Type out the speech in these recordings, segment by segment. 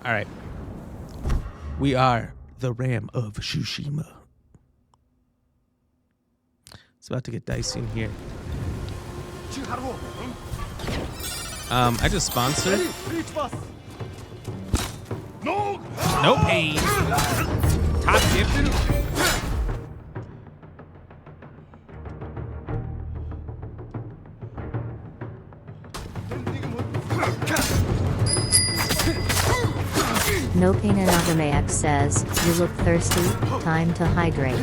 All right. We are the Ram of Tsushima. It's about to get dicey in here. I just sponsored. No pain. Top gifted. No Pain and Agamax says, you look thirsty, time to hydrate.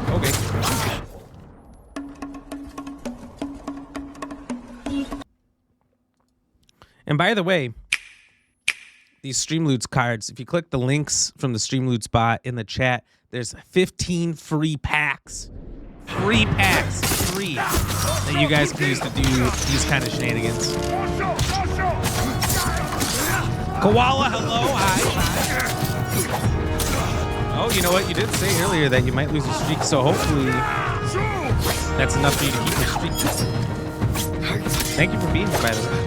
Okay. And by the way, these Streamloots cards, if you click the links from the Streamloots bot in the chat, there's 15 free packs. Free packs. Free. That you guys can use to do these kind of shenanigans. Koala, hello, hi. Oh, you know what? You did say earlier that you might lose a streak, so hopefully that's enough for you to keep your streak. Thank you for being here, by the way.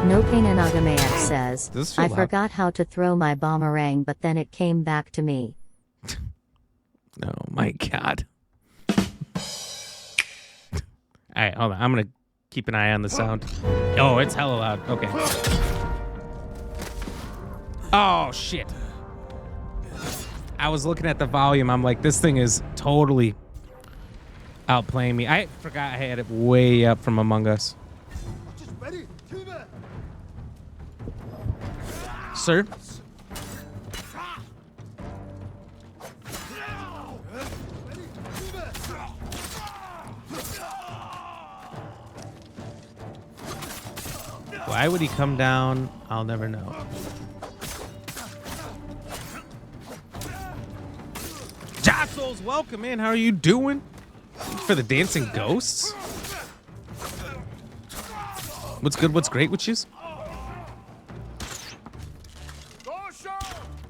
No Pain and Agamax says, I loud? forgot how to throw my boomerang, but then it came back to me. Oh my God. All right, hold on. I'm going to keep an eye on the sound. Oh, it's hella loud. Okay. Oh, shit. I was looking at the volume. I'm like, this thing is totally outplaying me. I forgot I had it way up from Among Us. Sir? Why would he come down? I'll never know. Jostles, welcome in. How are you doing? For the dancing ghosts? What's good? What's great with you?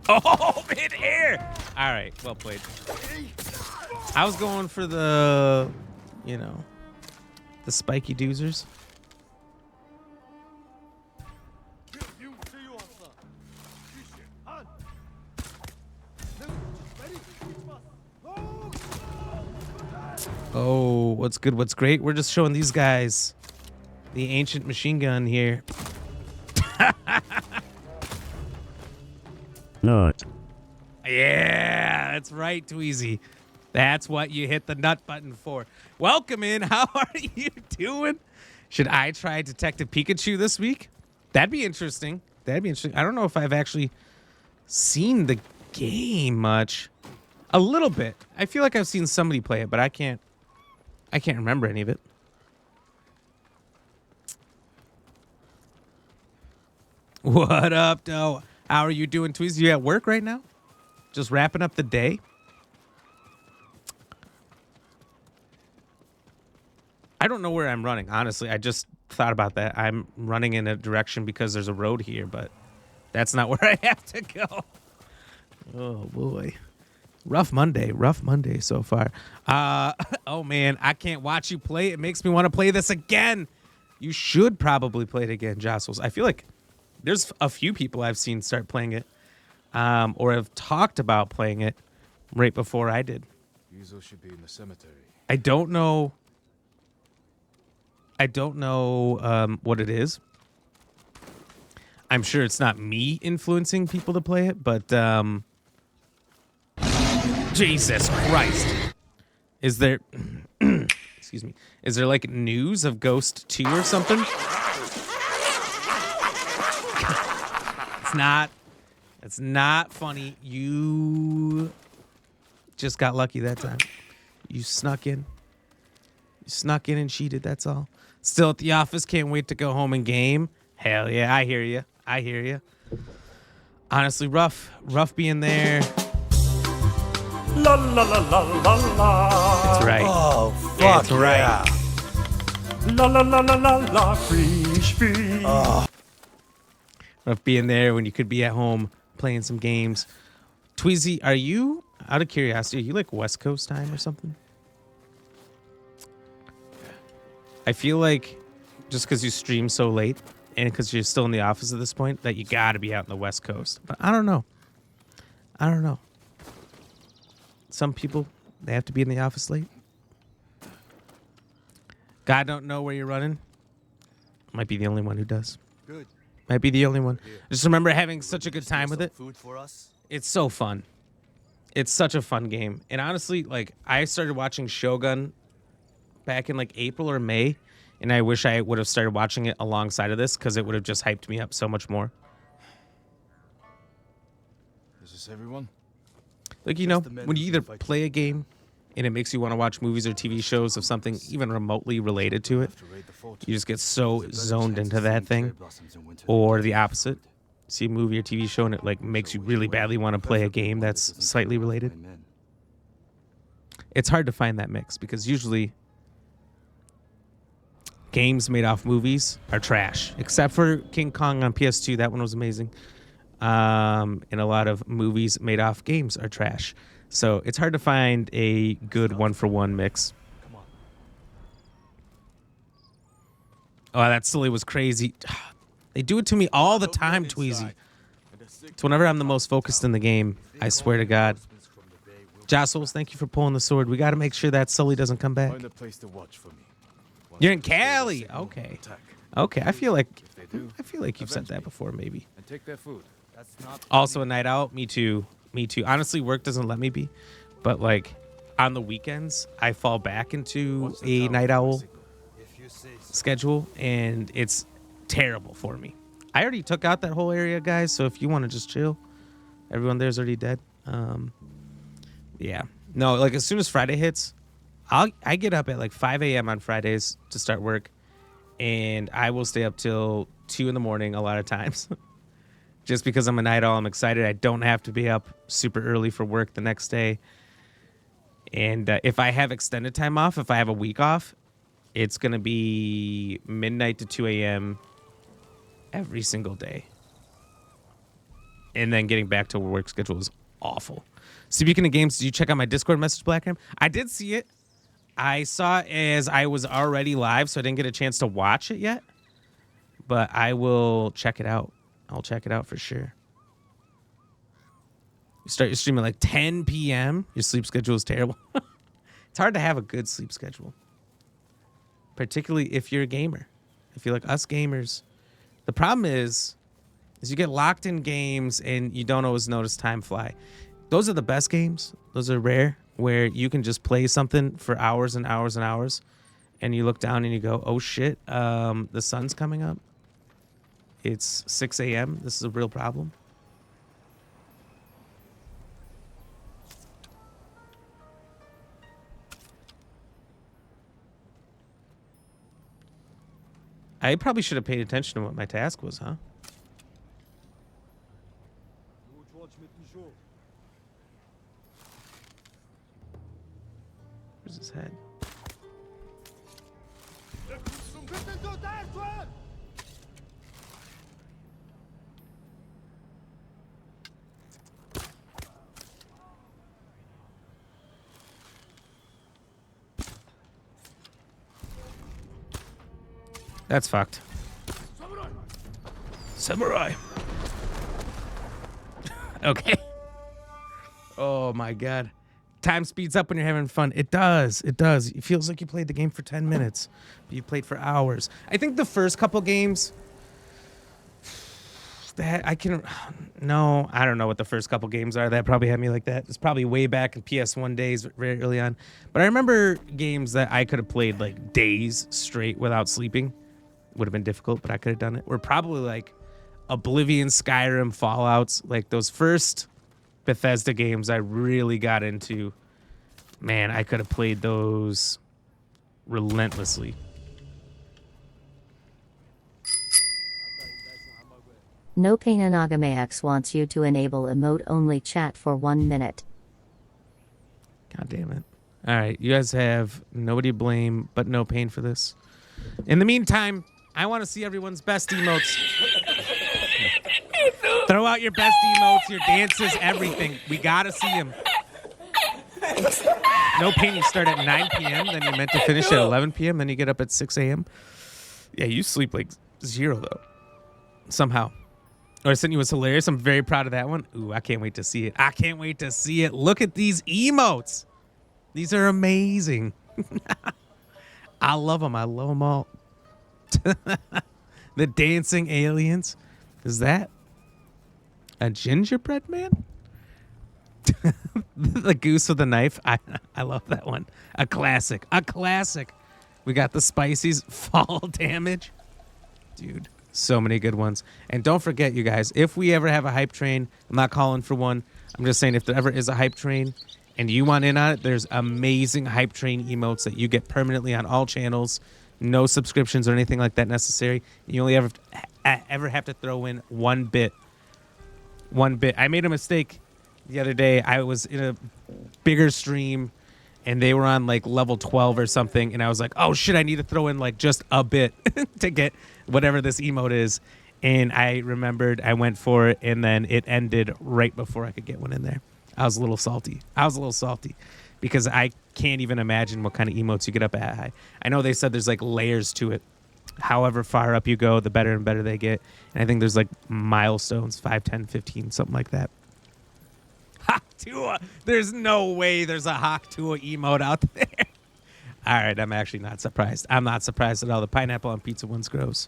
Oh, mid-air! All right, well played. I was going for the, you know, the spiky doozers. Oh, what's good? What's great? We're just showing these guys the ancient machine gun here. Nut. Yeah, that's right, Tweezy. That's what you hit the nut button for. Welcome in. How are you doing? Should I try Detective Pikachu this week? That'd be interesting. That'd be interesting. I don't know if I've actually seen the game much. A little bit. I feel like I've seen somebody play it, but I can't remember any of it. What up, though? How are you doing, Tweezy? You at work right now? Just wrapping up the day? I don't know where I'm running, honestly. I just thought about that. I'm running in a direction because there's a road here, but that's not where I have to go. Oh, boy. Rough Monday so far. Oh, man, I can't watch you play. It makes me want to play this again. You should probably play it again, Jostles. I feel like there's a few people I've seen start playing it or have talked about playing it right before I did. Yuzo should be in the cemetery. I don't know what it is. I'm sure it's not me influencing people to play it, but Jesus Christ. Is there excuse me. Is there like news of Ghost 2 or something? It's not funny. You just got lucky that time. You snuck in. You snuck in and cheated, that's all. Still at the office, can't wait to go home and game. Hell yeah, I hear you. I hear you. Honestly, rough being there. La la la la la la. That's right. Oh, fuck. That's right. Yeah. La la la la la la. Fish, fish. Rough being there when you could be at home playing some games. Tweezy, are you, out of curiosity, are you like West Coast time or something? I feel like just because you stream so late and because you're still in the office at this point, that you got to be out in the West Coast. But I don't know. Some people, they have to be in the office late. God don't know where you're running. Might be the only one who does. Good. Might be the only one. Just remember having such a good time with it. Food for us? It's so fun. It's such a fun game. And honestly, like, I started watching Shogun back in like April or May, and I wish I would have started watching it alongside of this because it would have just hyped me up so much more. Is this everyone? Like, you know, when you either play a game and it makes you want to watch movies or TV shows of something even remotely related to it, you just get so zoned into that thing. Or the opposite. See a movie or TV show and it like makes you really badly want to play a game that's slightly related. It's hard to find that mix because usually games made off movies are trash. Except for King Kong on PS2, that one was amazing. And a lot of movies made off games are trash. So it's hard to find a good one-for-one mix. Oh, that silly was crazy. They do it to me all the time, Tweezy. It's whenever I'm the most focused in the game. I swear to God. Jostles, thank you for pulling the sword. We got to make sure that Sully doesn't come back. Find a place to watch for me. You're in Cali. Okay. Okay, I feel like you've said that before, maybe. And take their food. Also a night out. Me too. Honestly, work doesn't let me be. But, like, on the weekends, I fall back into a night owl schedule, and it's terrible for me. I already took out that whole area, guys, so if you want to just chill, everyone there's already dead. Yeah. No, like, as soon as Friday hits, I get up at, like, 5 a.m. on Fridays to start work, and I will stay up till 2 in the morning a lot of times. Just because I'm a night owl, I'm excited. I don't have to be up super early for work the next day. And if I have extended time off, if I have a week off, it's going to be midnight to 2 a.m. every single day. And then getting back to work schedule is awful. Speaking of games, did you check out my Discord message, Blackham? I did see it. I saw it as I was already live, so I didn't get a chance to watch it yet. But I will check it out. I'll check it out for sure. You start your stream at like 10 p.m. Your sleep schedule is terrible. It's hard to have a good sleep schedule. Particularly if you're a gamer. If you're like us gamers. The problem is you get locked in games and you don't always notice time fly. Those are the best games. Those are rare. Where you can just play something for hours and hours and hours. And you look down and you go, oh shit, the sun's coming up. It's 6 a.m. This is a real problem. I probably should have paid attention to what my task was, huh? Where's his head? That's fucked. Samurai. Okay. Oh my god. Time speeds up when you're having fun. It does. It does. It feels like you played the game for 10 minutes, but you played for hours. I think the first couple games that I don't know what the first couple games are. That probably had me like that. It's probably way back in PS1 days, very early on. But I remember games that I could have played like days straight without sleeping. Would have been difficult, but I could have done it. We're probably like Oblivion, Skyrim, Fallouts, like those first Bethesda games I really got into. Man, I could have played those relentlessly. No Pain Anagamax wants you to enable emote-only chat for 1 minute. God damn it. All right, you guys have nobody to blame but No Pain for this. In the meantime, I want to see everyone's best emotes. Throw out your best emotes, your dances, everything. We got to see them. No pain, you start at 9 p.m., then you're meant to finish at 11 p.m., then you get up at 6 a.m. Yeah, you sleep like 0, though. Somehow. Or Sydney was hilarious. I'm very proud of that one. Ooh, I can't wait to see it. I can't wait to see it. Look at these emotes. These are amazing. I love them. I love them all. The dancing aliens. Is that a gingerbread man? The goose with the knife. I love that one. A classic. A classic. We got the spices. Fall damage. Dude, so many good ones. And don't forget, you guys, if we ever have a hype train, I'm not calling for one. I'm just saying if there ever is a hype train and you want in on it, there's amazing hype train emotes that you get permanently on all channels. No subscriptions or anything like that necessary. You only ever have to throw in one bit. One bit. I made a mistake the other day. I was in a bigger stream and they were on like level 12 or something, and I was like, oh shit, I need to throw in like just a bit to get whatever this emote is. And I remembered, I went for it, and then it ended right before I could get one in there. I was a little salty. Because I can't even imagine what kind of emotes you get up at high. I know they said there's like layers to it. However far up you go, the better and better they get. And I think there's like milestones, 5, 10, 15, something like that. Haktua. There's no way there's a Haktua emote out there. All right, I'm actually not surprised. I'm not surprised at all. The pineapple on pizza one's gross.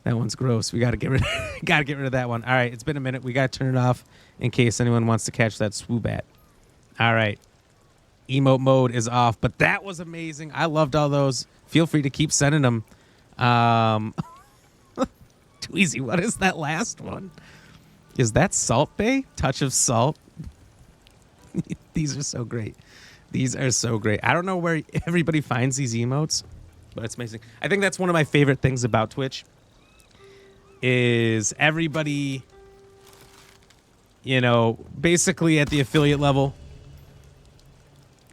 That one's gross. We got to get rid of that one. All right, it's been a minute. We got to turn it off in case anyone wants to catch that swoobat. All right. Emote mode is off, but that was amazing. I loved all those. Feel free to keep sending them. Too easy. What is that last one? Is that Salt Bay? Touch of Salt? These are so great. These are so great. I don't know where everybody finds these emotes, but it's amazing. I think that's one of my favorite things about Twitch is everybody, you know, basically at the affiliate level,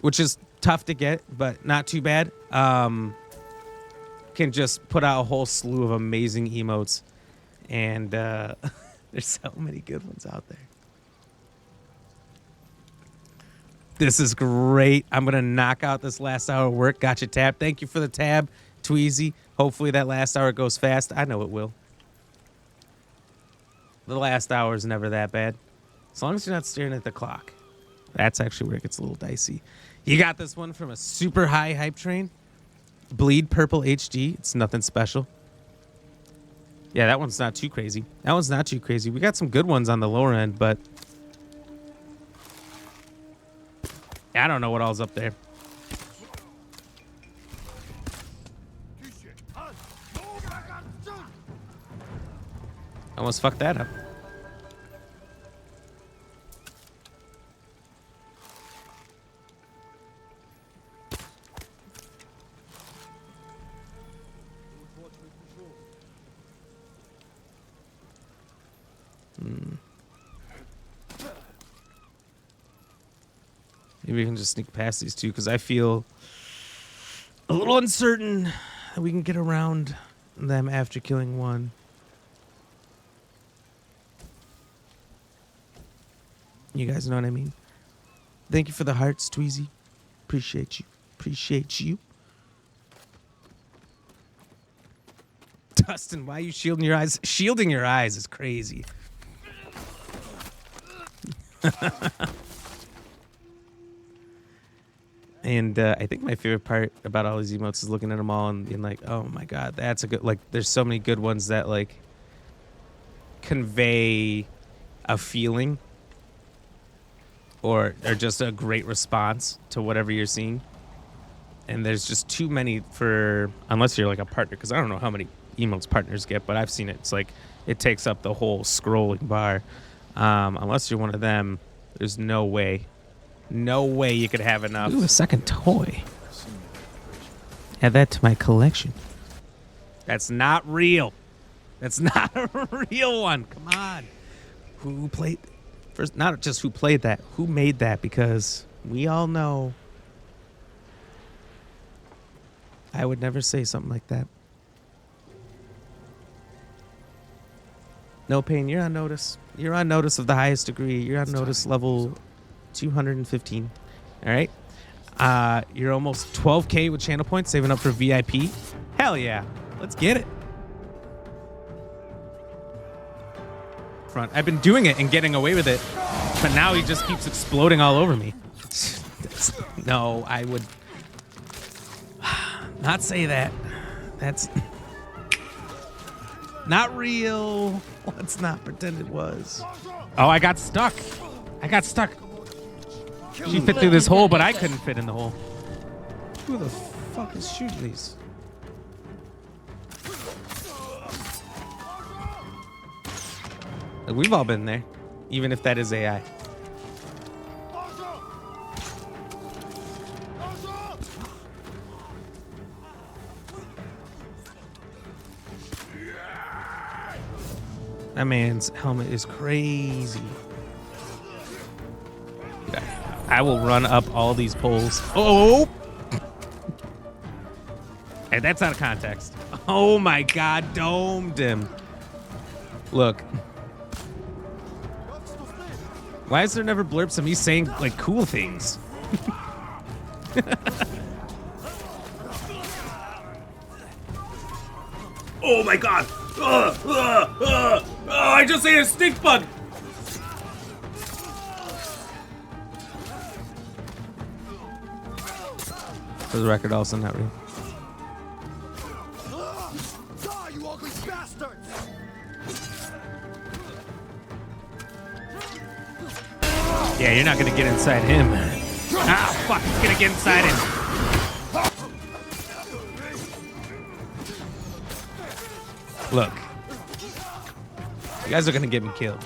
which is tough to get, but not too bad, can just put out a whole slew of amazing emotes. And there's so many good ones out there. This is great. I'm going to knock out this last hour of work. Gotcha, Tab. Thank you for the tab, Tweezy. Hopefully that last hour goes fast. I know it will. The last hour is never that bad. As long as you're not staring at the clock. That's actually where it gets a little dicey. You got this one from a super high hype train. Bleed Purple HD. It's nothing special. Yeah, that one's not too crazy. We got some good ones on the lower end, but I don't know what all's up there. Almost fucked that up. Maybe we can just sneak past these two because I feel a little uncertain that we can get around them after killing one. You guys know what I mean? Thank you for the hearts, Tweezy. Appreciate you. Dustin, why are you shielding your eyes? Shielding your eyes is crazy. And I think my favorite part about all these emotes is looking at them all and being like, oh my god, that's a good, like, there's so many good ones that like convey a feeling or are just a great response to whatever you're seeing. And there's just too many for, unless you're like a partner, because I don't know how many emotes partners get, but I've seen it. It's like it takes up the whole scrolling bar. Unless you're one of them, there's no way you could have enough. Ooh, a second toy. Add that to my collection. That's not real. That's not a real one. Come on. Who played? First, not just who played that, who made that, because we all know I would never say something like that. No pain, you're on notice. You're on notice of the highest degree. You're on notice level 215. All right. You're almost 12K with channel points, saving up for VIP. Hell yeah. Let's get it. Front. I've been doing it and getting away with it, but now he just keeps exploding all over me. No, I would not say that. That's not real. Let's not pretend it was. Oh, I got stuck. I got stuck. She fit through this hole, but I couldn't fit in the hole. Who the fuck is shooting these? We've all been there, even if that is AI. That man's helmet is crazy. I will run up all these poles. Oh! Hey, that's out of context. Oh my god, domed him. Look. Why is there never blurps of me saying, like, cool things? Oh my god! I just ate a stink bug! For the record, also not real. Die, you ugly bastards! Yeah, you're not gonna get inside him. Ah, fuck, he's gonna get inside him. Look. You guys are gonna get me killed.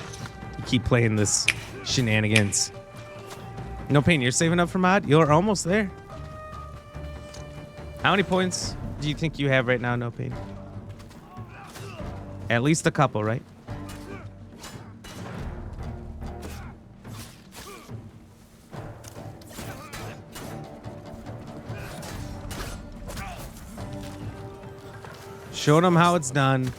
You keep playing this shenanigans. No pain, you're saving up for mod? You're almost there. How many points do you think you have right now, No Pain? At least a couple, right? Showing them how it's done.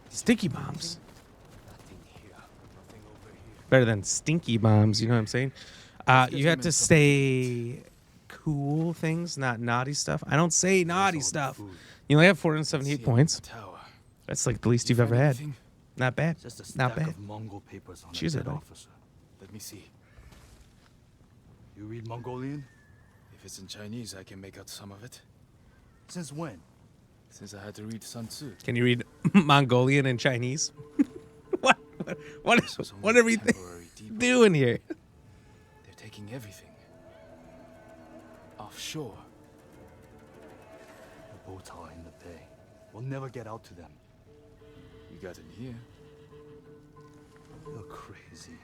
Sticky bombs. Better than stinky bombs, you know what I'm saying? You have to say cool things, not naughty stuff. I don't say naughty stuff. You only have 478 points. That's like the least you've ever had. Not bad. Not bad. Mongol papers on Choose a it, dead though. officer. Let me see. You read Mongolian? If it's in Chinese, I can make out some of it. Since when? Since I had to read Sun Tzu. Can you read Mongolian and Chinese? What are we doing here? They're taking everything. Offshore. The boats are in the bay. We'll never get out to them. You got in here. You're crazy.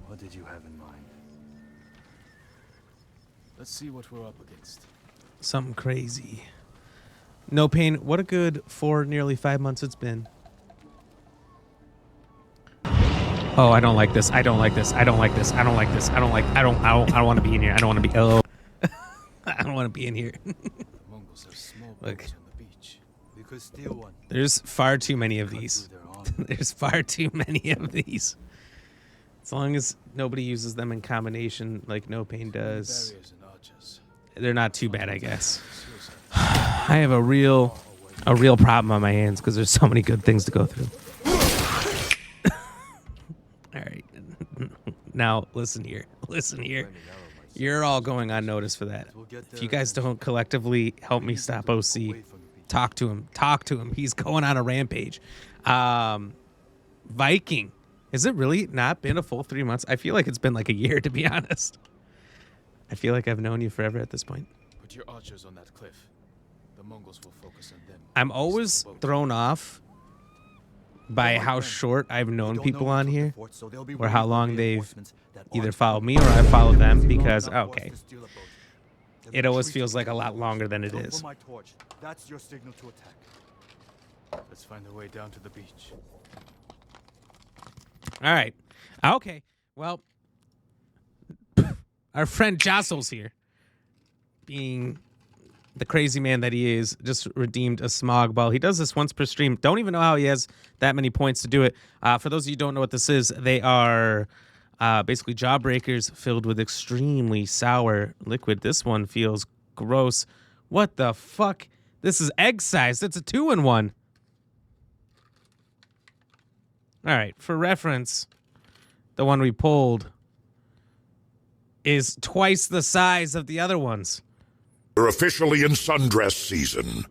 What did you have in mind? Let's see what we're up against. Something crazy. No Pain, what a good 4, nearly 5 months it's been. Oh, I don't like this. I don't like this. I don't like this. I don't like this. I don't want to be in here. I don't want to be. Oh, I don't want to be in here. Mongols have small Look. boats on the beach. We could steal one. There's far too many of these. Cut through their armor. There's far too many of these. As long as nobody uses them in combination like No Pain does, Barriers and archers. they're not too bad, I guess. I have a real problem on my hands because there's so many good things to go through. All right. Now, listen here. Listen here. You're all going unnoticed for that. If you guys don't collectively help me stop OC, talk to him. Talk to him. He's going on a rampage. Viking. Has it really not been a full 3 months? I feel like it's been like a year, to be honest. I feel like I've known you forever at this point. Put your archers on that cliff. The Mongols will focus on them. I'm always thrown off by how short I've known people on here, or how long they've either followed me or I followed them, because, okay, it always feels like a lot longer than it is. That's your signal to attack. Let's find a way down to the beach. All right. Okay. Well, our friend Jossel's here, being the crazy man that he is, just redeemed a smog ball. He does this once per stream. Don't even know how he has that many points to do it. For those of you who don't know what this is, they are basically jawbreakers filled with extremely sour liquid. This one feels gross. What the fuck? This is egg sized. It's a 2-in-1. All right, for reference, the one we pulled is twice the size of the other ones. We're officially in sundress season,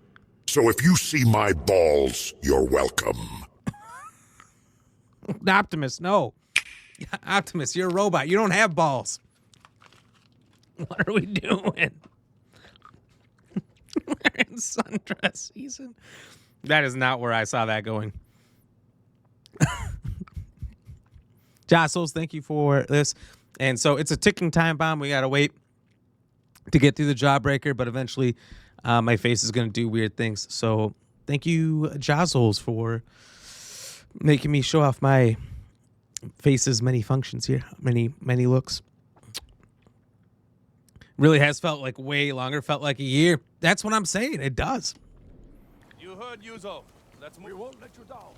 so if you see my balls, you're welcome. Optimus, no. Optimus, you're a robot. You don't have balls. What are we doing? We're in sundress season. That is not where I saw that going. Jostles, thank you for this. And so it's a ticking time bomb. We got to wait to get through the jawbreaker, but eventually my face is going to do weird things. So thank you, Jostles, for making me show off my face's many functions here. Many looks. Really has felt like way longer. Felt like a year. That's what I'm saying. It does. You heard Yuzo. Let's move. We won't let you down.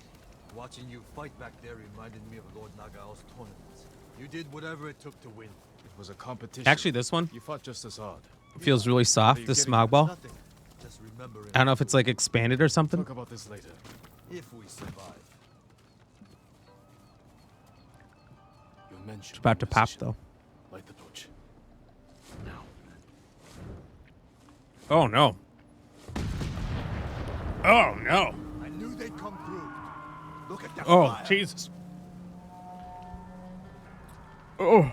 Watching you fight back there reminded me of Lord Nagao's tournaments. You did whatever it took to win. It was a competition. Actually, this one You fought just as hard. feels really soft, the smog ball. Nothing. Just remember it. I don't know if it's like expanded or something. Talk about this later. If we survive. You mentioned It's about to pop, position. though. Light the torch. Now. Oh, no. Oh, no. I knew they'd come through. Look at that Oh, fire. Jesus. Oh.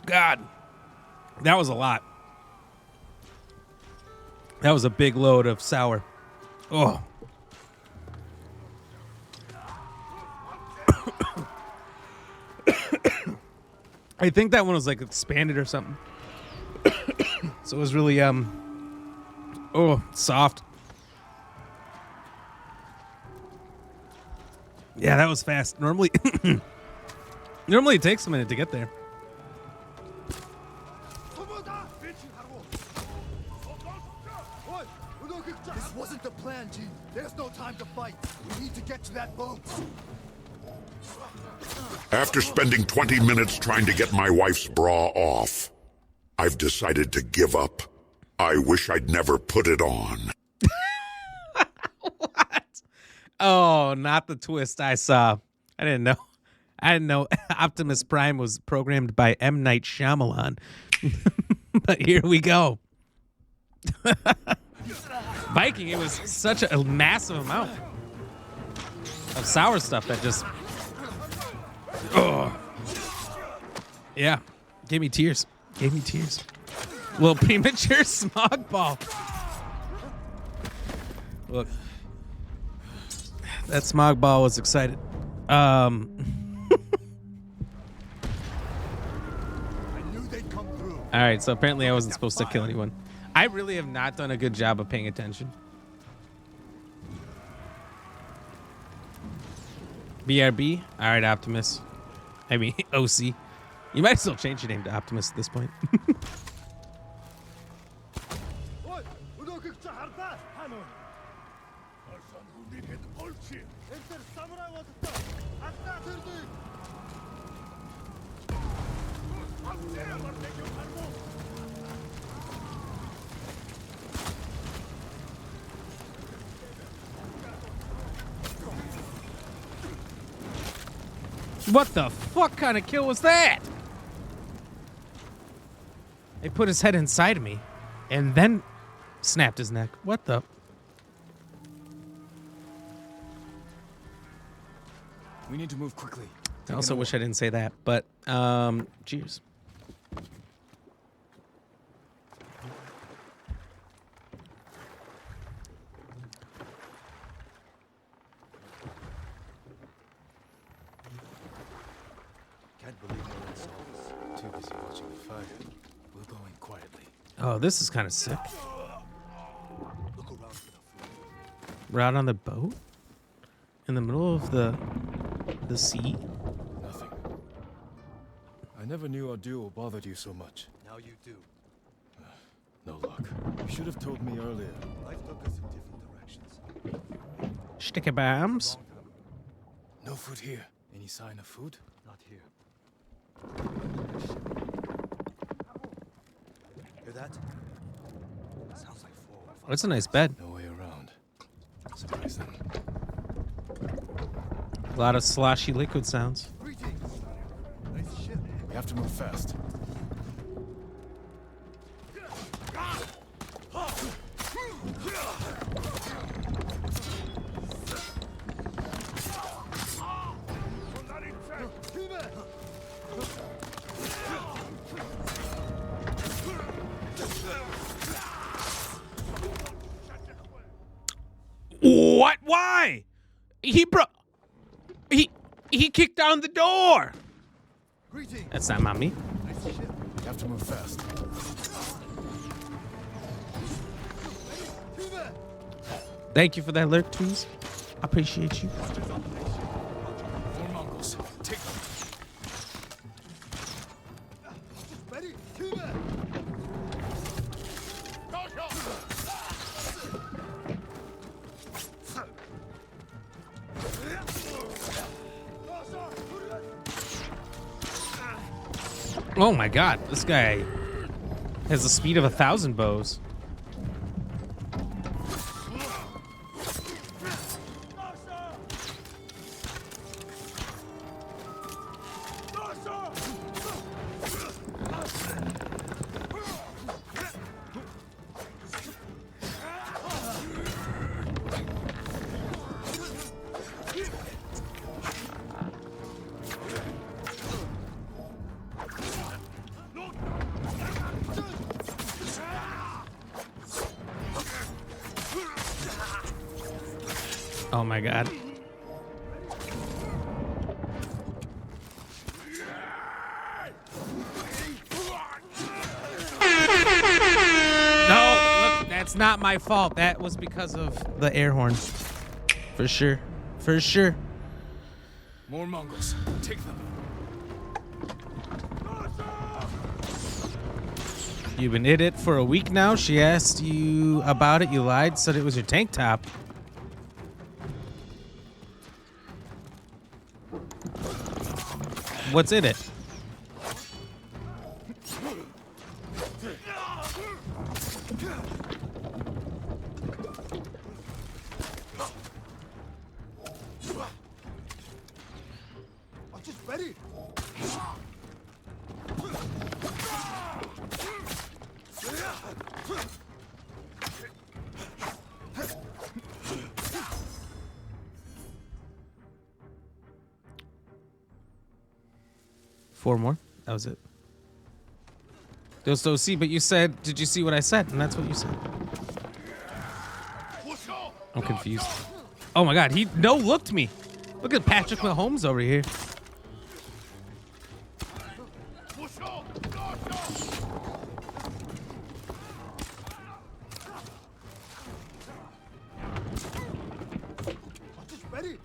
God. That was a lot. That was a big load of sour. Oh. I think that one was like expanded or something. So it was really soft. Yeah, that was fast. Normally it takes a minute to get there. This wasn't the plan, G. There's no time to fight. We need to get to that boat. After spending 20 minutes trying to get my wife's bra off, I've decided to give up. I wish I'd never put it on. What? Oh, not the twist I saw. I didn't know Optimus Prime was programmed by M. Night Shyamalan. But here we go. Viking, it was such a massive amount of sour stuff that just... Oh. Yeah. Gave me tears. Little premature smog ball. Look. That smog ball was excited. I knew they'd come through. All right, so apparently I wasn't supposed to kill anyone. I really have not done a good job of paying attention. BRB? All right, Optimus. I mean, OC. You might still change your name to Optimus at this point. What the fuck kind of kill was that? They put his head inside of me and then snapped his neck. What the? We need to move quickly. I also wish I didn't say that, but cheers. Can't believe no one saw us. Too busy watching the fire. We'll go in quietly. Oh, this is kind of sick. Look around for the food. We're out on the boat in the middle of the sea. Nothing. I never knew our duel bothered you so much. Now you do. No luck. You should have told me earlier. Life took us in different directions. Sticky bombs. No food here. Any sign of food? Not here. Hear that? Sounds like 4 or 5. That's a nice bed. No way around. Surprising. A lot of sloshy liquid sounds. Greetings. Nice ship. We have to move fast. What? Why? He kicked down the door. Greetings. That's not mommy. Nice ship. We have to move fast. Thank you for that alert, please. I appreciate you. More Mongols. Take them. Ready? Oh my god, this guy has the speed of 1,000 bows. Oh my god. No, look, that's not my fault. That was because of the air horn. For sure. For sure. More Mongols. Take them. You've been in it for a week now. She asked you about it. You lied, said it was your tank top. What's in it? I'm just ready. Four more? That was it. Those don't see, but you said, did you see what I said? And that's what you said. I'm confused. Oh my god, he no-looked me. Look at Patrick Mahomes over here. I'm just ready.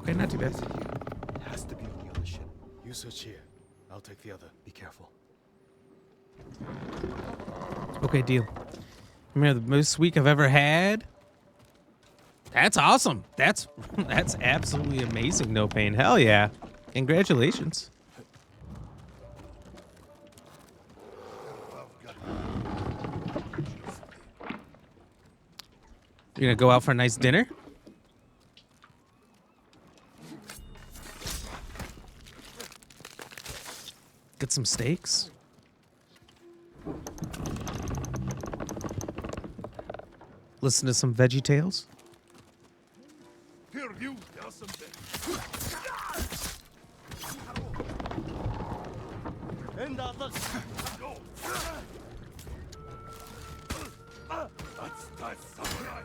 Okay, not too bad. It has to be on the other ship. You search here. I'll take the other. Be careful. Okay, deal. Remember the most week I've ever had? That's awesome. That's absolutely amazing, No Pain. Hell yeah. Congratulations. You're gonna go out for a nice dinner? Get some steaks? Listen to some Veggie Tales? Here, you. There's something. And others. Go. That's samurai.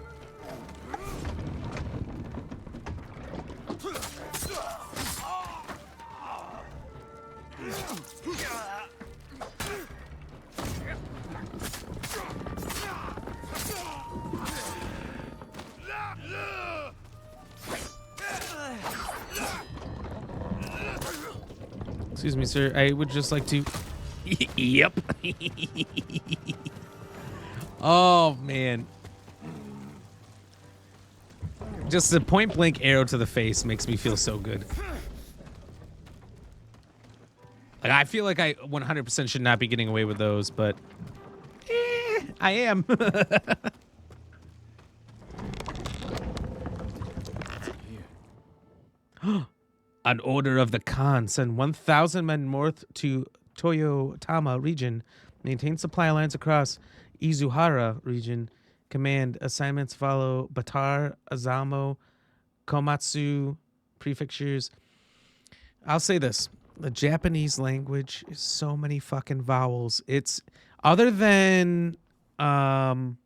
Excuse me, sir. I would just like to. Yep. Oh man. Just a point blank arrow to the face makes me feel so good. Like, I feel like I 100% should not be getting away with those, but I am. An order of the Khan. Send 1,000 men north to Toyotama region. Maintain supply lines across Izuhara region. Command assignments follow Batar, Azamo, Komatsu prefectures. I'll say this. The Japanese language is so many fucking vowels. It's other than Komatsu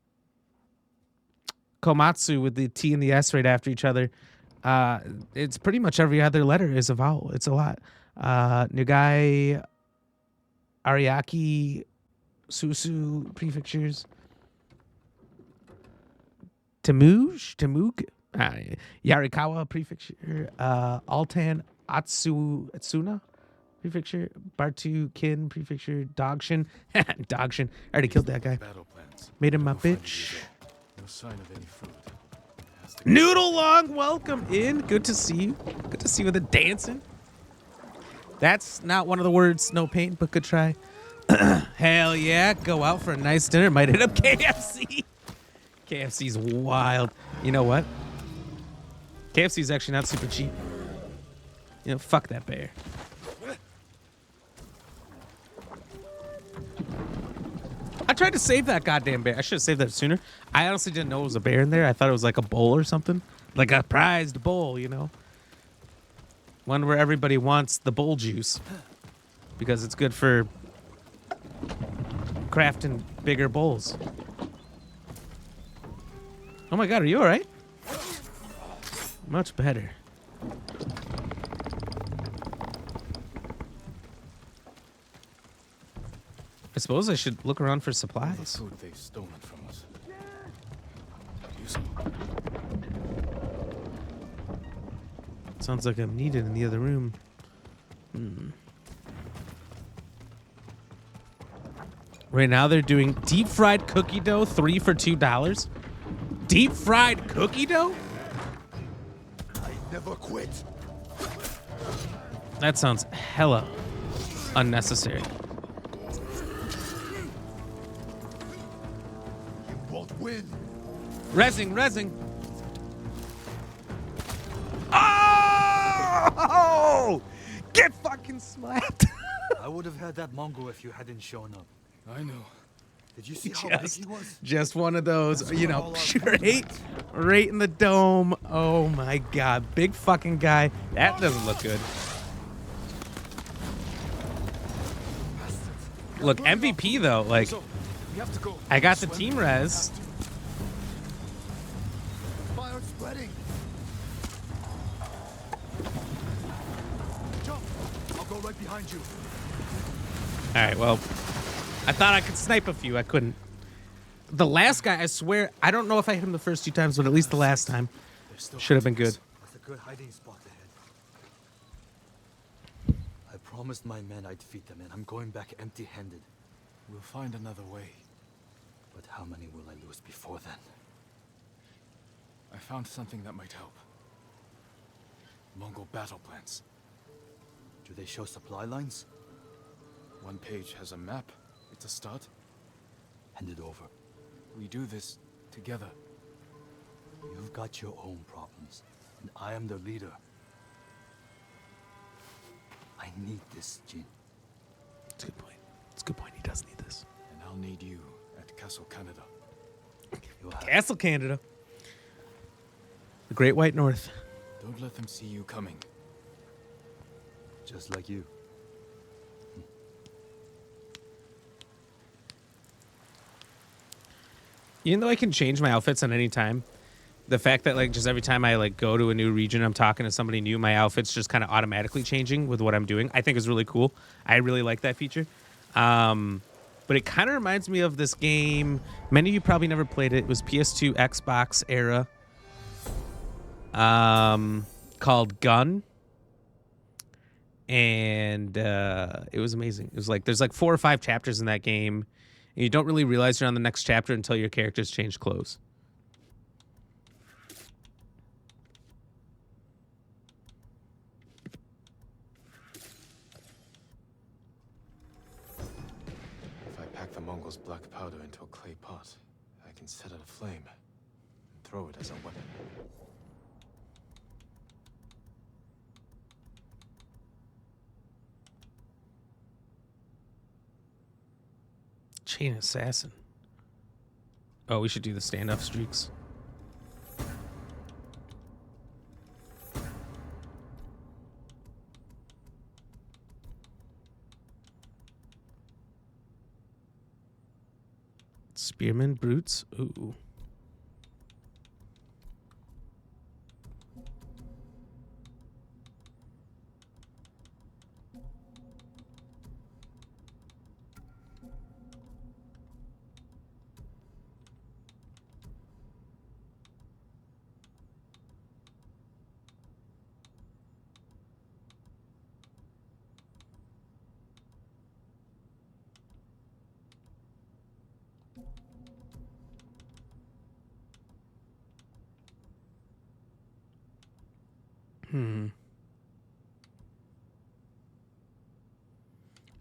with the T and the S right after each other. It's pretty much every other letter is a vowel. It's a lot. Nugai, Ariaki, Susu prefectures. Tamug, Yarikawa prefecture. Altan, Atsuna prefecture. Bartu, Kin prefecture. Dogshin. Dogshin. I already killed that guy. Battle plans. Made him my Go find bitch. the eagle. No sign of any food. Has to go. Noodle Long, welcome in. Good to see you. Good to see you with the dancing. That's not one of the words, no paint, but good try. Hell yeah, go out for a nice dinner. Might hit up KFC. KFC's wild. You know what? KFC's actually not super cheap. You know, fuck that bear. I tried to save that goddamn bear. I should have saved that sooner. I honestly didn't know it was a bear in there. I thought it was like a bowl or something. Like a prized bowl, you know? One where everybody wants the bowl juice. Because it's good for crafting bigger bowls. Oh my god, are you alright? Much better. I suppose I should look around for All the supplies. food they've stolen from us. Use 'em. Sounds like I'm needed in the other room. Right now they're doing deep fried cookie dough, 3 for $2. Deep fried cookie dough? I never quit. That sounds hella unnecessary. You won't win. Rezzing. Oh! Get fucking slapped. I would have had that Mongol if you hadn't shown up. I know. Did you see how big he was? Just one of those, That's you what know, all our right in the dome. Oh my god, big fucking guy. That doesn't look good. Look, MVP though, like, So, we have to go. I got the Swim team really res. fast. Fire spreading. Jump. I'll go right behind you. All right, well, I thought I could snipe a few. I couldn't. The last guy, I swear, I don't know if I hit him the first 2 times, but at least the last time They're still should have been hunting good. us. That's a good hiding spot ahead. I promised my men I'd feed them, and I'm going back empty-handed. We'll find another way. But how many will I lose before then? I found something that might help. Mongol battle plans. Do they show supply lines? One page has a map. It's a start. Hand it over. We do this together. You've got your own problems, and I am the leader. I need this, Jin. It's a good point. It's a good point. He does need this. And I'll need you at Castle Canada. You'll have Castle Canada. The Great White North. Don't let them see you coming. just like you. Even though I can change my outfits at any time, the fact that like just every time I like go to a new region, I'm talking to somebody new, my outfit's just kind of automatically changing with what I'm doing, I think is really cool. I really like that feature. But it kind of reminds me of this game. Many of you probably never played it. It was PS2, Xbox era. Called Gun. and it was amazing. It was like there's like 4 or 5 chapters in that game, and you don't really realize you're on the next chapter until your characters change clothes. If I pack the Mongols' black powder into a clay pot, I can set it aflame and throw it as a weapon. Chain assassin. Oh, we should do the standoff streaks. Spearman brutes. Ooh.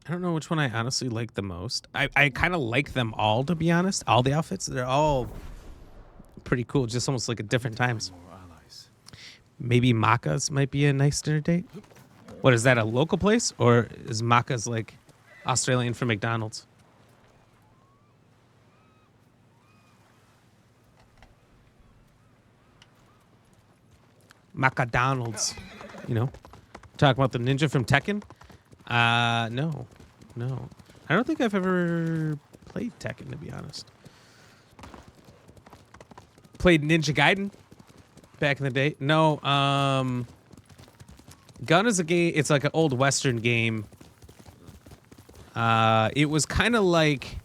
I don't know which one I honestly like the most. I kind of like them all, to be honest. All the outfits, they're all pretty cool. Just almost like at different times. More allies. Maybe Maka's might be a nice dinner date. What, is that a local place? Or is Maka's like Australian for McDonald's? Macadonald's. You know? Talking about the ninja from Tekken? No. No. I don't think I've ever played Tekken, to be honest. Played Ninja Gaiden back in the day. No, Gun is a game, it's like an old Western game. It was kind of like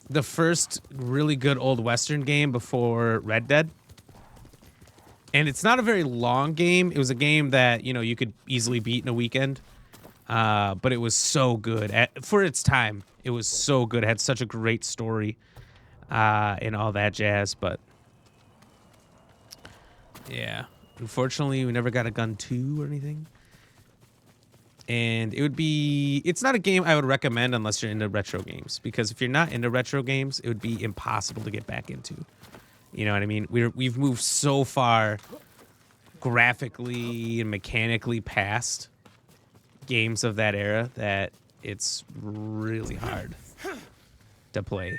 the first really good old Western game before Red Dead. And it's not a very long game. It was a game that, you know, you could easily beat in a weekend. But it was so good. For its time, it was so good. It had such a great story and all that jazz. But, yeah. Unfortunately, we never got a Gun 2 or anything. And it would be... It's not a game I would recommend unless you're into retro games. Because if you're not into retro games, it would be impossible to get back into. You know what I mean? We've moved so far graphically and mechanically past games of that era that it's really hard to play.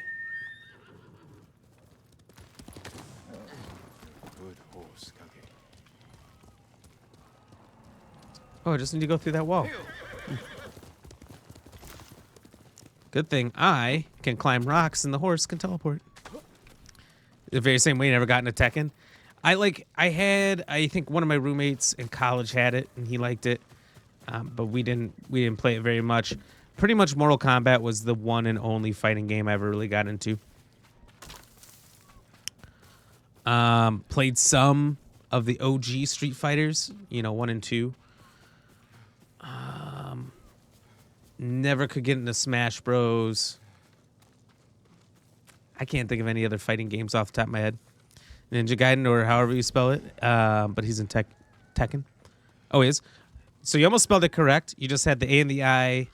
Good horse, Kage. Oh, I just need to go through that wall. Good thing I can climb rocks and the horse can teleport. The very same way, never got into Tekken. I think one of my roommates in college had it and he liked it. But we didn't play it very much. Pretty much Mortal Kombat was the one and only fighting game I ever really got into. Played some of the OG Street Fighters, you know, 1 and 2. Never could get into Smash Bros. I can't think of any other fighting games off the top of my head. Ninja Gaiden, or however you spell it. But he's in Tekken. Oh, he is? So you almost spelled it correct. You just had the A and the I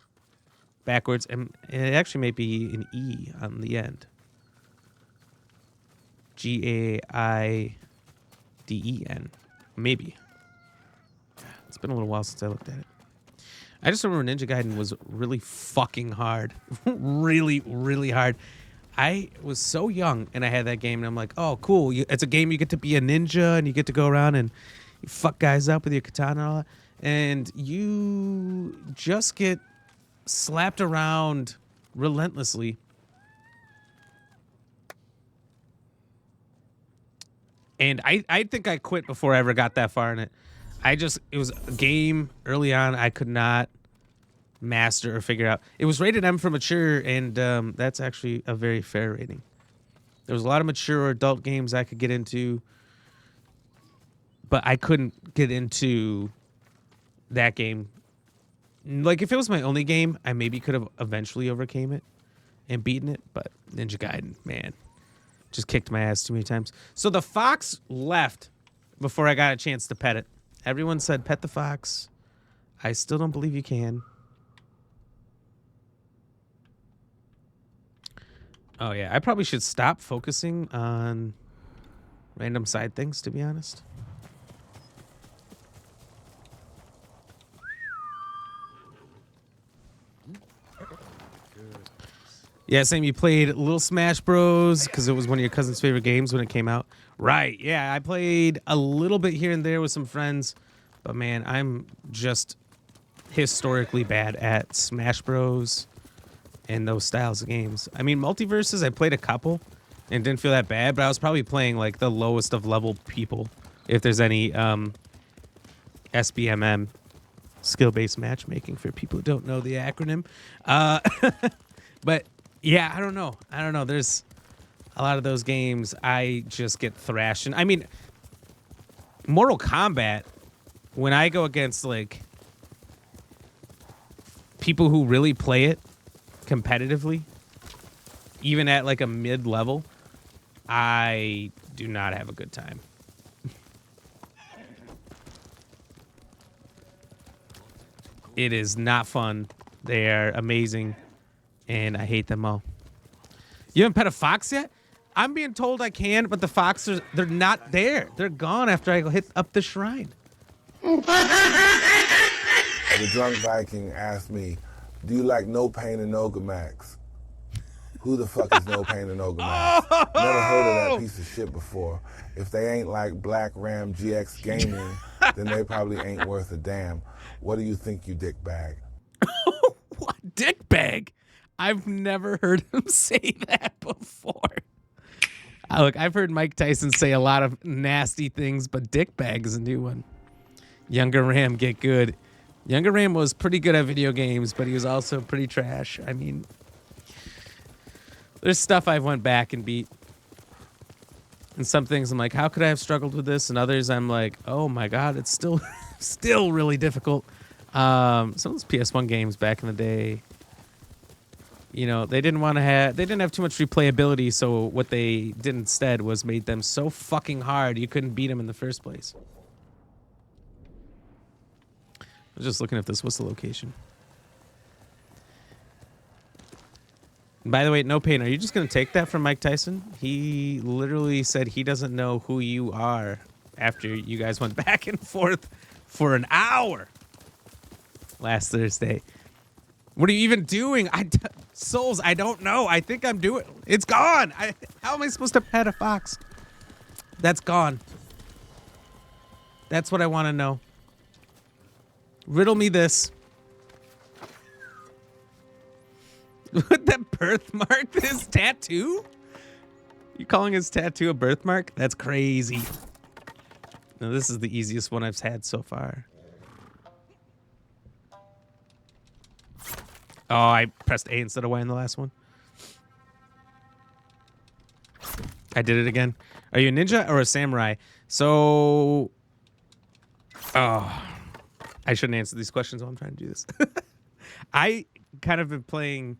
backwards. And it actually may be an E on the end. Gaiden. Maybe. It's been a little while since I looked at it. I just remember Ninja Gaiden was really fucking hard. Really, really hard. I was so young and I had that game and I'm like, oh, cool. It's a game you get to be a ninja and you get to go around and you fuck guys up with your katana and all that. And you just get slapped around relentlessly. And I think I quit before I ever got that far in it. It was a game early on I could not master or figure out. It was rated M for mature, and that's actually a very fair rating. There was a lot of mature adult games I could get into, but I couldn't get into that game, like if it was my only game, I maybe could have eventually overcame it and beaten it. But Ninja Gaiden, man, just kicked my ass too many times. So the fox left before I got a chance to pet it. Everyone said pet the fox. I still don't believe you can. Oh, yeah. I probably should stop focusing on random side things, to be honest. Yeah, Sam, you played Little Smash Bros. Because it was one of your cousin's favorite games when it came out. Right. Yeah, I played a little bit here and there with some friends. But, man, I'm just historically bad at Smash Bros. And those styles of games. I mean, Multiverses, I played a couple and didn't feel that bad, but I was probably playing like the lowest of level people, if there's any SBMM, skill-based matchmaking, for people who don't know the acronym. But yeah, I don't know. There's a lot of those games I just get thrashed. And I mean, Mortal Kombat, when I go against like people who really play it competitively, even at like a mid level, I do not have a good time. It is not fun. They are amazing, and I hate them all. You haven't pet a fox yet? I'm being told I can, but the foxes, they're not there. They're gone after I hit up the shrine. The drunk Viking asked me, do you like No Pain and Ogamax? Who the fuck is No Pain and Ogamax? Never heard of that piece of shit before. If they ain't like Black Ram GX Gaming, then they probably ain't worth a damn. What do you think, you dick bag? What? Dick bag? I've never heard him say that before. Look, I've heard Mike Tyson say a lot of nasty things, but dick bag is a new one. Younger Ram, get good. Younger Ram was pretty good at video games, but he was also pretty trash. I mean, there's stuff I've went back and beat. And some things I'm like, how could I have struggled with this? And others I'm like, oh my God, it's still really difficult. Some of those PS1 games back in the day, you know, they didn't have too much replayability, so what they did instead was made them so fucking hard you couldn't beat them in the first place. I was just looking if this was the location. By the way, No Pain, are you just going to take that from Mike Tyson? He literally said he doesn't know who you are after you guys went back and forth for an hour last Thursday. What are you even doing? Souls, I don't know. I think I'm doing... It's gone. How am I supposed to pet a fox? That's gone. That's what I want to know. Riddle me this. Would that birthmark this tattoo? You calling his tattoo a birthmark? That's crazy. No, this is the easiest one I've had so far. Oh, I pressed A instead of Y in the last one. I did it again. Are you a ninja or a samurai? So... Oh... I shouldn't answer these questions while I'm trying to do this. I kind of been playing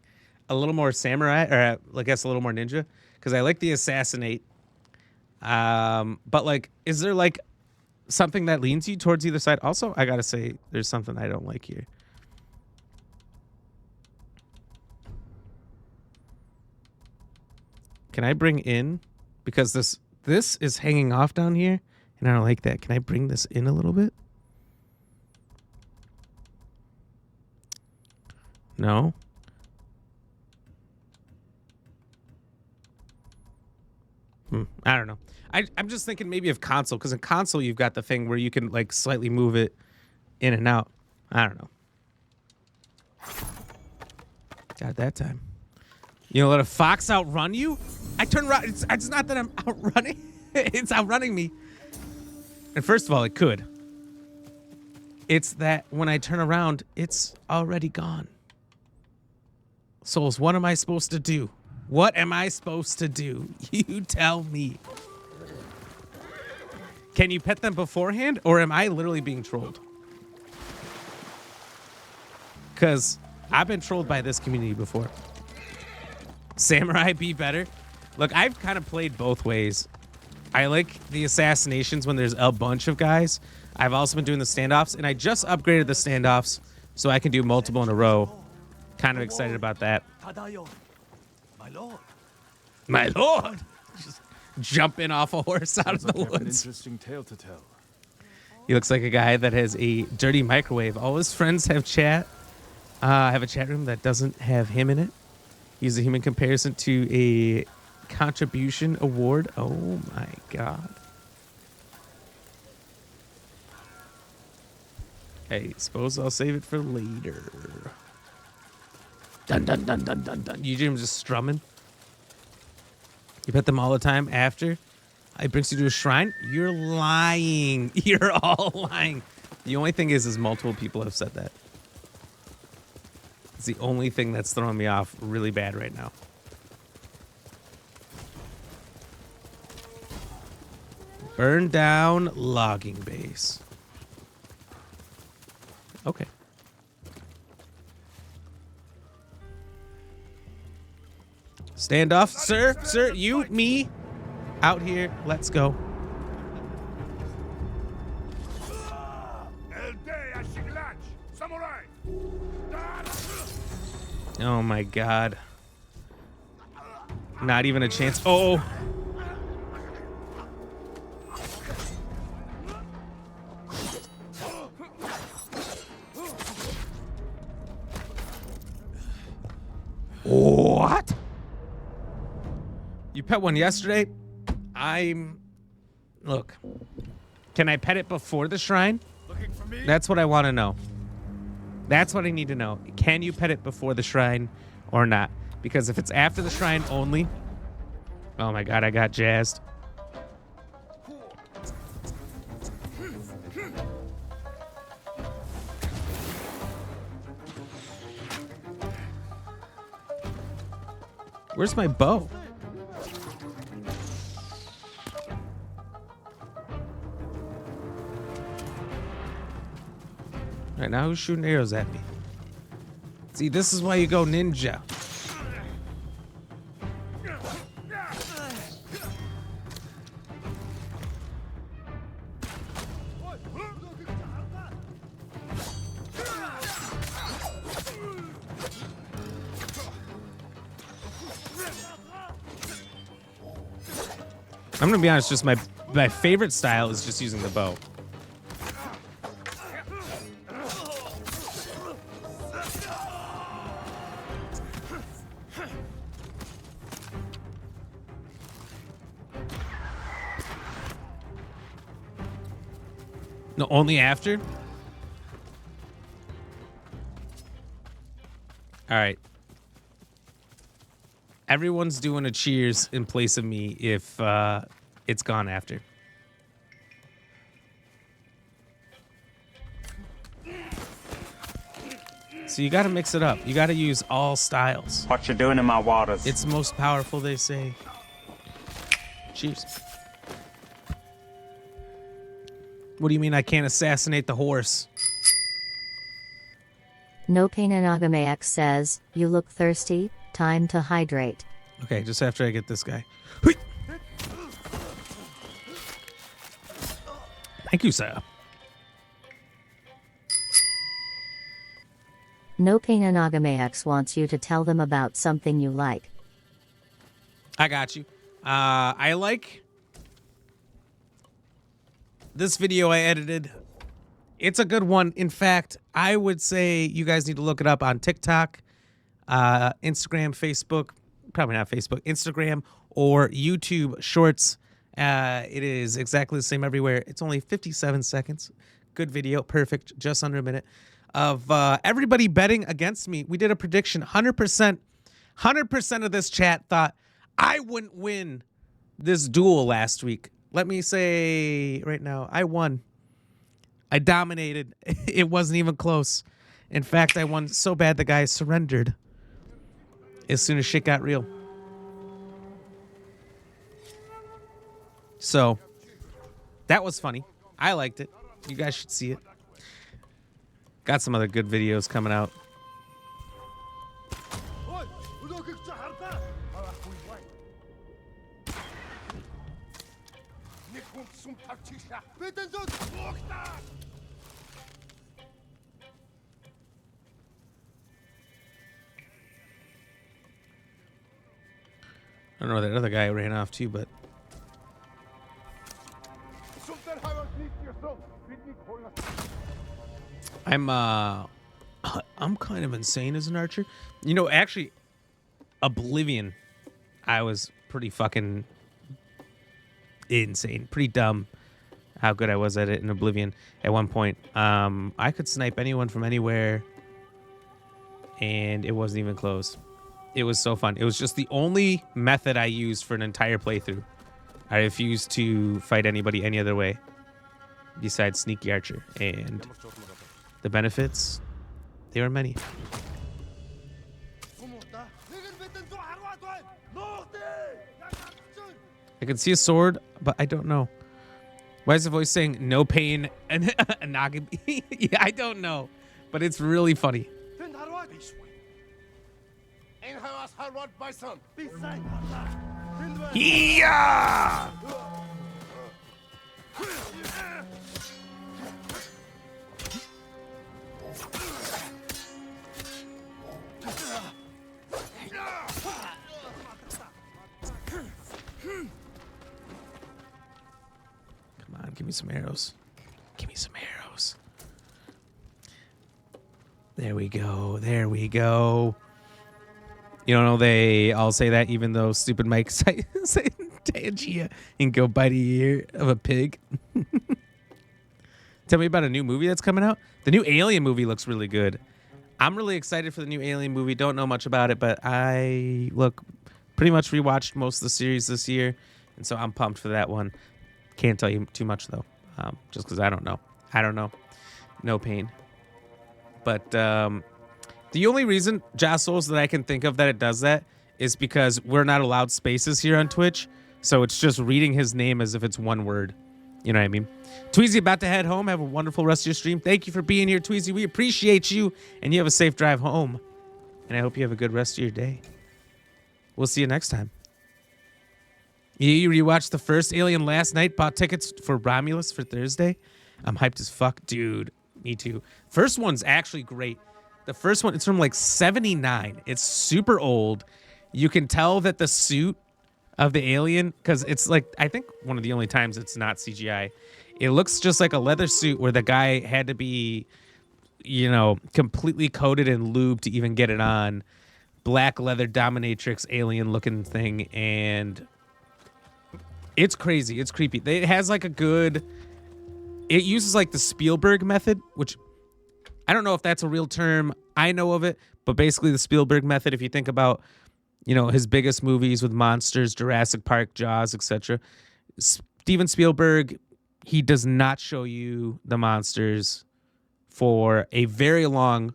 a little more samurai, or I guess a little more ninja, because I like the assassinate. But like, is there like something that leans you towards either side? Also, I gotta say, there's something I don't like here. Can I bring in, because this is hanging off down here, and I don't like that. Can I bring this in a little bit? No. I don't know. I'm just thinking maybe of console, because in console you've got the thing where you can like slightly move it in and out. I don't know. Got it that time. You know, let a fox outrun you? I turn around. It's not that I'm outrunning. It's outrunning me. And first of all, it could. It's that when I turn around, it's already gone. Souls, what am I supposed to do? What am I supposed to do? You tell me. Can you pet them beforehand, or am I literally being trolled? Because I've been trolled by this community before. Samurai be better. Look, I've kind of played both ways. I like the assassinations when there's a bunch of guys. I've also been doing the standoffs, and I just upgraded the standoffs so I can do multiple in a row. Kind of excited about that. Tadayo, my lord. My lord! Just jumping off a horse out of the Sounds like you have an woods. interesting tale to tell. He looks like a guy that has a dirty microwave. All his friends have chat. Have a chat room that doesn't have him in it. He's a human comparison to a contribution award. Oh my god. Hey, suppose I'll save it for later. Dun dun dun dun dun dun. You dream just strumming. You pet them all the time after. It brings you to a shrine. You're lying. You're all lying. The only thing is multiple people have said that. It's the only thing that's throwing me off really bad right now. Burn down logging base. Okay. Stand off, sir. Sir, you, me, out here. Let's go. Oh my god. Not even a chance. Oh. What? You pet one yesterday? Look. Can I pet it before the shrine? Looking for me? That's what I want to know. That's what I need to know. Can you pet it before the shrine or not? Because if it's after the shrine only... Oh my god, I got jazzed. Where's my bow? Right now, who's shooting arrows at me? See, this is why you go ninja. I'm gonna be honest, just my favorite style is just using the bow. No, only after? All right. Everyone's doing a cheers in place of me if it's gone after. So you got to mix it up. You got to use all styles. What you doing in my waters? It's most powerful, they say. Cheers. What do you mean I can't assassinate the horse? No Pain Anagamax says, you look thirsty, time to hydrate. Okay, just after I get this guy. Thank you, sir. No Pain Anagamax wants you to tell them about something you like. I got you. I like this video I edited. It's a good one. In fact, I would say you guys need to look it up on TikTok, Instagram, Facebook, probably not Facebook, Instagram, or YouTube Shorts. It is exactly the same everywhere. It's only 57 seconds. Good video. Perfect. Just under a minute of everybody betting against me. We did a prediction. 100% of this chat thought I wouldn't win this duel last week. Let me say right now, I won. I dominated. It wasn't even close. In fact, I won so bad the guy surrendered as soon as shit got real. So, that was funny. I liked it. You guys should see it. Got some other good videos coming out. I don't know where that other guy ran off to, but I'm I'm kind of insane as an archer. You know, actually, Oblivion, I was pretty fucking insane, pretty dumb. How good I was at it in Oblivion at one point. I could snipe anyone from anywhere, and it wasn't even close. It was so fun. It was just the only method I used for an entire playthrough. I refused to fight anybody any other way besides Sneaky Archer. And the benefits, they were many. I can see a sword, but I don't know. Why is the voice saying no pain and Nagabi? Yeah, I don't know. But it's really funny. Yeah! Come on, give me some arrows. Give me some arrows. There we go. There we go. You don't know they all say that, even though stupid Mike say Tangia and go bite a ear of a pig. Tell me about a new movie that's coming out. The new Alien movie looks really good. I'm really excited for the new Alien movie. Don't know much about it, but I pretty much rewatched most of the series this year, and so I'm pumped for that one. Can't tell you too much though, just because I don't know. I don't know. No pain. But the only reason, Jostles, that I can think of that it does that is because we're not allowed spaces here on Twitch. So it's just reading his name as if it's one word. You know what I mean? Tweezy about to head home. Have a wonderful rest of your stream. Thank you for being here, Tweezy. We appreciate you. And you have a safe drive home. And I hope you have a good rest of your day. We'll see you next time. You rewatched the first Alien last night. Bought tickets for Romulus for Thursday. I'm hyped as fuck. Dude, me too. First one's actually great. The first one, it's from like 79. It's super old. You can tell that the suit of the alien, because it's like, I think one of the only times it's not CGI. It looks just like a leather suit where the guy had to be, you know, completely coated and lubed to even get it on. Black leather dominatrix alien looking thing. And it's crazy. It's creepy. It has like it uses like the Spielberg method, which I don't know if that's a real term. I know of it, but basically the Spielberg method, if you think about, you know, his biggest movies with monsters, Jurassic Park, Jaws, etc. Steven Spielberg, he does not show you the monsters for a very long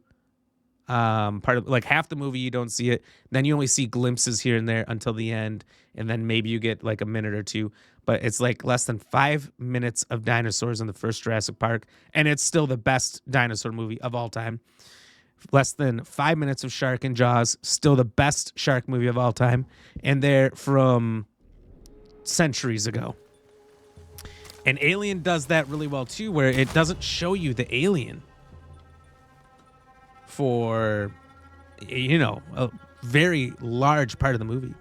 part of, like, half the movie you don't see it. Then you only see glimpses here and there until the end, and then maybe you get like a minute or two. But it's like less than 5 minutes of dinosaurs in the first Jurassic Park, and it's still the best dinosaur movie of all time. Less than 5 minutes of shark in Jaws, still the best shark movie of all time, and they're from centuries ago. And Alien does that really well too, where it doesn't show you the alien for, you know, a very large part of the movie.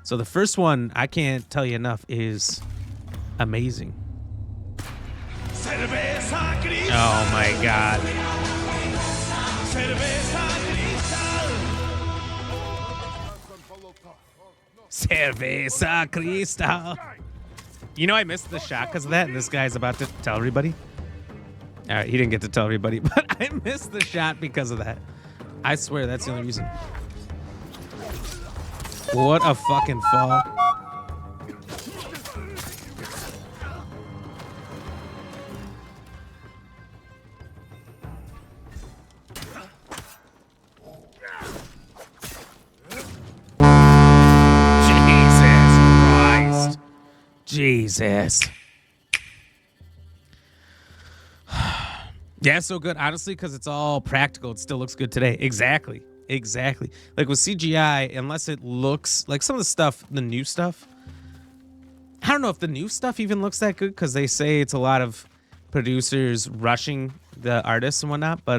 So the first one, I can't tell you enough, is amazing. Oh my God. Cerveza Cristal. You know, I missed the shot because of that, and this guy's about to tell everybody. All right, he didn't get to tell everybody, but I missed the shot because of that. I swear that's the only reason. What a fucking fall. Jesus. Yeah, so good. Honestly, because it's all practical, it still looks good today. Exactly. Like with CGI, unless it looks like some of the stuff, the new stuff, I don't know if the new stuff even looks that good because they say it's a lot of producers rushing the artists and whatnot. But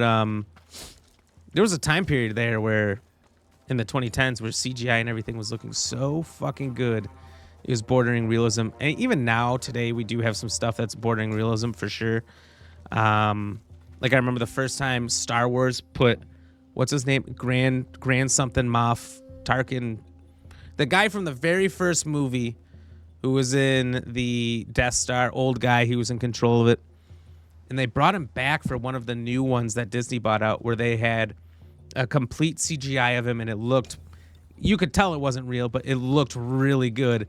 there was a time period there where in the 2010s where CGI and everything was looking so fucking good. It was bordering realism. And even now, today, we do have some stuff that's bordering realism for sure. Like I remember the first time Star Wars put, what's his name? Grand something Moff Tarkin. The guy from the very first movie who was in the Death Star, old guy, he was in control of it. And they brought him back for one of the new ones that Disney bought out where they had a complete CGI of him and it looked, you could tell it wasn't real, but it looked really good.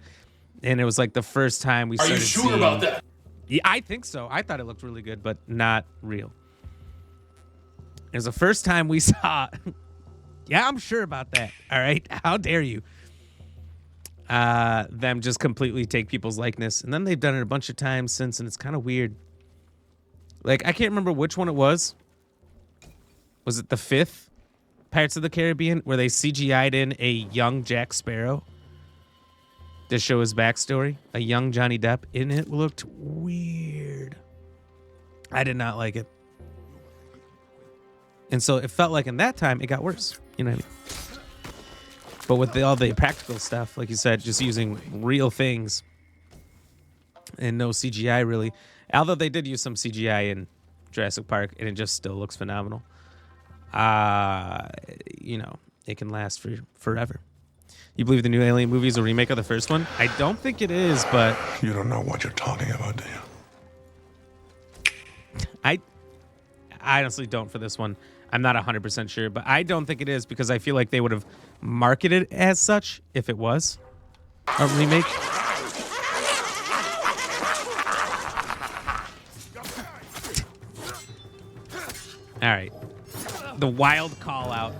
And it was like the first time we started seeing... Are you sure about that? Yeah, I think so. I thought it looked really good, but not real. It was the first time we saw... Yeah, I'm sure about that. All right? How dare you? Them just completely take people's likeness. And then they've done it a bunch of times since, and it's kind of weird. Like, I can't remember which one it was. Was it the 5th Pirates of the Caribbean where they CGI'd in a young Jack Sparrow to show his backstory? A young Johnny Depp. And it looked weird. I did not like it. And so it felt like in that time it got worse. You know what I mean? But with all the practical stuff, like you said, just using real things and no CGI really. Although they did use some CGI in Jurassic Park and it just still looks phenomenal. You know, it can last for forever. You believe the new Alien movie is a remake of the first one? I don't think it is, but... You don't know what you're talking about, do you? I honestly don't for this one. I'm not 100% sure, but I don't think it is because I feel like they would have marketed it as such if it was a remake. All right. The wild call out.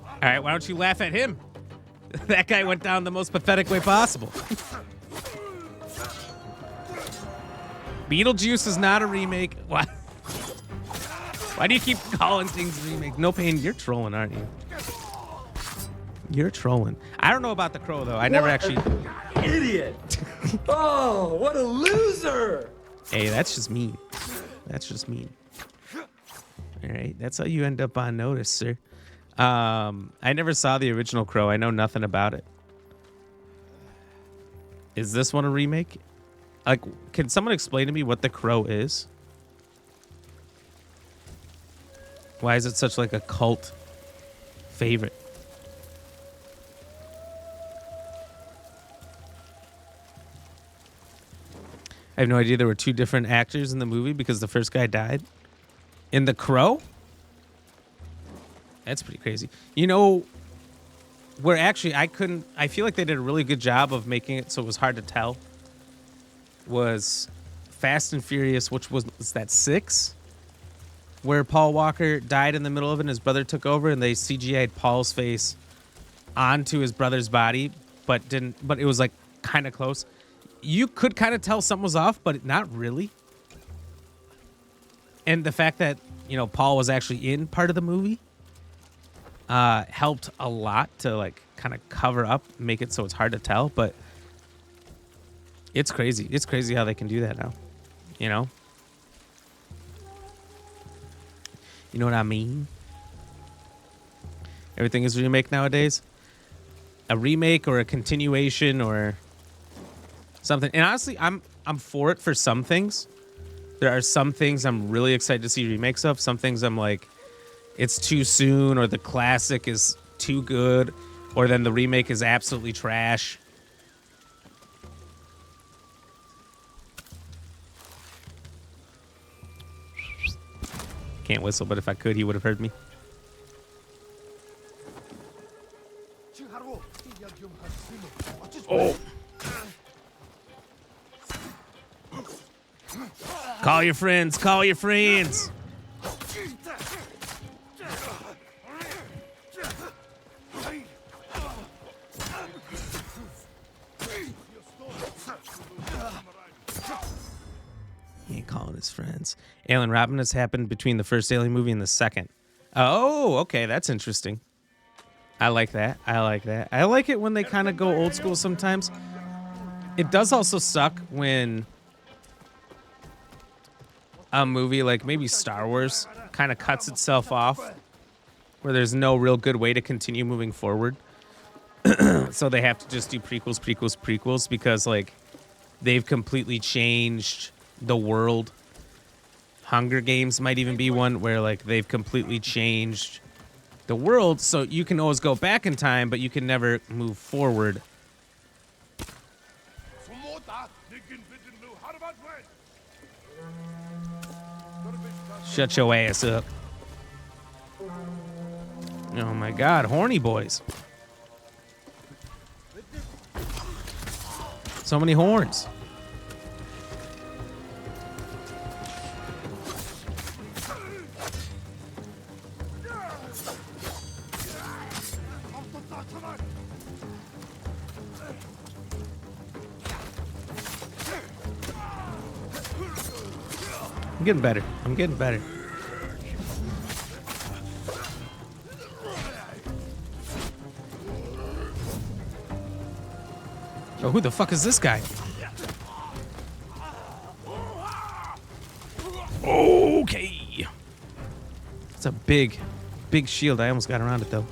All right, why don't you laugh at him? That guy went down the most pathetic way possible. Beetlejuice is not a remake. Why? Why do you keep calling things remake? No Pain, you're trolling, aren't you? You're trolling. I don't know about The Crow, though. I never actually... Idiot! Oh, what a loser! Hey, that's just mean. That's just mean. All right, that's how you end up on notice, sir. I never saw the original Crow. I know nothing about it. Is this one a remake? Like, can someone explain to me what The Crow is? Why is it such like a cult favorite? I have no idea there were two different actors in the movie because the first guy died. In The Crow? That's pretty crazy. You know, where actually I feel like they did a really good job of making it so it was hard to tell. Was Fast and Furious, which was that 6? Where Paul Walker died in the middle of it and his brother took over and they CGI'd Paul's face onto his brother's body, but it was like kind of close. You could kind of tell something was off, but not really. And the fact that, you know, Paul was actually in part of the movie helped a lot to like kind of cover up, make it so it's hard to tell, but it's crazy. It's crazy how they can do that now, you know? You know what I mean? Everything is a remake nowadays. A remake or a continuation or something. And honestly, I'm for it for some things. There are some things I'm really excited to see remakes of. Some things I'm like, it's too soon, or the classic is too good, or then the remake is absolutely trash. Can't whistle, but if I could, he would have heard me. Oh. Call your friends. Call your friends. He ain't calling his friends. Alien Robin has happened between the first Alien movie and the second. Oh, okay. That's interesting. I like that. I like that. I like it when they kind of go old school sometimes. It does also suck when a movie like maybe Star Wars kind of cuts itself off, where there's no real good way to continue moving forward. So they have to just do prequels because like they've completely changed the world. Hunger Games might even be one where like they've completely changed the world, so you can always go back in time, but you can never move forward. Shut your ass up. Oh my god, horny boys. So many horns. I'm getting better. I'm getting better. Oh, who the fuck is this guy? Okay. It's a big shield. I almost got around it though.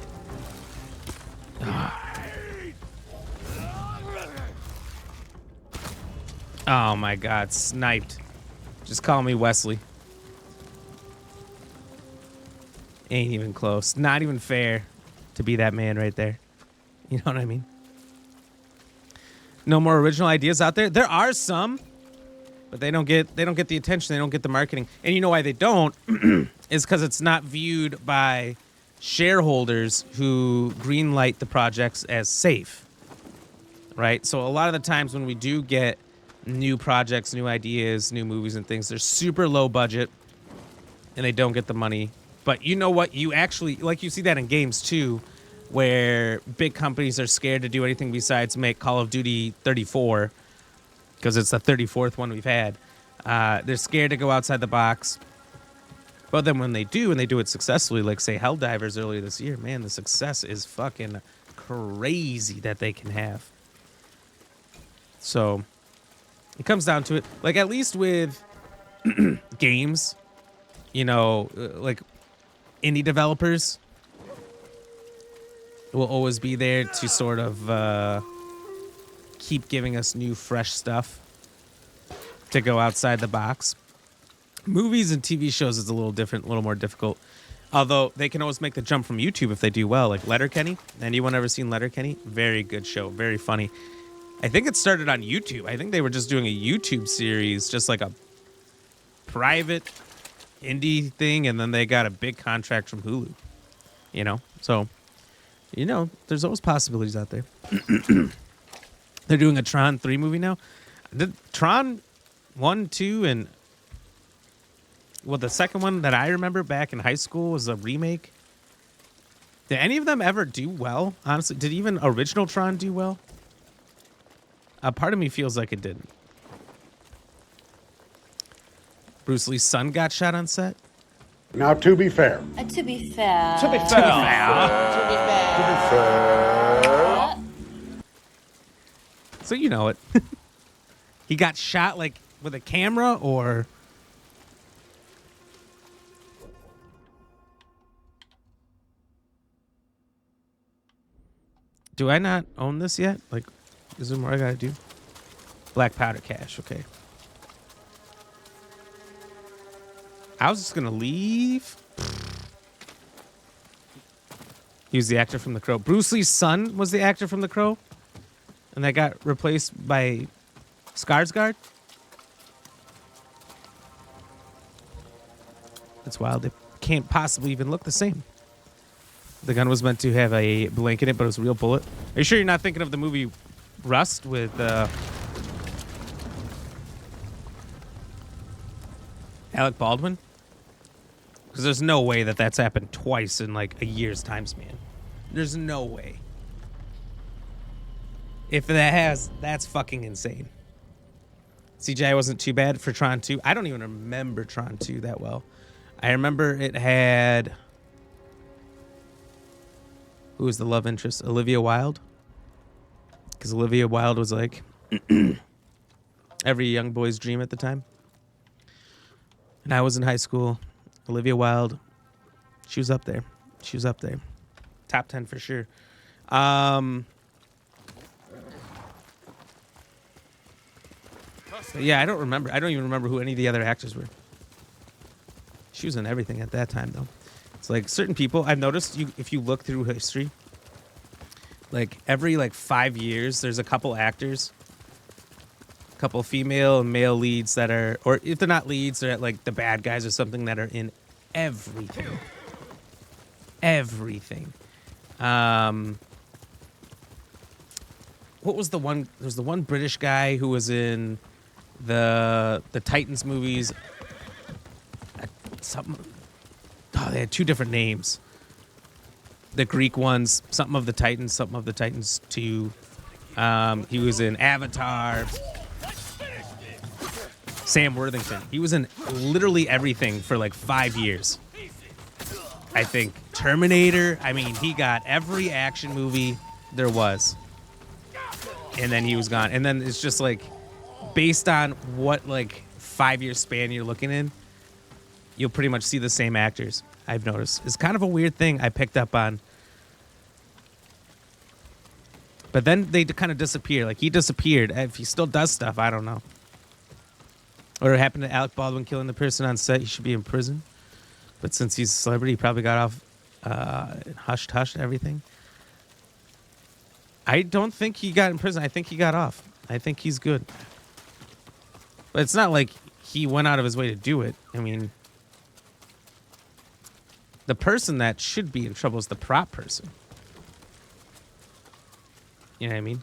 Oh my god, sniped. Just call me Wesley. Ain't even close. Not even fair to be that man right there. You know what I mean? No more original ideas out there. There are some, but they don't get the attention. They don't get the marketing. And you know why they don't? Is because it's not viewed by shareholders who greenlight the projects as safe. Right? So a lot of the times when we do get new projects, new ideas, new movies and things, they're super low budget and they don't get the money. But you know what? You actually, like you see that in games too, where big companies are scared to do anything besides make Call of Duty 34 because it's the 34th one we've had. They're scared to go outside the box. But then when they do, and they do it successfully, like say Helldivers earlier this year, man, the success is fucking crazy that they can have. So it comes down to it. Like, at least with games, you know, like indie developers will always be there to sort of keep giving us new, fresh stuff to go outside the box. Movies and TV shows is a little different, a little more difficult. Although they can always make the jump from YouTube if they do well. Like Letterkenny. Anyone ever seen Letterkenny? Very good show. Very funny. I think it started on YouTube. I think they were just doing a YouTube series, just like a private indie thing, and then they got a big contract from Hulu. You know? So, you know, there's always possibilities out there. They're doing a Tron 3 movie now. Did Tron 1, 2, and... well, the second one that I remember back in high school was a remake. Did any of them ever do well? Honestly, did even original Tron do well? A part of me feels like it didn't. Bruce Lee's son got shot on set. Now, to be fair. To be fair. To be fair. So you know it. He got shot like with a camera or... Do I not own this yet? Like, is there more I gotta do? Black powder cache, okay. I was just gonna leave. He was the actor from The Crow. Bruce Lee's son was the actor from The Crow. And that got replaced by Skarsgård. That's wild. They can't possibly even look the same. The gun was meant to have a blank in it, but it was a real bullet. Are you sure you're not thinking of the movie Rust with Alec Baldwin? Because there's no way that that's happened twice in like a year's time span. There's no way. If that has, that's fucking insane. CGI wasn't too bad for Tron 2. I don't even remember Tron 2 that well. I remember it had... Who was the love interest? Olivia Wilde? Because Olivia Wilde was like every young boy's dream at the time. And I was in high school. Olivia Wilde, she was up there. She was up there. Top 10 for sure. Yeah, I don't remember. I don't even remember who any of the other actors were. She was in everything at that time, though. It's like certain people, I've noticed if you look through history, like every 5 years, there's a couple actors, a couple female and male leads that are, or if they're not leads, they're like the bad guys or something that are in everything. Everything. What was the one? There's the one British guy who was in the Titans movies. Something. Oh, they had two different names. The Greek ones, something of the Titans, something of the Titans 2. He was in Avatar. Sam Worthington. He was in literally everything for 5 years. I think Terminator. I mean, he got every action movie there was. And then he was gone. And then it's just based on what 5 year span you're looking in, you'll pretty much see the same actors. I've noticed. It's kind of a weird thing I picked up on. But then they kind of disappear. He disappeared. If he still does stuff, I don't know. Or it happened to Alec Baldwin killing the person on set. He should be in prison. But since he's a celebrity, he probably got off hushed everything. I don't think he got in prison. I think he got off. I think he's good. But it's not like he went out of his way to do it. I mean, the person that should be in trouble is the prop person. You know what I mean?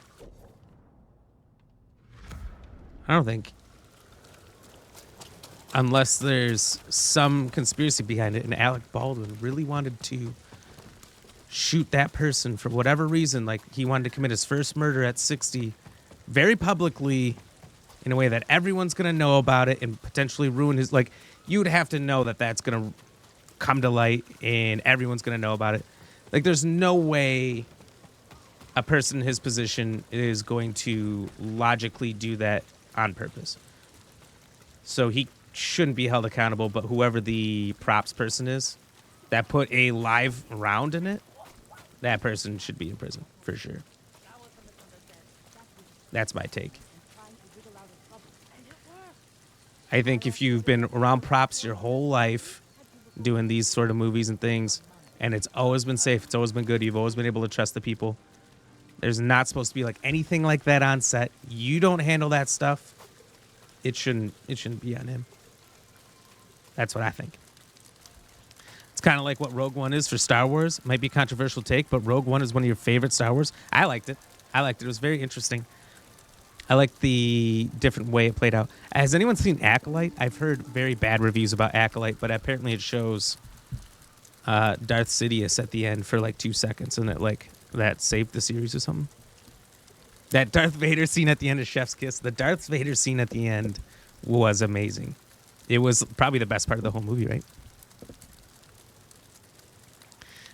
I don't think. Unless there's some conspiracy behind it and Alec Baldwin really wanted to shoot that person for whatever reason. He wanted to commit his first murder at 60 very publicly in a way that everyone's going to know about it and potentially ruin his... you would have to know that that's going to come to light and everyone's going to know about it. There's no way a person in his position is going to logically do that on purpose. So he shouldn't be held accountable, but whoever the props person is that put a live round in it, that person should be in prison for sure. That's my take. I think if you've been around props your whole life doing these sort of movies and things, and it's always been safe, it's always been good, you've always been able to trust the people, there's not supposed to be anything like that on set. You don't handle that stuff, it shouldn't be on him. That's what I think. It's kind of like what Rogue One is for Star Wars. Might be a controversial take, but Rogue One is one of your favorite Star Wars. I liked it. It was very interesting. I liked the different way it played out. Has anyone seen Acolyte? I've heard very bad reviews about Acolyte, but apparently it shows Darth Sidious at the end for 2 seconds, and that saved the series or something. That Darth Vader scene at the end of Chef's Kiss, the Darth Vader scene at the end was amazing. It was probably the best part of the whole movie, right?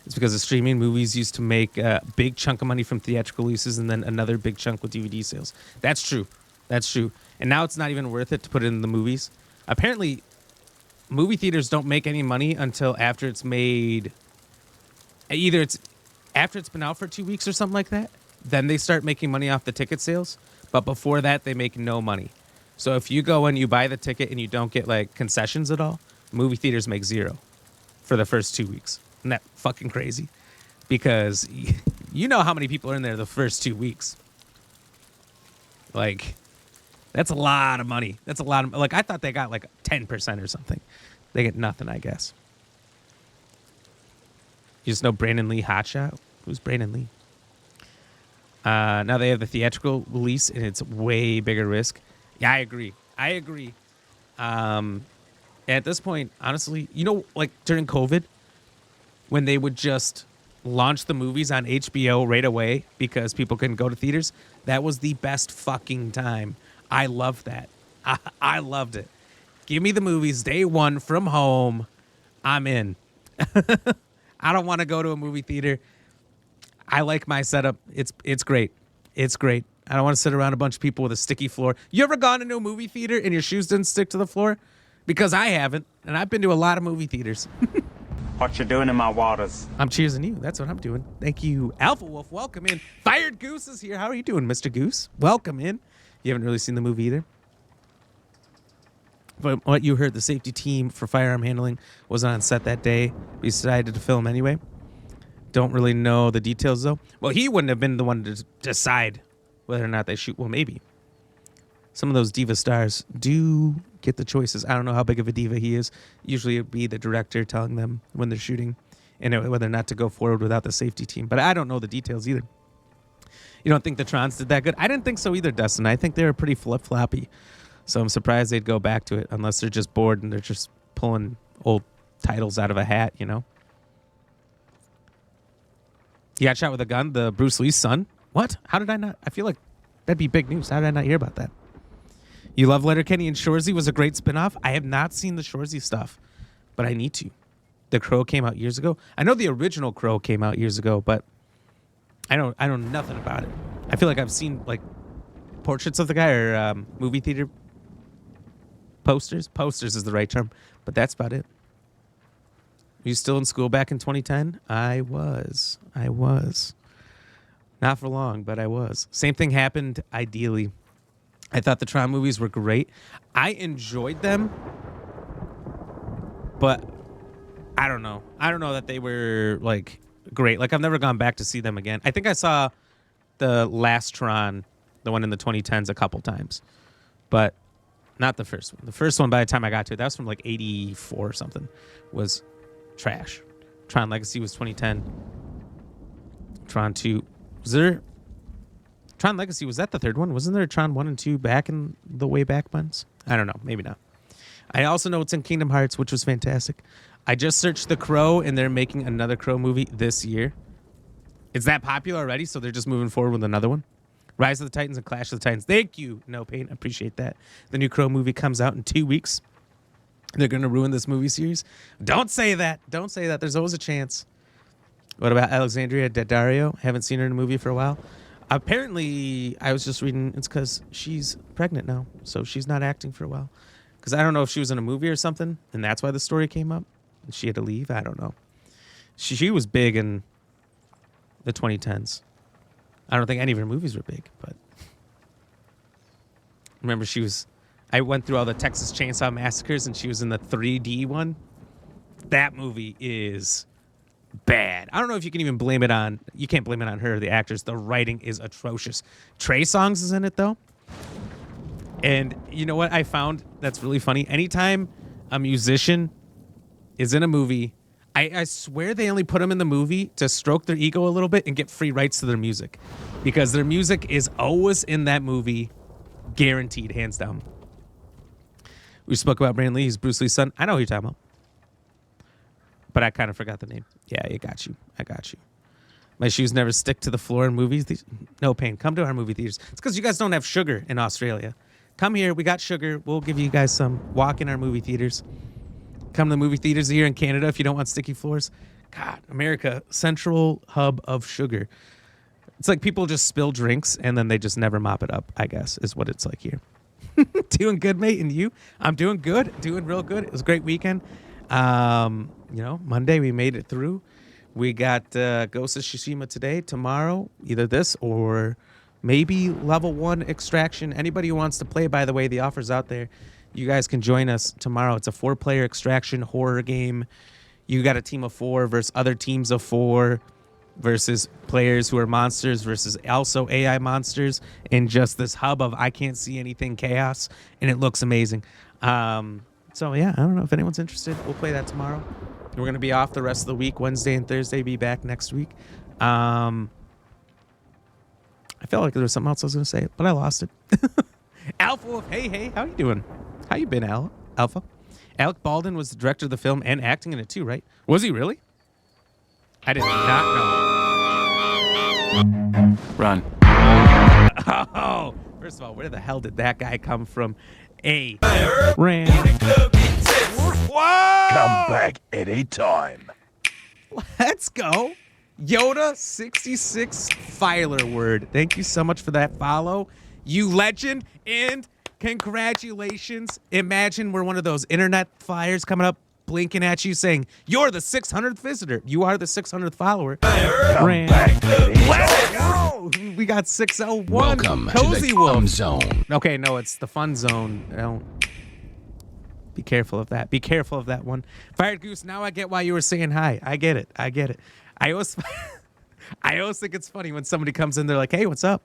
It's because the streaming movies used to make a big chunk of money from theatrical releases and then another big chunk with DVD sales. That's true. That's true. And now it's not even worth it to put it in the movies. Apparently, movie theaters don't make any money until after it's made. Either it's after it's been out for 2 weeks or something like that. Then they start making money off the ticket sales. But before that, they make no money. So if you go and you buy the ticket and you don't get concessions at all, movie theaters make zero for the first 2 weeks. Isn't that fucking crazy? Because you know how many people are in there the first 2 weeks. That's a lot of money. That's a lot of... I thought they got 10% or something. They get nothing, I guess. You just know Brandon Lee Hotshot? Who's Brandon Lee? Now they have the theatrical release, and it's way bigger risk. Yeah, I agree. At this point, honestly, during COVID, when they would just launch the movies on HBO right away because people couldn't go to theaters, that was the best fucking time. I loved that. I loved it. Give me the movies day one from home. I'm in. I don't want to go to a movie theater. I like my setup. It's great. It's great. I don't want to sit around a bunch of people with a sticky floor. You ever gone into a movie theater and your shoes didn't stick to the floor? Because I haven't, and I've been to a lot of movie theaters. What you doing in my waters? I'm cheersing you. That's what I'm doing. Thank you. Alpha Wolf, welcome in. Fired Goose is here. How are you doing, Mr. Goose? Welcome in. You haven't really seen the movie either. But what you heard, the safety team for firearm handling was on set that day. We decided to film anyway. Don't really know the details, though. Well, he wouldn't have been the one to decide whether or not they shoot. Well, maybe. Some of those diva stars do get the choices. I don't know how big of a diva he is. Usually it'd be the director telling them when they're shooting and whether or not to go forward without the safety team. But I don't know the details either. You don't think the Trons did that good? I didn't think so either, Dustin. I think they were pretty flip-floppy. So I'm surprised they'd go back to it unless they're just bored and they're just pulling old titles out of a hat, you know? He got shot with a gun, the Bruce Lee's son. What? How did I not? I feel like that'd be big news. How did I not hear about that? You love Letterkenny and Shoresy was a great spinoff. I have not seen the Shoresy stuff, but I need to. The Crow came out years ago. I know the original Crow came out years ago, but I know nothing about it. I feel like I've seen like portraits of the guy or movie theater posters. Posters is the right term, but that's about it. Were you still in school back in 2010? I was. Not for long, but I was. Same thing happened ideally. I thought the Tron movies were great. I enjoyed them, but I don't know. I don't know that they were like great. Like I've never gone back to see them again. I think I saw the last Tron, the one in the 2010s, a couple times, but not the first one. The first one, by the time I got to it, that was from like 84 or something, was trash. Tron Legacy was 2010. Tron 2. Was there... Tron Legacy, was that the third one? Wasn't there a Tron 1 and 2 back in the way back ones? I don't know. Maybe not. I also know it's in Kingdom Hearts, which was fantastic. I just searched The Crow, and they're making another Crow movie this year. It's that popular already, so they're just moving forward with another one. Rise of the Titans and Clash of the Titans. Thank you, No Pain. Appreciate that. The new Crow movie comes out in 2 weeks. They're going to ruin this movie series. Don't say that. Don't say that. There's always a chance. What about Alexandria Daddario? Haven't seen her in a movie for a while. Apparently, I was just reading, it's because she's pregnant now, so she's not acting for a while. Because I don't know if she was in a movie or something, and that's why the story came up. And she had to leave. I don't know. She was big in the 2010s. I don't think any of her movies were big, but remember I went through all the Texas Chainsaw Massacres, and she was in the 3D one. That movie is bad. I don't know if you can even blame it on... You can't blame it on her, the actors. The writing is atrocious. Trey Songz is in it, though. And you know what I found that's really funny? Anytime a musician is in a movie, I swear they only put them in the movie to stroke their ego a little bit and get free rights to their music. Because their music is always in that movie, guaranteed, hands down. We spoke about Brandon Lee. He's Bruce Lee's son. I know who you're talking about. But I kind of forgot the name. Yeah, I got you. My shoes never stick to the floor in movies. No Pain. Come to our movie theaters. It's because you guys don't have sugar in Australia. Come here. We got sugar. We'll give you guys some. Walk in our movie theaters. Come to the movie theaters here in Canada if you don't want sticky floors. God, America, central hub of sugar. It's like people just spill drinks and then they just never mop it up, I guess, is what it's like here. Doing good, mate, and you? I'm doing good. Doing real good. It was a great weekend. Monday we made it through. We got Ghost of Tsushima today. Tomorrow, either this or maybe level 1 Extraction. Anybody who wants to play, by the way, the offer's out there. You guys can join us tomorrow. It's a 4-player Extraction horror game. You got a team of 4 versus other teams of 4 versus players who are monsters versus also AI monsters in just this hub of I can't see anything chaos, and it looks amazing. So, yeah, I don't know if anyone's interested. We'll play that tomorrow. We're going to be off the rest of the week, Wednesday and Thursday. Be back next week. I felt like there was something else I was going to say, but I lost it. Alpha Wolf, hey, how you doing? How you been, Alpha? Alec Baldwin was the director of the film and acting in it too, right? Was he really? I did not know. Run. Oh, first of all, where the hell did that guy come from? Ran. Whoa! Come back anytime. Let's go. Yoda66 Filer Word. Thank you so much for that follow. You legend, and congratulations. Imagine we're one of those internet flyers coming up, blinking at you saying, you're the 600th visitor. You are the 600th follower. Let's go. We got 601. Welcome Cozy to the Wolf. Fun Zone. Okay, no, it's the fun zone. Don't. Be careful of that. Be careful of that one. Fired Goose, now I get why you were saying hi. I get it. I get it. I always think it's funny when somebody comes in, they're like, hey, what's up?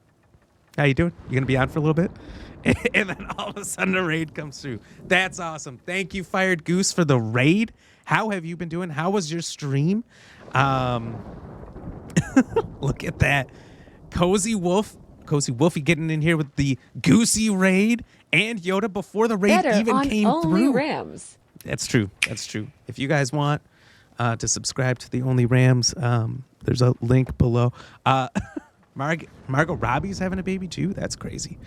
How you doing? You going to be on for a little bit? And then all of a sudden a raid comes through. That's awesome. Thank you, Fired Goose, for the raid. How have you been doing? How was your stream? Look at that. Cozy Wolfie getting in here with the Goosey raid and Yoda before the raid even came through. Rams. That's true. That's true. If you guys want to subscribe to the Only Rams, there's a link below. Margot Robbie's having a baby too. That's crazy.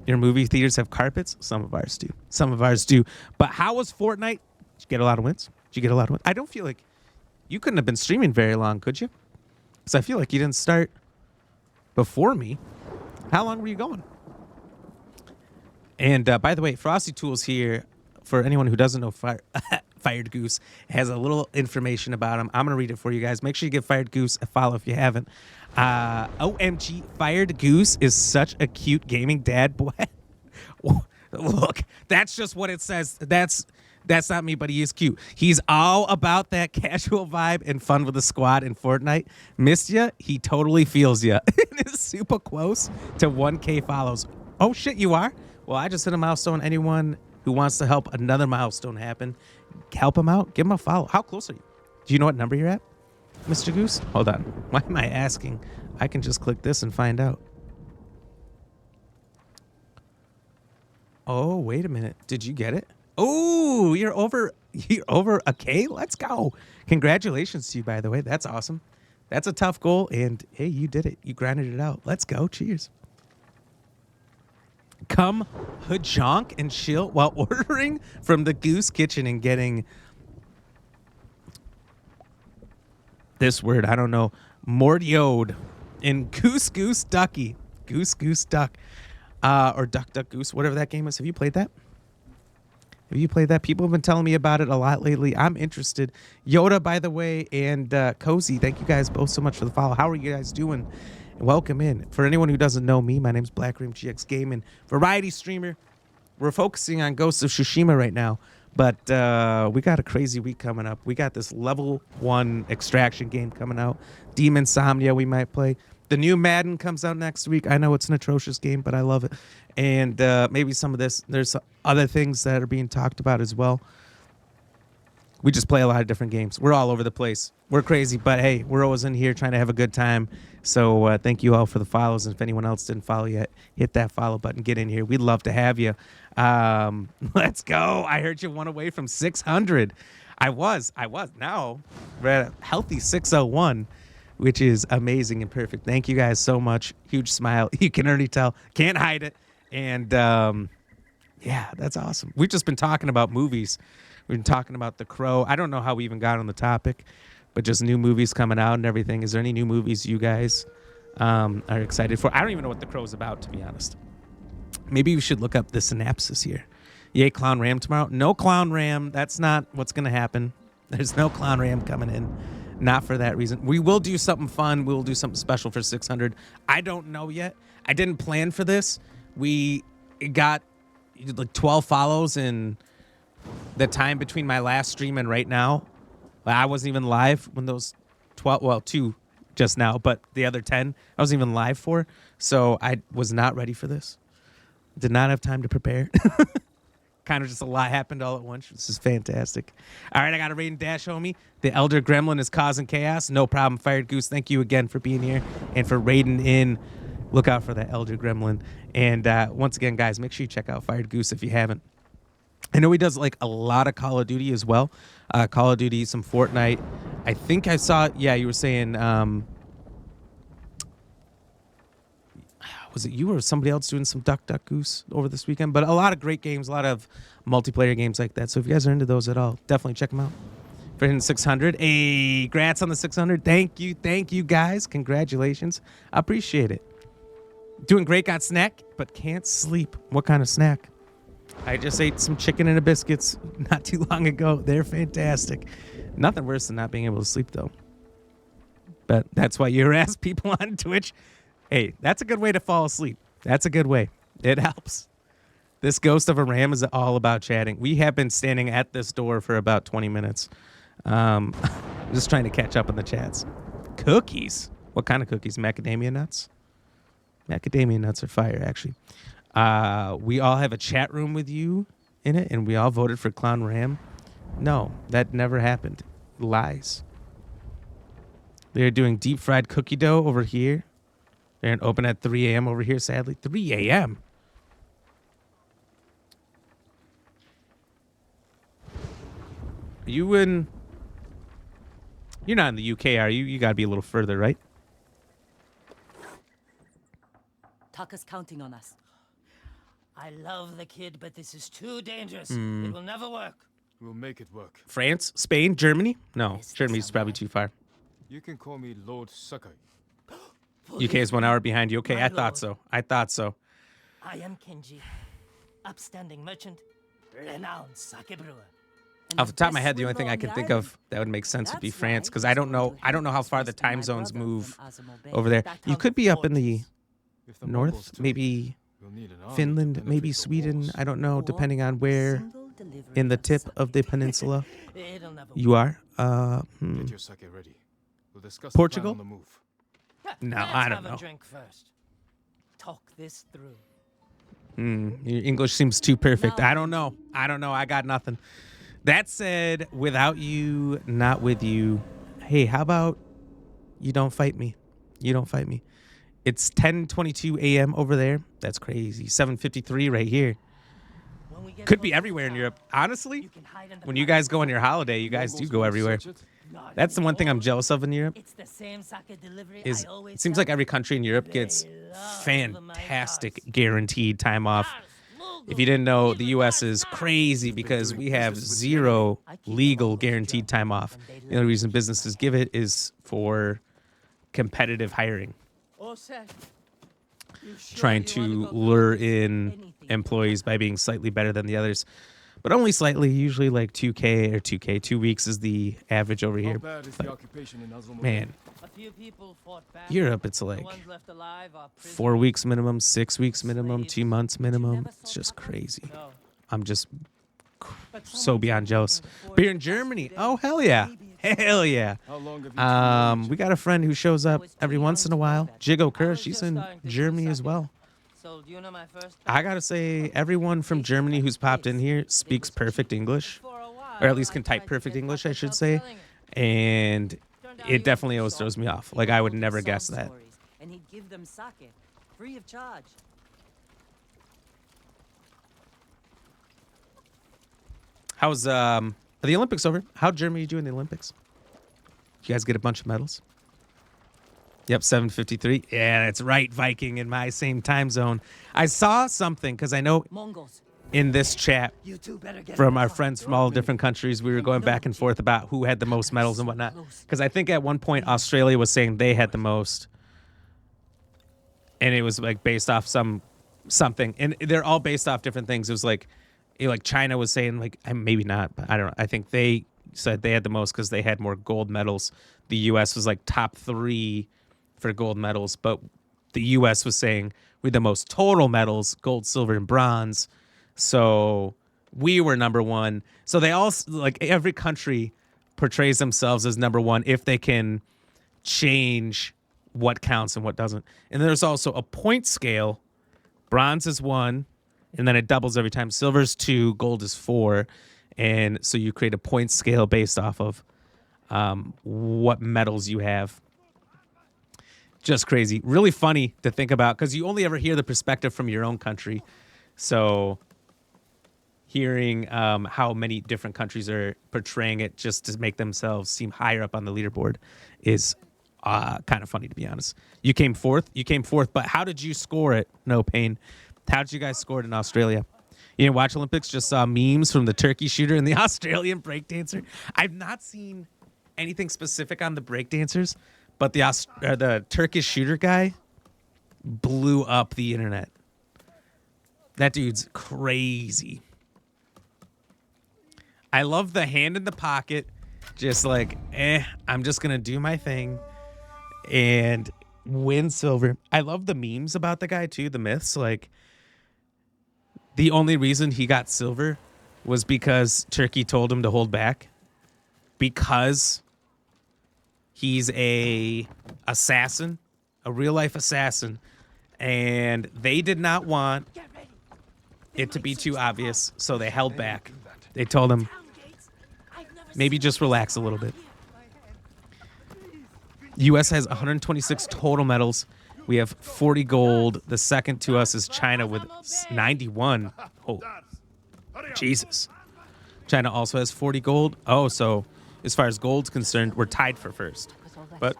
Your movie theaters have carpets. Some of ours do. Some of ours do. But how was Fortnite? Did you get a lot of wins? I don't feel like you couldn't have been streaming very long, could you? Because I feel like you didn't start before me. How long were you going? And by the way, Frosty Tools here, for anyone who doesn't know Fired Goose, has a little information about him. I'm going to read it for you guys. Make sure you give Fired Goose a follow if you haven't. OMG, Fired Goose is such a cute gaming dad boy. Look, that's just what it says. That's not me, but he is cute. He's all about that casual vibe and fun with the squad in Fortnite. Missed ya? He totally feels ya. It's super close to 1K follows. Oh, shit, you are? Well, I just hit a milestone. Anyone who wants to help another milestone happen, help him out. Give him a follow. How close are you? Do you know what number you're at, Mr. Goose? Hold on. Why am I asking? I can just click this and find out. Oh, wait a minute. Did you get it? Oh, you're over a K? Let's go. Congratulations to you, by the way. That's awesome. That's a tough goal. And, hey, you did it. You grinded it out. Let's go. Cheers. Come hajonk and chill while ordering from the Goose Kitchen and getting this word, I don't know, mordioed in Goose Goose Ducky. Goose Goose Duck. Or Duck Duck Goose, whatever that game is. Have you played that? People have been telling me about it a lot lately. I'm interested. Yoda, by the way, and Cozy, thank you guys both so much for the follow. How are you guys doing? Welcome in. For anyone who doesn't know me, my name's Black Room GX Gaming, variety streamer. We're focusing on Ghost of Tsushima right now, but we got a crazy week coming up. We got this level 1 extraction game coming out. Demon Somnia we might play. The new Madden comes out next week. I know it's an atrocious game, but I love it. And maybe some of this, there's other things that are being talked about as well. We just play a lot of different games. We're all over the place. We're crazy, but hey, we're always in here trying to have a good time. So thank you all for the follows. And if anyone else didn't follow yet, hit that follow button. Get in here. We'd love to have you. Let's go. I heard you one away from 600. I was. Now we're at a healthy 601, which is amazing and perfect. Thank you guys so much. Huge smile. You can already tell. Can't hide it. And yeah, that's awesome. We've just been talking about movies. We've been talking about The Crow. I don't know how we even got on the topic, but just new movies coming out and everything. Is there any new movies you guys are excited for? I don't even know what The Crow is about, to be honest. Maybe we should look up the synopsis here. Yay, Clown Ram tomorrow? No Clown Ram. That's not what's going to happen. There's no Clown Ram coming in. Not for that reason. We will do something fun. We will do something special for 600. I don't know yet. I didn't plan for this. We got like 12 follows in the time between my last stream and right now. I wasn't even live when those 12, well, 2 just now, but the other 10 I wasn't even live for. So I was not ready for this. Did not have time to prepare. Kind of just a lot happened all at once. This is fantastic. All right, I got a raid and dash, homie. The Elder Gremlin is causing chaos. No problem, Fired Goose. Thank you again for being here and for raiding in. Look out for that Elder Gremlin. And once again, guys, make sure you check out Fired Goose if you haven't. I know he does like a lot of Call of Duty as well. Call of Duty, some Fortnite. I think I saw, yeah, you were saying, was it you or somebody else doing some Duck Duck Goose over this weekend? But a lot of great games, a lot of multiplayer games like that. So if you guys are into those at all, definitely check them out. for hitting 600. Hey, grats on the 600. Thank you guys. Congratulations. I appreciate it. Doing great. Got snack, but can't sleep. What kind of snack? I just ate some chicken and a biscuits not too long ago. They're fantastic. Nothing worse than not being able to sleep, though. But that's why you harass people on Twitch. Hey, that's a good way to fall asleep. That's a good way. It helps. This ghost of a ram is all about chatting. We have been standing at this door for about 20 minutes. Just trying to catch up on the chats. Cookies. What kind of cookies? Macadamia nuts? Macadamia nuts are fire, actually. We all have a chat room with you in it, and we all voted for Clown Ram. No, that never happened. Lies. They're doing deep fried cookie dough over here. They're open at 3 a.m. over here, sadly. 3 a.m. You're not in the UK, are you? You got to be a little further, right? Taka's counting on us. I love the kid, but this is too dangerous. It will never work. We'll make it work. France, Spain, Germany? No, Germany's probably too far. You can call me Lord Sakai. UK is 1 hour behind you. Okay, I thought so. I am Kenji, upstanding merchant, renowned sake brewer. Off the top of my head, the only thing I can think of that would make sense would be France, because I don't know how far the time zones move over there. You could be up in the north, maybe Finland, maybe Sweden. I don't know, depending on where in the tip of the peninsula you are. Get your sake ready. We'll discuss Portugal? the plan on the move. No, I don't know. Have a drink first. Talk this through. Your English seems too perfect. I don't know. I got nothing. That said, without you, not with you. Hey, how about you don't fight me? You don't fight me. It's 10:22 a.m. over there. That's crazy. 7:53 right here. Could be everywhere in Europe. Honestly, when you guys go on your holiday, you guys do go everywhere. That's the one thing I'm jealous of in Europe. Is it seems like every country in Europe gets fantastic guaranteed time off. If you didn't know, the U.S. is crazy because we have zero legal guaranteed time off. The only reason businesses give it is for competitive hiring. Trying to lure in employees by being slightly better than the others. But only slightly, usually like 2K or 2K. 2 weeks is the average over here. But, man, Europe, it's like 4 weeks minimum, 6 weeks minimum, 2 months minimum. It's just crazy. I'm just so beyond jealous. But you're in Germany. Oh, hell yeah. Hell yeah. We got a friend who shows up every once in a while. Jigo Kerr, she's in Germany as well. I gotta say, everyone from Germany who's popped in here speaks perfect English, or at least can type perfect English, I should say, and it definitely always throws me off. Like, I would never guess that. And he'd give them sake free of charge. How's are the Olympics over? How'd Germany do in the Olympics? You guys get a bunch of medals? Yep, 7:53. Yeah, that's right, Viking in my same time zone. I saw something because I know Mongols. In this chat from our friends from all different countries, we were going back and forth about who had the most medals and whatnot. Because I think at one point Australia was saying they had the most, and it was like based off something, and they're all based off different things. It was like China was saying like maybe not, but I don't know. I think they said they had the most because they had more gold medals. The U.S. was like top 3 for gold medals, but the U.S. was saying we had the most total medals, gold, silver, and bronze. So we were number 1. So they all, like, every country portrays themselves as number 1 if they can change what counts and what doesn't. And there's also a point scale. Bronze is 1, and then it doubles every time. Silver's 2, gold is 4. And so you create a point scale based off of what medals you have. Just crazy. Really funny to think about because you only ever hear the perspective from your own country. So hearing how many different countries are portraying it just to make themselves seem higher up on the leaderboard is kind of funny, to be honest. You came fourth, but how did you score it? No Pain. How did you guys score it in Australia? You didn't watch Olympics, just saw memes from the turkey shooter and the Australian breakdancer. I've not seen anything specific on the breakdancers, but the Turkish shooter guy blew up the internet. That dude's crazy. I love the hand in the pocket, just like, I'm just going to do my thing and win silver. I love the memes about the guy, too, the myths. Like, the only reason he got silver was because Turkey told him to hold back, because he's a assassin, a real-life assassin, and they did not want it to be too obvious, so they held back. They told him, maybe just relax a little bit. U.S. has 126 total medals. We have 40 gold. The second to us is China with 91. Oh, Jesus. China also has 40 gold. Oh, so as far as gold's concerned, we're tied for first. But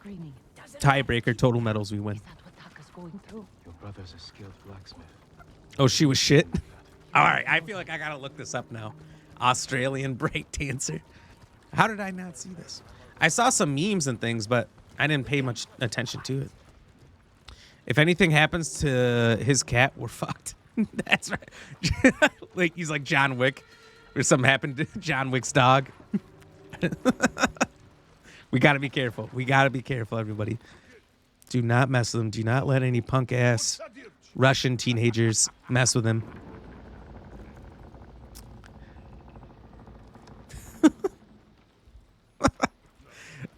tiebreaker, total medals, we win. Your brother's a skilled blacksmith. Oh, she was shit? All right, I feel like I got to look this up now. Australian breakdancer. How did I not see this? I saw some memes and things, but I didn't pay much attention to it. If anything happens to his cat, we're fucked. That's right. Like he's like John Wick, or something happened to John Wick's dog. We got to be careful. We got to be careful, everybody. Do not mess with him. Do not let any punk ass Russian teenagers mess with him.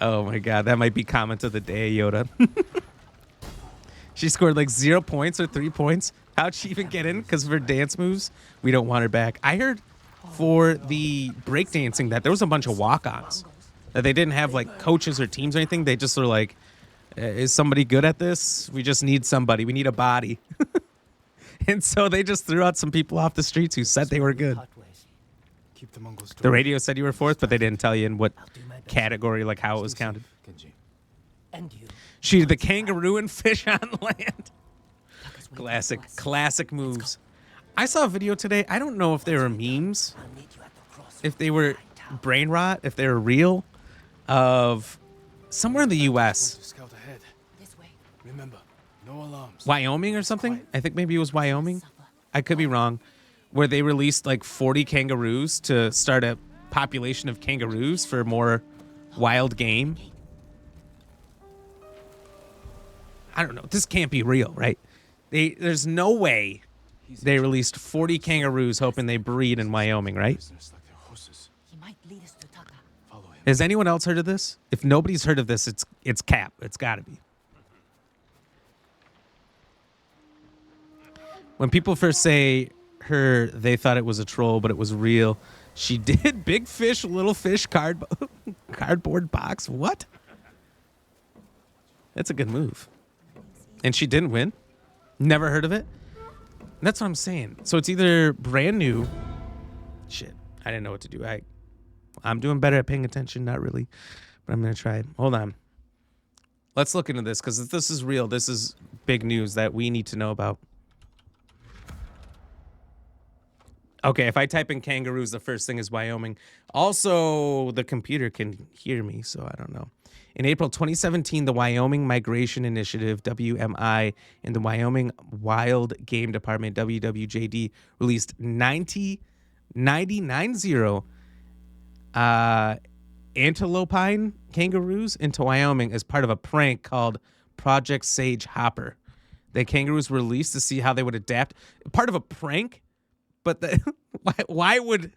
Oh my God, that might be comment of the day, Yoda. She scored like 0 points or 3 points. How'd she even get in? Because of her dance moves? We don't want her back. I heard for the breakdancing that there was a bunch of walk-ons. That they didn't have like coaches or teams or anything. They just were like, is somebody good at this? We just need somebody. We need a body. And so they just threw out some people off the streets who said they were good. Keep the Mongols. The radio said you were fourth, but they didn't tell you in what category, like how it was counted. And you. She the kangaroo and fish on land. Classic moves. I saw a video today. I don't know if they were memes, if they were brain rot, if they were real, of somewhere in the U.S. Scout ahead. This way. Remember, no alarms. Wyoming or something. I think maybe it was Wyoming. I could be wrong. Where they released like 40 kangaroos to start a population of kangaroos for more wild game. I don't know. This can't be real, right? There's no way they released 40 kangaroos hoping they breed in Wyoming, right? Has anyone else heard of this? If nobody's heard of this, it's cap. It's got to be. When people first say they thought it was a troll, but it was real. She did big fish, little fish cardboard box. What? That's a good move. And she didn't win. Never heard of it. That's what I'm saying. So it's either brand new. Shit, I didn't know what to do. I'm doing better at paying attention. Not really, but I'm gonna try. Hold on. Let's look into this because if this is real, this is big news that we need to know about. Okay, if I type in kangaroos, the first thing is Wyoming. Also, the computer can hear me, so I don't know. In April 2017, the Wyoming Migration Initiative, WMI, and the Wyoming Wild Game Department, WWJD, released 90 antelopine kangaroos into Wyoming as part of a prank called Project Sage Hopper. The kangaroos were released to see how they would adapt. Part of a prank? But why would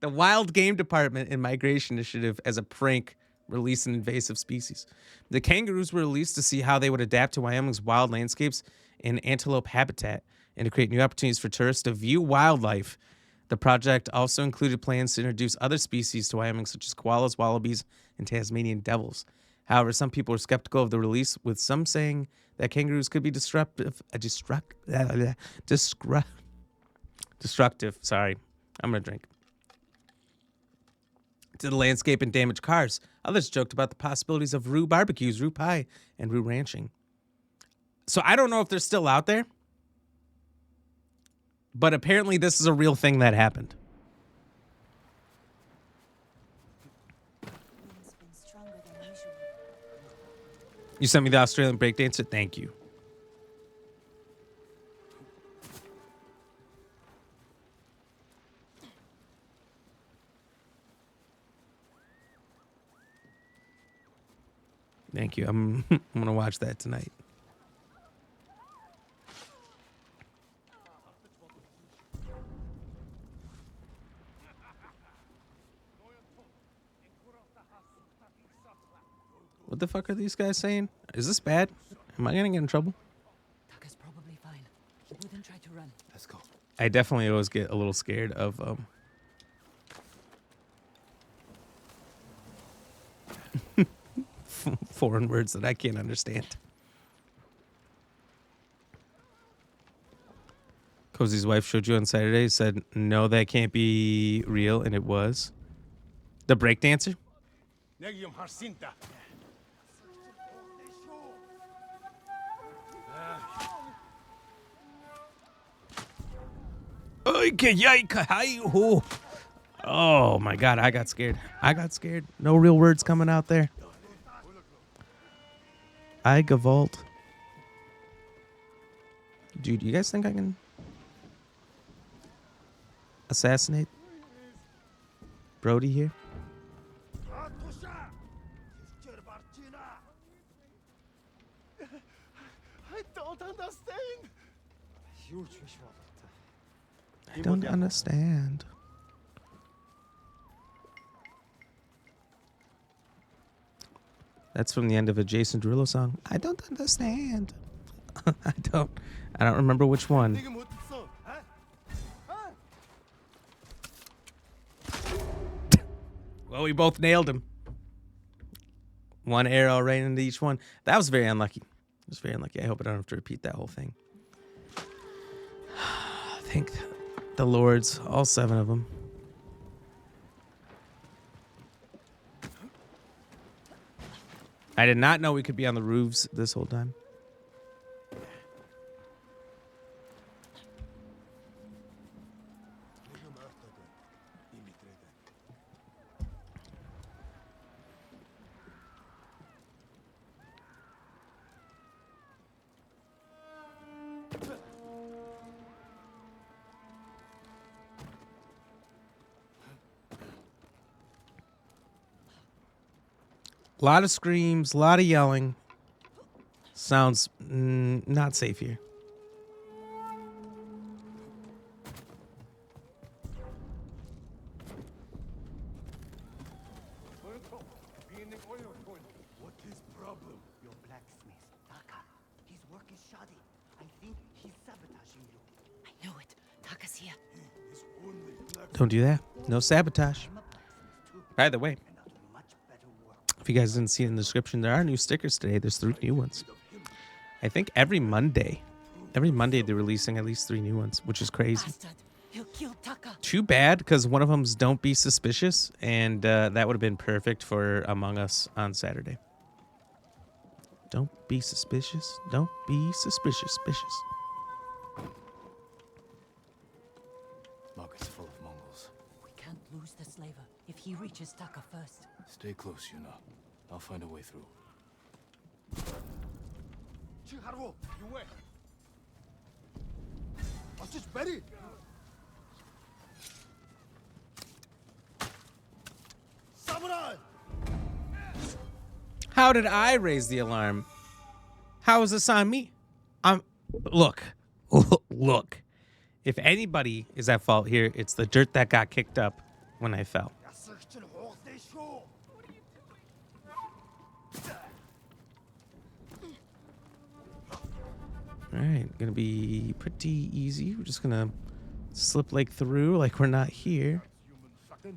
the Wild Game Department and Migration Initiative as a prank release an invasive species? The kangaroos were released to see how they would adapt to Wyoming's wild landscapes and antelope habitat and to create new opportunities for tourists to view wildlife. The project also included plans to introduce other species to Wyoming, such as koalas, wallabies, and Tasmanian devils. However, some people were skeptical of the release, with some saying that kangaroos could be destructive. Sorry, I'm gonna drink. To the landscape and damaged cars. Others joked about the possibilities of roux barbecues, roux pie, and roux ranching. So I don't know if they're still out there. But apparently this is a real thing that happened. You sent me the Australian breakdancer? Thank you. Thank you. I'm gonna watch that tonight. What the fuck are these guys saying? Is this bad? Am I gonna get in trouble? Taka's probably fine. He wouldn't try to run. Let's go. I definitely always get a little scared of foreign words that I can't understand. Cozy's wife showed you on Saturday, said, no, that can't be real, and it was. The breakdancer? Oh my god, I got scared. No real words coming out there. I gavolt. Dude, you guys think I can assassinate Brody here? I don't understand. I don't understand. That's from the end of a Jason Derulo song. I don't understand. I don't remember which one. Well, we both nailed him. One arrow right into each one. That was very unlucky. It was very unlucky. I hope I don't have to repeat that whole thing. Thank the lords, all 7 of them. I did not know we could be on the roofs this whole time. A lot of screams, a lot of yelling. Sounds not safe here. What is problem? Your blacksmith, Taka. His work is shoddy. I think he's sabotaging you. I know it. Taka's here. Don't do that. No sabotage. By the way, if you guys didn't see it in the description, there are new stickers today. There's 3 new ones. I think every Monday they're releasing at least 3 new ones, which is crazy. He'll kill Taka. Too bad, because one of them's Don't Be Suspicious, and that would have been perfect for Among Us on Saturday. Don't be suspicious. Don't be suspicious. Market's full of Mongols. We can't lose the slaver if he reaches Taka first. Stay close, Yuna. I'll find a way through. Chiharu, you wait. I was just ready. Samurai! How did I raise the alarm? How is this on me? Look. If anybody is at fault here, it's the dirt that got kicked up when I fell. All right, gonna be pretty easy. We're just gonna slip like through like we're not here. You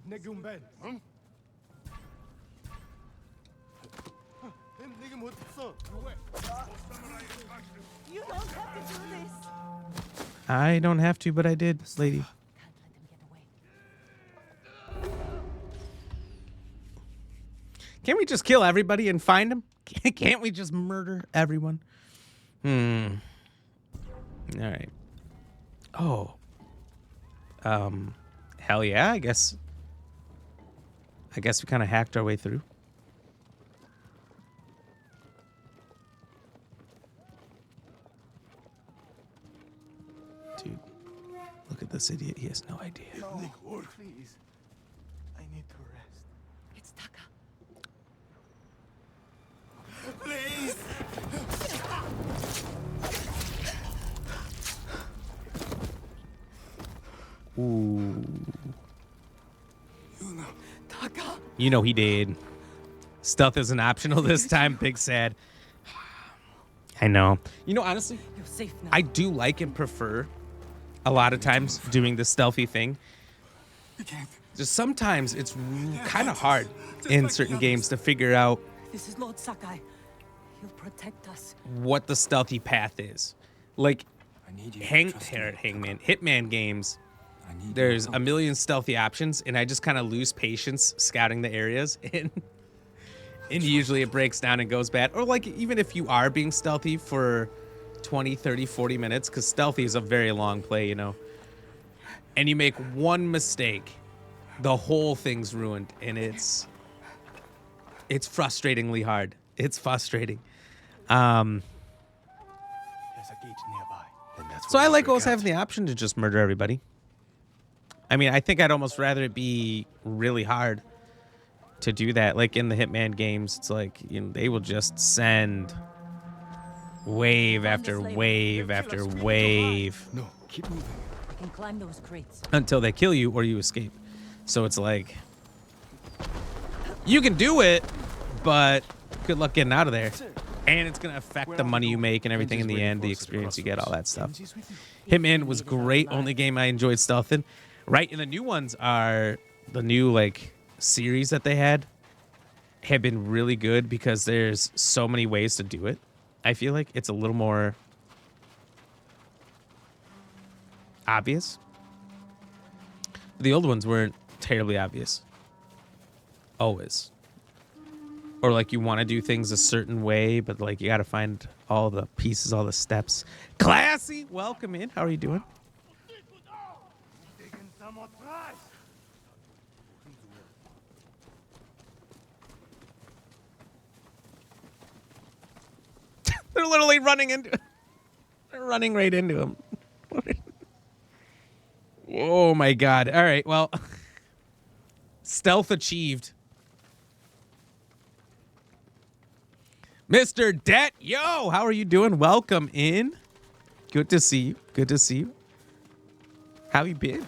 don't have to do this. I don't have to, but I did, lady. Can't let him get away. Can't we just kill everybody and find them? Can't we just murder everyone? All right. Oh, Hell yeah, I guess we kind of hacked our way through. Dude, look at this idiot. He has no idea. No, please. I need to rest. It's Taka. Please! Ooh. Taka. You know he did. Stealth isn't optional this time. Big sad. I know. You know, honestly, You're safe now. I do like and prefer a lot of times doing the stealthy thing. Just sometimes it's kind of hard in certain games to figure out This is Lord Sakai. He'll protect us. what the stealthy path is. Like Hitman games, there's a million stealthy options, and I just kind of lose patience scouting the areas, and usually it breaks down and goes bad. Or like even if you are being stealthy for 20, 30, 40 minutes, because stealthy is a very long play, you know, and you make one mistake, the whole thing's ruined, and it's frustratingly hard. It's frustrating. There's a gate nearby. And that's So where I we like break always out. having the option to just murder everybody. I mean, I think I'd almost rather it be really hard to do that. Like in the Hitman games, it's like, you know, they will just send wave after wave after wave No, keep moving. We can climb those crates. until they kill you or you escape. So it's like, you can do it, but good luck getting out of there. And it's going to affect the money you make and everything in the end, the experience you get, all that stuff. Hitman was great. Only game I enjoyed stealthing. Right, and the new ones are the new like series that they had have been really good because there's so many ways to do it. I feel like it's a little more obvious. The old ones weren't terribly obvious. Always. Or like you want to do things a certain way, but like you got to find all the pieces, all the steps. Classy, welcome in. How are you doing? They're literally running into. They're running right into him. Oh my god! All right, well, stealth achieved. Mr. Det, yo, how are you doing? Welcome in. Good to see you. Good to see you. How you been?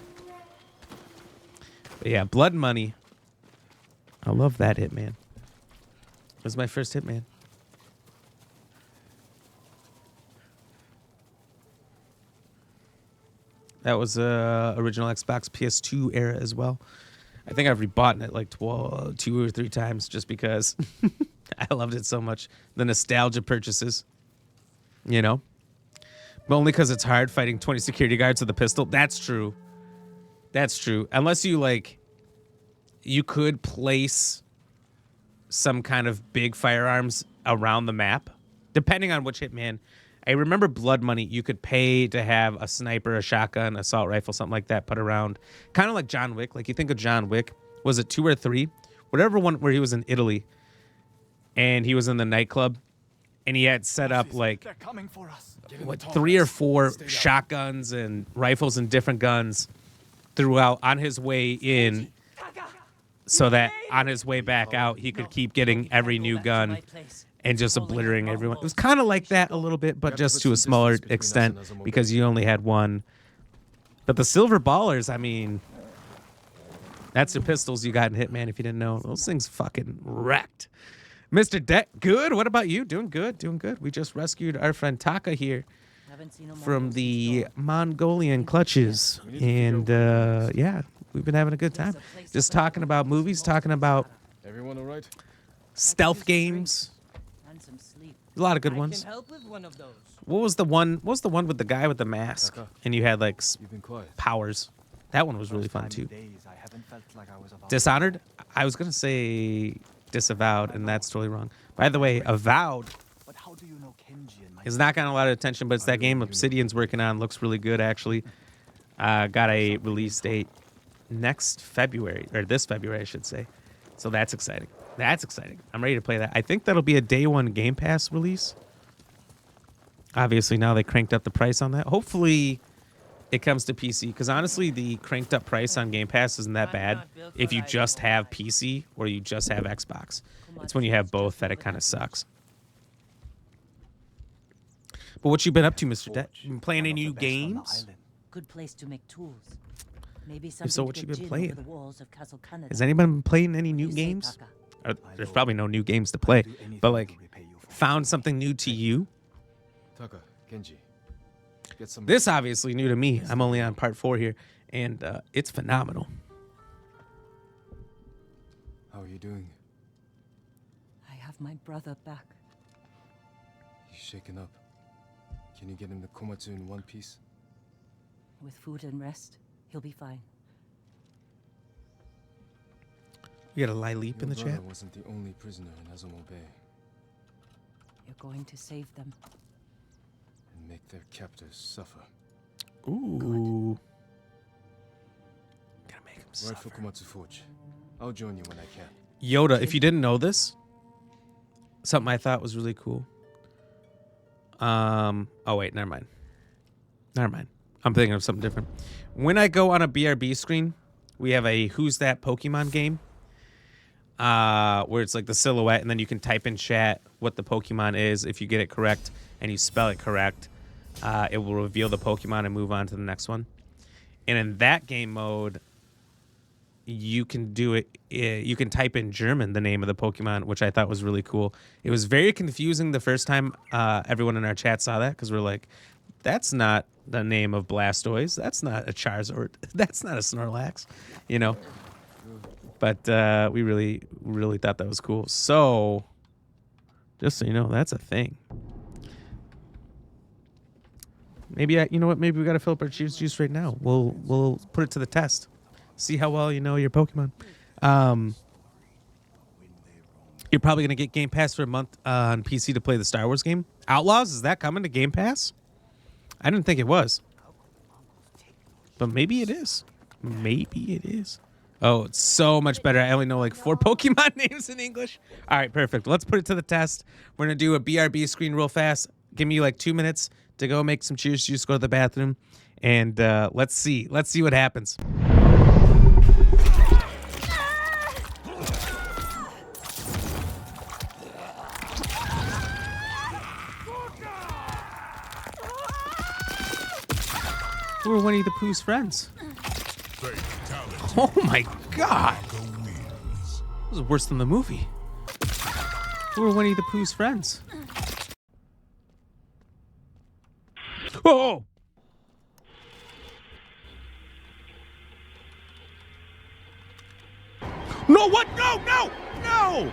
But yeah, Blood Money. I love that Hitman. It was my first Hitman. That was original Xbox PS2 era as well. I think I've rebought it like 2 or 3 times just because I loved it so much. The nostalgia purchases, you know. But only because it's hard fighting 20 security guards with a pistol. That's true. That's true. Unless you like, you could place some kind of big firearms around the map, depending on which Hitman. I remember Blood Money, you could pay to have a sniper, a shotgun, assault rifle, something like that put around. Kind of like John Wick. Like you think of John Wick, was it 2 or 3? Whatever one where he was in Italy and he was in the nightclub and he had set up like what, 3 or 4 shotguns and rifles and different guns throughout on his way in so that on his way back out, he could keep getting every new gun and just obliterating everyone. It was kind of like that a little bit, but just to a smaller extent because you only had one. But the Silver Ballers, I mean, that's the pistols you got in Hitman if you didn't know. Those things fucking wrecked. Mr. Det, good. What about you? Doing good, doing good. We just rescued our friend Taka here from the Mongolian clutches. And, yeah, we've been having a good time. Just talking about movies, talking about Everyone all right? stealth games. A lot of good ones. What was the one? What was the one with the guy with the mask? And you had like powers. That one was really fun too. Dishonored? I was gonna say Disavowed, and that's totally wrong. By the way, Avowed is not getting a lot of attention, but it's that game Obsidian's working on. Looks really good actually. got a release date next February, or this February, I should say. So that's exciting. That's exciting. I'm ready to play that. I think that'll be a day one Game Pass release. Obviously, now they cranked up the price on that. Hopefully, it comes to PC, because honestly, the cranked up price on Game Pass isn't that bad if you just have PC or you just have Xbox. It's when you have both that it kind of sucks. But what you been up to, Mr. Det? Been playing any new games? Good place to make tools. Maybe If so, what you been playing? The walls of Castle Canada. Has anyone been playing any new games? There's probably no new games to play, but like, found something new to you? Taka, Kenji, get some. This obviously new to me. I'm only on part 4 here, and it's phenomenal. How are you doing? I have my brother back. He's shaken up. Can you get him to Komatsu in one piece? With food and rest, he'll be fine. You got a lie leap in the Your chat? brother wasn't the only prisoner in Azamo Bay. You're going to save them. And make their captors suffer. Ooh. Gotta make them Right suffer. for Komatsu Forge. I'll join you when I can. Yoda, if you didn't know this, something I thought was really cool. Oh wait, never mind. Never mind. I'm thinking of something different. When I go on a BRB screen, we have a Who's That Pokemon game. Where it's like the silhouette, and then you can type in chat what the Pokemon is. If you get it correct and you spell it correct, it will reveal the Pokemon and move on to the next one. And in that game mode, you can do it. You can type in German the name of the Pokemon, which I thought was really cool. It was very confusing the first time everyone in our chat saw that, because we're like, that's not the name of Blastoise. That's not a Charizard. That's not a Snorlax, you know. But we really, really thought that was cool. So, just so you know, that's a thing. Maybe you know what? Maybe we got to fill up our juice right now. We'll put it to the test. See how well you know your Pokemon. You're probably gonna get Game Pass for a month on PC to play the Star Wars game. Outlaws, is that coming to Game Pass? I didn't think it was, but maybe it is. Maybe it is. Oh, it's so much better. I only know like 4 Pokemon names in English. All right, perfect. Let's put it to the test. We're going to do a BRB screen real fast. Give me like 2 minutes to go make some cheers juice, go to the bathroom, and let's see. Let's see what happens. Who are Winnie the Pooh's friends? Oh my God! This was worse than the movie. Who are Winnie the Pooh's friends? Oh! No! What? No! No! No!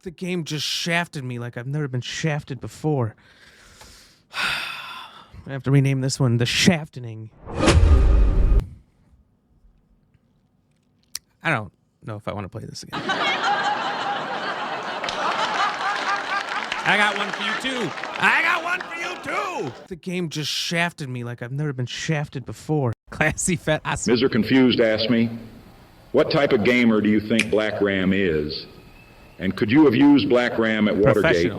The game just shafted me like I've never been shafted before. I have to rename this one The Shaftening. I don't know if I want to play this again. I got one for you too. I got one for you too. The game just shafted me like I've never been shafted before. Classy fat. Mr. Confused asked me, what type of gamer do you think Black Ram is? And could you have used Black Ram at Watergate?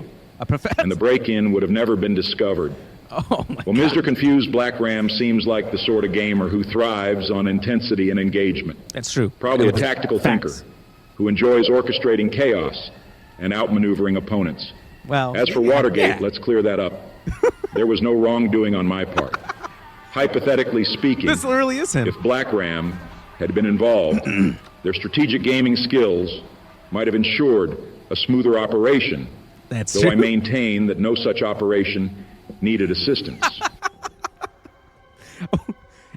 And the break-in would have never been discovered. Oh my well, Mr. Confused Black Ram seems like the sort of gamer who thrives on intensity and engagement. That's true. Probably a tactical thinker who enjoys orchestrating chaos and outmaneuvering opponents. Well, as for Watergate, let's clear that up. There was no wrongdoing on my part. Hypothetically speaking, this really is him. If Black Ram had been involved, their strategic gaming skills might have ensured a smoother operation. That's though true. I maintain that no such operation needed assistance.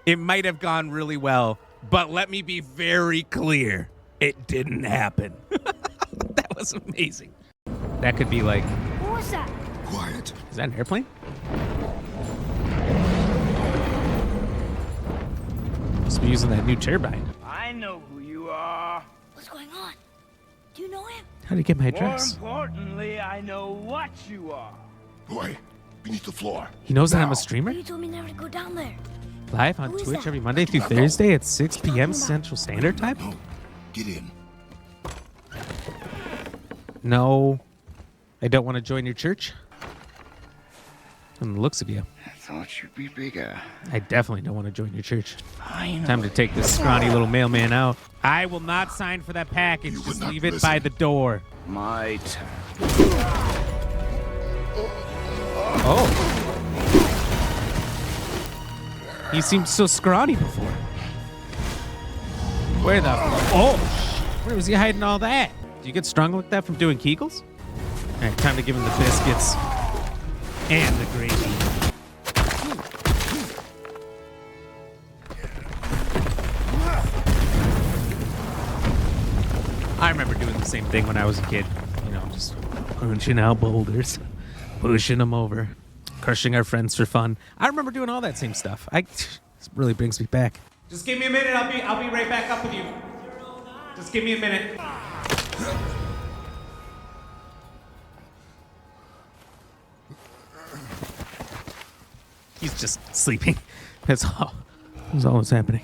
It might have gone really well, but let me be very clear. It didn't happen. That was amazing. That could be like... What was that? Quiet. Is that an airplane? Must be using that new turbine. I know who you are. What's going on? Do you know him? How did he get my address? More importantly, I know what you are. Boy, beneath the floor. He knows that I'm a streamer? You told me never to go down there. Live on Who is Twitch that? every Monday through Thursday at 6 p.m. Central Standard Time? No, get in. No. I don't want to join your church. From the looks of you. I thought you'd be bigger. I definitely don't want to join your church. Fine. Time to take this scrawny little mailman out. I will not sign for that package. Just leave it by the door. My turn. Oh. He seemed so scrawny before. Where the... Oh! Where was he hiding all that? Do you get strong like that from doing Kegels? All right, time to give him the biscuits. And the gravy. I remember doing the same thing when I was a kid. You know, just punching out boulders, pushing them over, crushing our friends for fun. I remember doing all that same stuff. This really brings me back. Just give me a minute. I'll be right back up with you. Just give me a minute. He's just sleeping. That's all that's happening.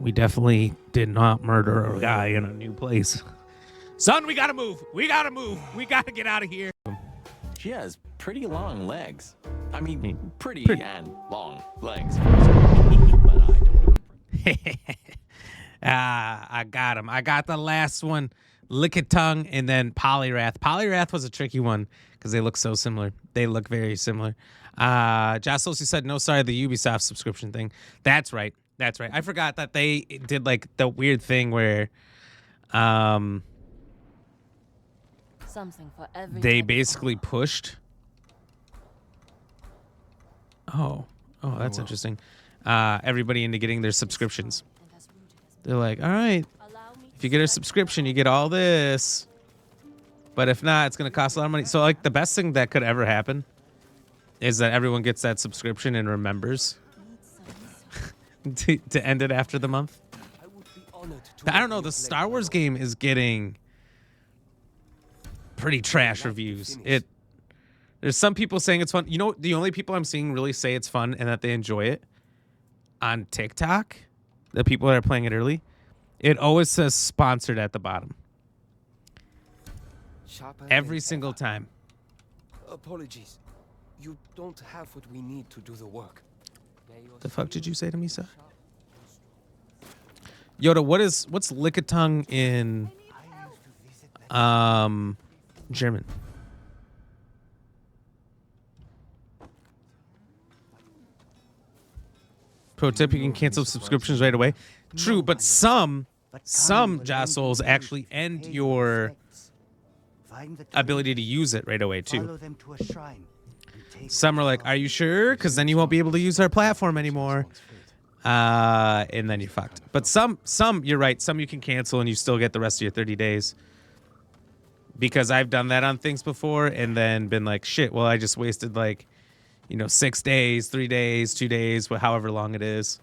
We definitely did not murder a guy in a new place. Son, we gotta move. We gotta move. We gotta get out of here. She has pretty long legs. I mean, pretty and long legs. I got him. I got the last one. Lickitung and then Polyrath. Polyrath was a tricky one because they look so similar. They look very similar. Joss Losi said, no, sorry, the Ubisoft subscription thing. That's right. That's right. I forgot that they did like the weird thing where something for every they basically pushed. Oh, that's interesting. Everybody into getting their subscriptions. They're like, all right, if you get a subscription, you get all this. But if not, it's going to cost a lot of money. So, like, the best thing that could ever happen is that everyone gets that subscription and remembers to end it after the month. I don't know. The Star Wars game is getting pretty trash reviews. There's some people saying it's fun. You know, the only people I'm seeing really say it's fun and that they enjoy it on TikTok, the people that are playing it early, it always says sponsored at the bottom. Every single time. Apologies. You don't have what we need to do the work. The fuck did you say to me, sir? Yoda, what's Lickitung in German? Pro tip, you can cancel subscriptions right away. True, but some Jostles actually end your ability to use it right away too. Some are like, are you sure? Because then you won't be able to use our platform anymore. And then you're fucked. But some, you're right. Some you can cancel and you still get the rest of your 30 days. Because I've done that on things before and then been like, shit, well, I just wasted like, 6 days, 3 days, 2 days, however long it is.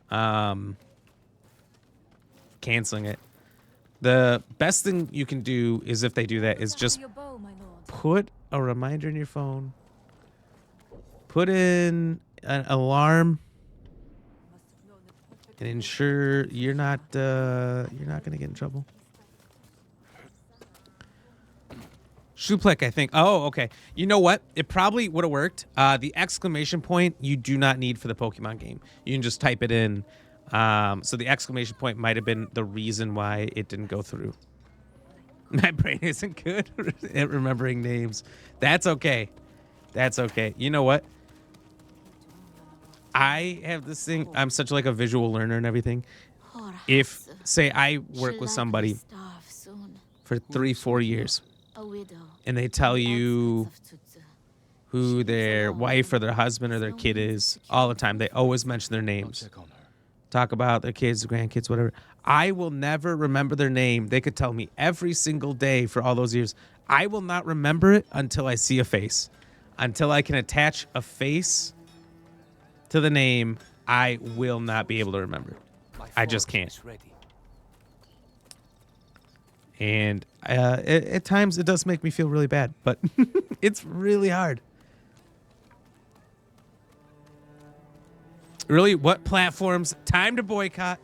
Canceling it. The best thing you can do is if they do that is just put a reminder in your phone. Put in an alarm and ensure you're not going to get in trouble. Shuplek, I think. Oh, okay. You know what? It probably would have worked. The exclamation point you do not need for the Pokemon game. You can just type it in. So the exclamation point might have been the reason why it didn't go through. My brain isn't good at remembering names. That's okay. That's okay. You know what? I have this thing. I'm such like a visual learner and everything. If, say, I work with somebody for 3-4 years and they tell you who their wife or their husband or their kid is all the time, they always mention their names. Talk about their kids, grandkids, whatever. I will never remember their name. They could tell me every single day for all those years. I will not remember it until I see a face. Until I can attach a face to the name, I will not be able to remember. I just can't. And at times it does make me feel really bad, but it's really hard. Really, what platforms? Time to boycott.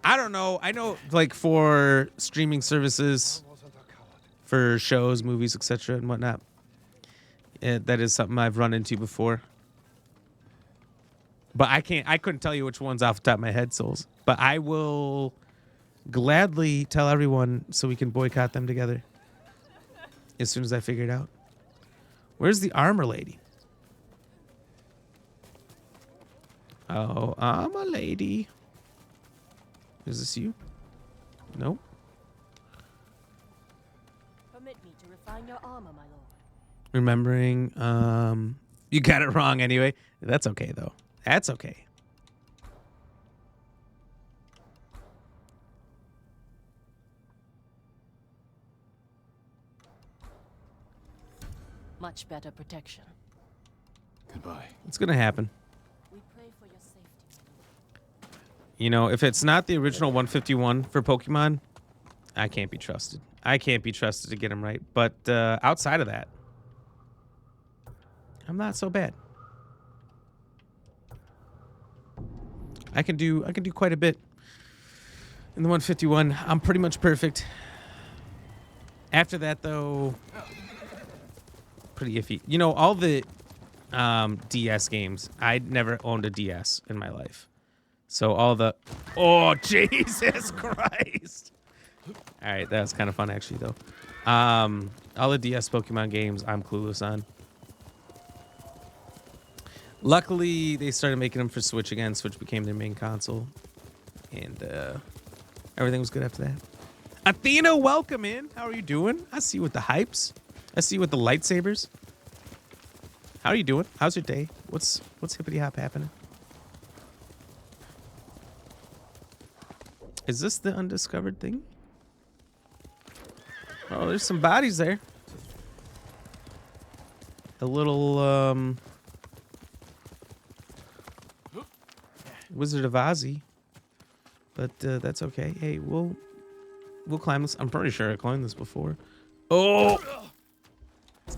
I don't know. I know, like, for streaming services, for shows, movies, etc., and whatnot. That is something I've run into before. But I couldn't tell you which ones off the top of my head, Souls. But I will gladly tell everyone so we can boycott them together as soon as I figure it out. Where's the armor lady? Oh, I'm a lady. Is this you? Nope. Permit me to refine your armor, my lord. Remembering, you got it wrong anyway. That's okay, though. That's okay. Much better protection. Goodbye. It's gonna happen. We pray for your safety. You know, if it's not the original 151 for Pokemon, I can't be trusted. I can't be trusted to get them right. But outside of that, I'm not so bad. I can do quite a bit. In the 151, I'm pretty much perfect. After that, though, pretty iffy. You know, all the DS games, I'd never owned a DS in my life. So all the... Oh, Jesus Christ! All right, that was kind of fun, actually, though. All the DS Pokemon games, I'm clueless on. Luckily, they started making them for Switch again. Switch became their main console. And everything was good after that. Athena, welcome in. How are you doing? I see you with the hypes. I see you with the lightsabers. How are you doing? How's your day? What's hippity hop happening? Is this the undiscovered thing? Oh, there's some bodies there. A little Wizard of Ozzy. But that's okay. Hey, we'll climb this. I'm pretty sure I climbed this before. Oh!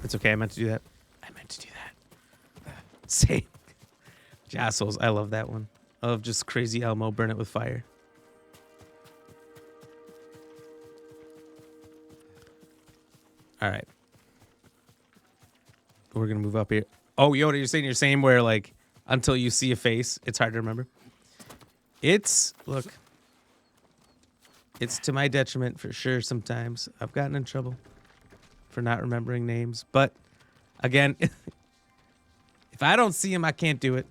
It's okay. I meant to do that. Same. Jassles. I love that one. I love just Crazy Elmo. Burn it with fire. All right. We're going to move up here. Oh, Yoda, you're saying you're saying where, like, until you see a face, it's hard to remember? Look, it's to my detriment for sure sometimes. I've gotten in trouble for not remembering names. But, again, if I don't see him, I can't do it.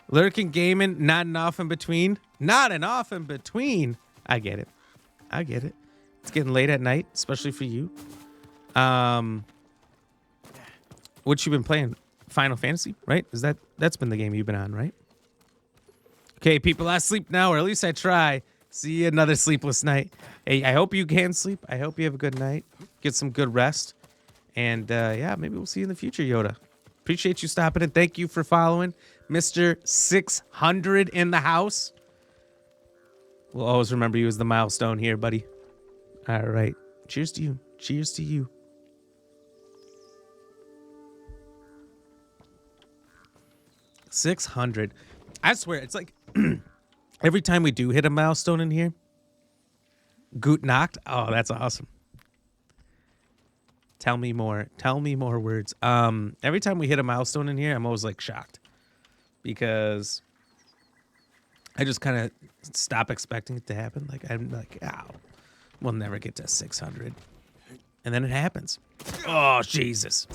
Lurking gaming, not an off in between. Not an off in between. I get it. I get it. It's getting late at night, especially for you. What you been playing? Final Fantasy, right? That's been the game you've been on, right? Okay, people, I sleep now, or at least I try. See you another sleepless night. Hey, I hope you can sleep. I hope you have a good night. Get some good rest. And yeah, maybe we'll see you in the future, Yoda. Appreciate you stopping in. Thank you for following. Mr. 600 in the house. We'll always remember you as the milestone here, buddy. All right. Cheers to you. Cheers to you. $600. I swear, it's like every time we do hit a milestone in here, Gut knocked. Oh, that's awesome. Tell me more. Tell me more words. Every time we hit a milestone in here, I'm always like shocked because I just kind of stop expecting it to happen. Like I'm like, ow, we'll never get to 600, and then it happens. Oh Jesus!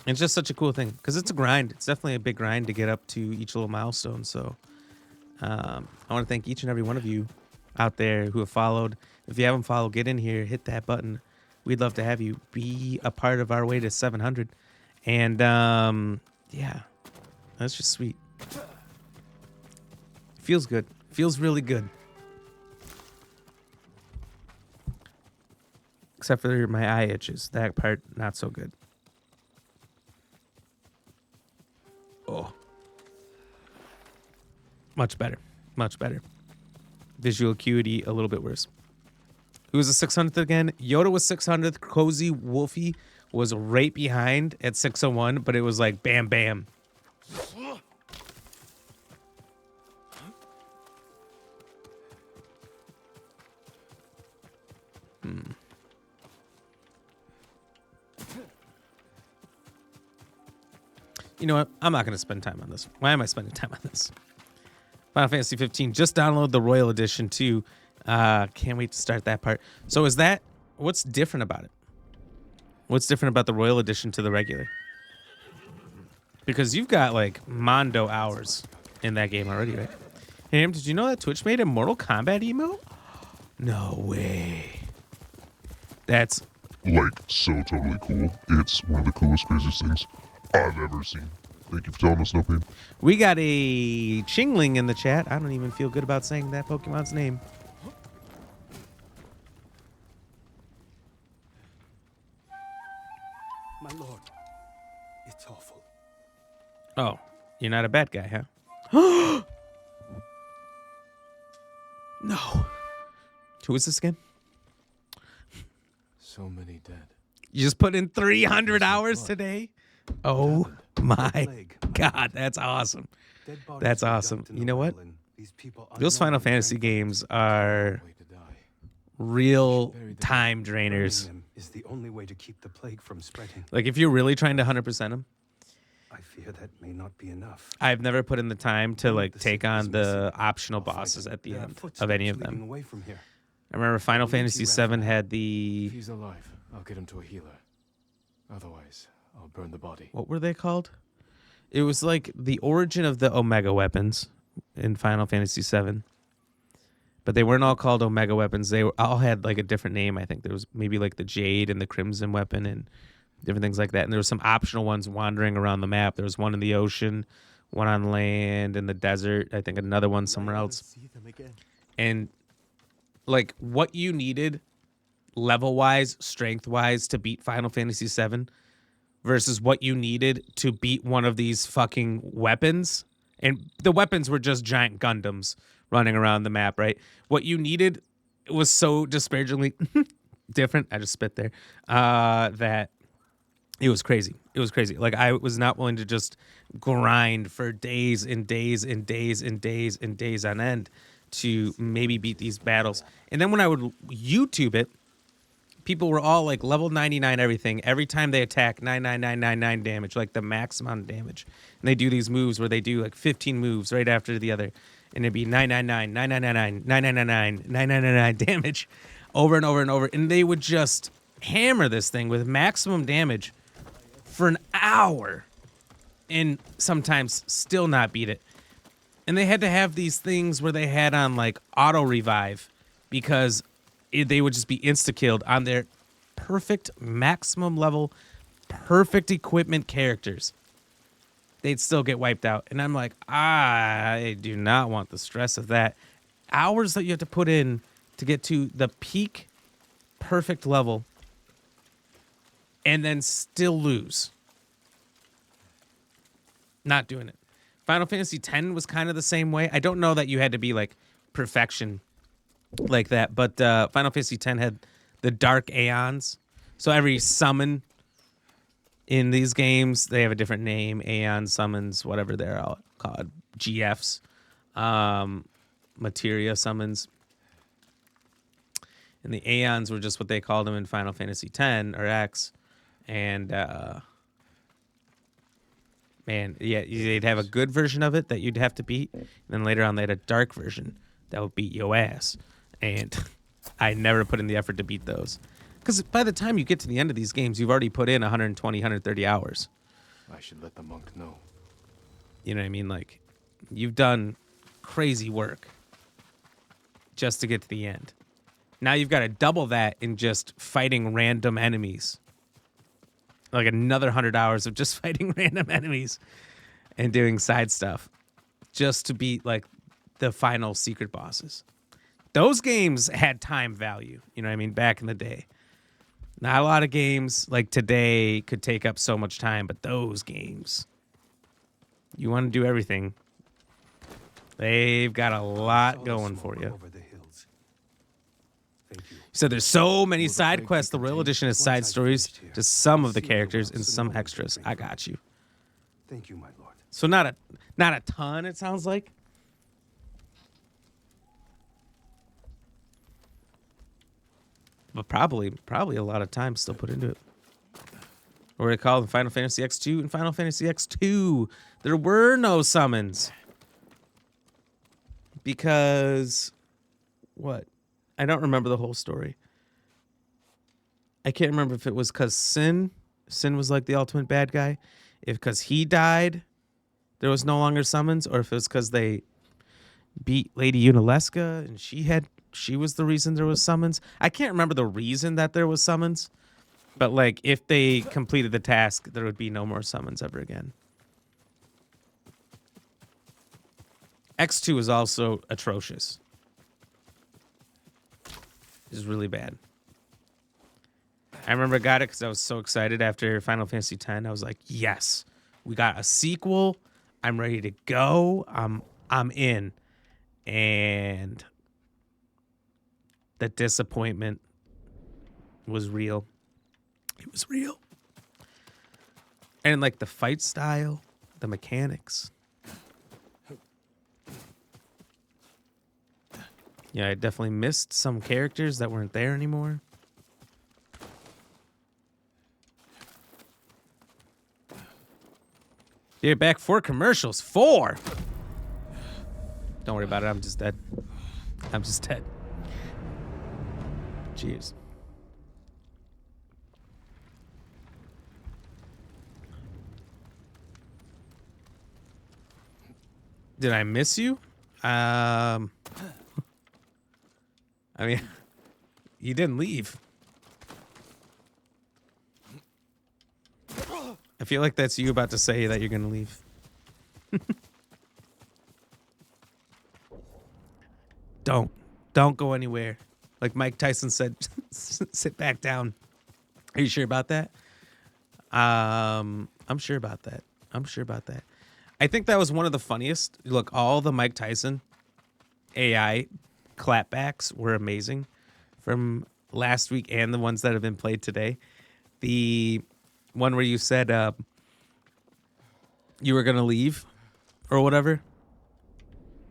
It's just such a cool thing because it's a grind. It's definitely a big grind to get up to each little milestone. So I want to thank each and every one of you out there who have followed. If you haven't followed, get in here, hit that button. We'd love to have you be a part of our way to 700. And yeah, that's just sweet. Feels good. Feels really good. Except for my eye itches. That part, not so good. Oh. Much better. Much better. Visual acuity, a little bit worse. Who was the 600th again? Yoda was 600th. Cozy Wolfie was right behind at 601, but it was like bam, bam. You know what? I'm not going to spend time on this. Why am I spending time on this? Final Fantasy 15. Just download the Royal Edition too. Can't wait to start that part. So is that, what's different about it? What's different about the Royal Edition to the regular? Because you've got like Mondo hours in that game already, right? Hey, did you know that Twitch made a Mortal Kombat emote? No way. That's like so totally cool. It's one of the coolest, craziest things I've ever seen. Thank you for telling us, No Pain. We got a Chingling in the chat. I don't even feel good about saying that Pokemon's name. My lord, it's awful. Oh, you're not a bad guy, huh? No. Who is this again? So many dead. You just put in 300 hours today? Oh my God, that's awesome. That's awesome. You know what? Those Final Fantasy games are real time drainers. Is the only way to keep the plague from spreading. Like if you're really trying to 100% them, I fear that may not be enough. I've never put in the time to like take on the optional bosses at the end of any of them. Away from here. I remember Final Fantasy VII had the... If he's alive, I'll get him to a healer. Otherwise, I'll burn the body. What were they called? It was like the origin of the Omega weapons in Final Fantasy VII. But they weren't all called Omega weapons. They all had like a different name. I think there was maybe like the Jade and the Crimson weapon and different things like that. And there were some optional ones wandering around the map. There was one in the ocean, one on land, in the desert. I think another one somewhere else. And like what you needed level-wise, strength-wise to beat Final Fantasy VII versus what you needed to beat one of these fucking weapons. And the weapons were just giant Gundams running around the map, right? What you needed was so disparagingly different. I just spit there. That it was crazy. It was crazy. Like I was not willing to just grind for days and days and days and days and days on end to maybe beat these battles. And then when I would YouTube it, people were all like level 99 everything. Every time they attack, 99999 damage, like the max amount of damage. And they do these moves where they do like 15 moves right after the other. And it'd be 999, 9999, 9999, 9999 damage over and over and over. And they would just hammer this thing with maximum damage for an hour and sometimes still not beat it. And they had to have these things where they had on like auto revive because they would just be insta-killed on their perfect maximum level, perfect equipment characters. They'd still get wiped out. And I'm like, I do not want the stress of that. Hours that you have to put in to get to the peak perfect level and then still lose. Not doing it. Final Fantasy X was kind of the same way. I don't know that you had to be like perfection like that, but Final Fantasy X had the Dark Aeons. So every summon in these games, they have a different name. Aeon summons, whatever they're all called. GFs. Materia summons. And the Aeons were just what they called them in Final Fantasy X or X. And man, yeah, they'd have a good version of it that you'd have to beat. And then later on, they had a dark version that would beat your ass. And I never put in the effort to beat those. Because by the time you get to the end of these games, you've already put in 120, 130 hours. I should let the monk know. You know what I mean? Like, you've done crazy work just to get to the end. Now you've got to double that in just fighting random enemies. Like another 100 hours of just fighting random enemies and doing side stuff just to beat like the final secret bosses. Those games had time value, you know what I mean, back in the day. Not a lot of games like today could take up so much time, but those games, you want to do everything. They've got a lot going for you. So there's so many side quests. The Royal Edition has side stories to some of the characters and some extras. I got you. Thank you, my lord. So not a ton, it sounds like. But probably a lot of time still put into it. What do they call them? Final Fantasy X2 and Final Fantasy X2. There were no summons. Because what? I don't remember the whole story. I can't remember if it was because Sin was like the ultimate bad guy. If because he died, there was no longer summons, or if it was because they beat Lady Unalesca and she was the reason there was summons. I can't remember the reason that there was summons, but like if they completed the task, there would be no more summons ever again. X2 is also atrocious. It's really bad. I remember I got it because I was so excited after Final Fantasy X. I was like, yes, we got a sequel. I'm ready to go. I'm in. And the disappointment was real. It was real. And like the fight style, the mechanics. Yeah, I definitely missed some characters that weren't there anymore. You're back 4 commercials. 4! Don't worry about it. I'm just dead. I'm just dead. Cheers. Did I miss you? I mean, you didn't leave. I feel like that's you about to say that you're going to leave. Don't go anywhere. Like Mike Tyson said, sit back down. Are you sure about that? I'm sure about that. I'm sure about that. I think that was one of the funniest. Look, all the Mike Tyson AI clapbacks were amazing from last week and the ones that have been played today. The one where you said you were going to leave or whatever.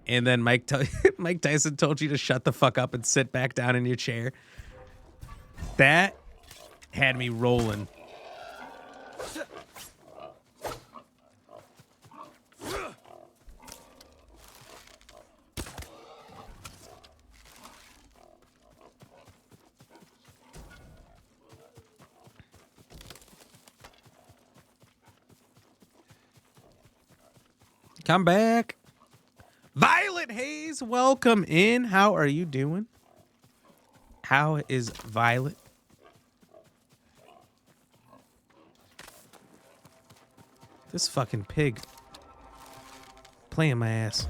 And then Mike Tyson told you to shut the fuck up and sit back down in your chair. That had me rolling. Come back. Violet Hayes, welcome in. How are you doing? How is Violet? This fucking pig playing my ass.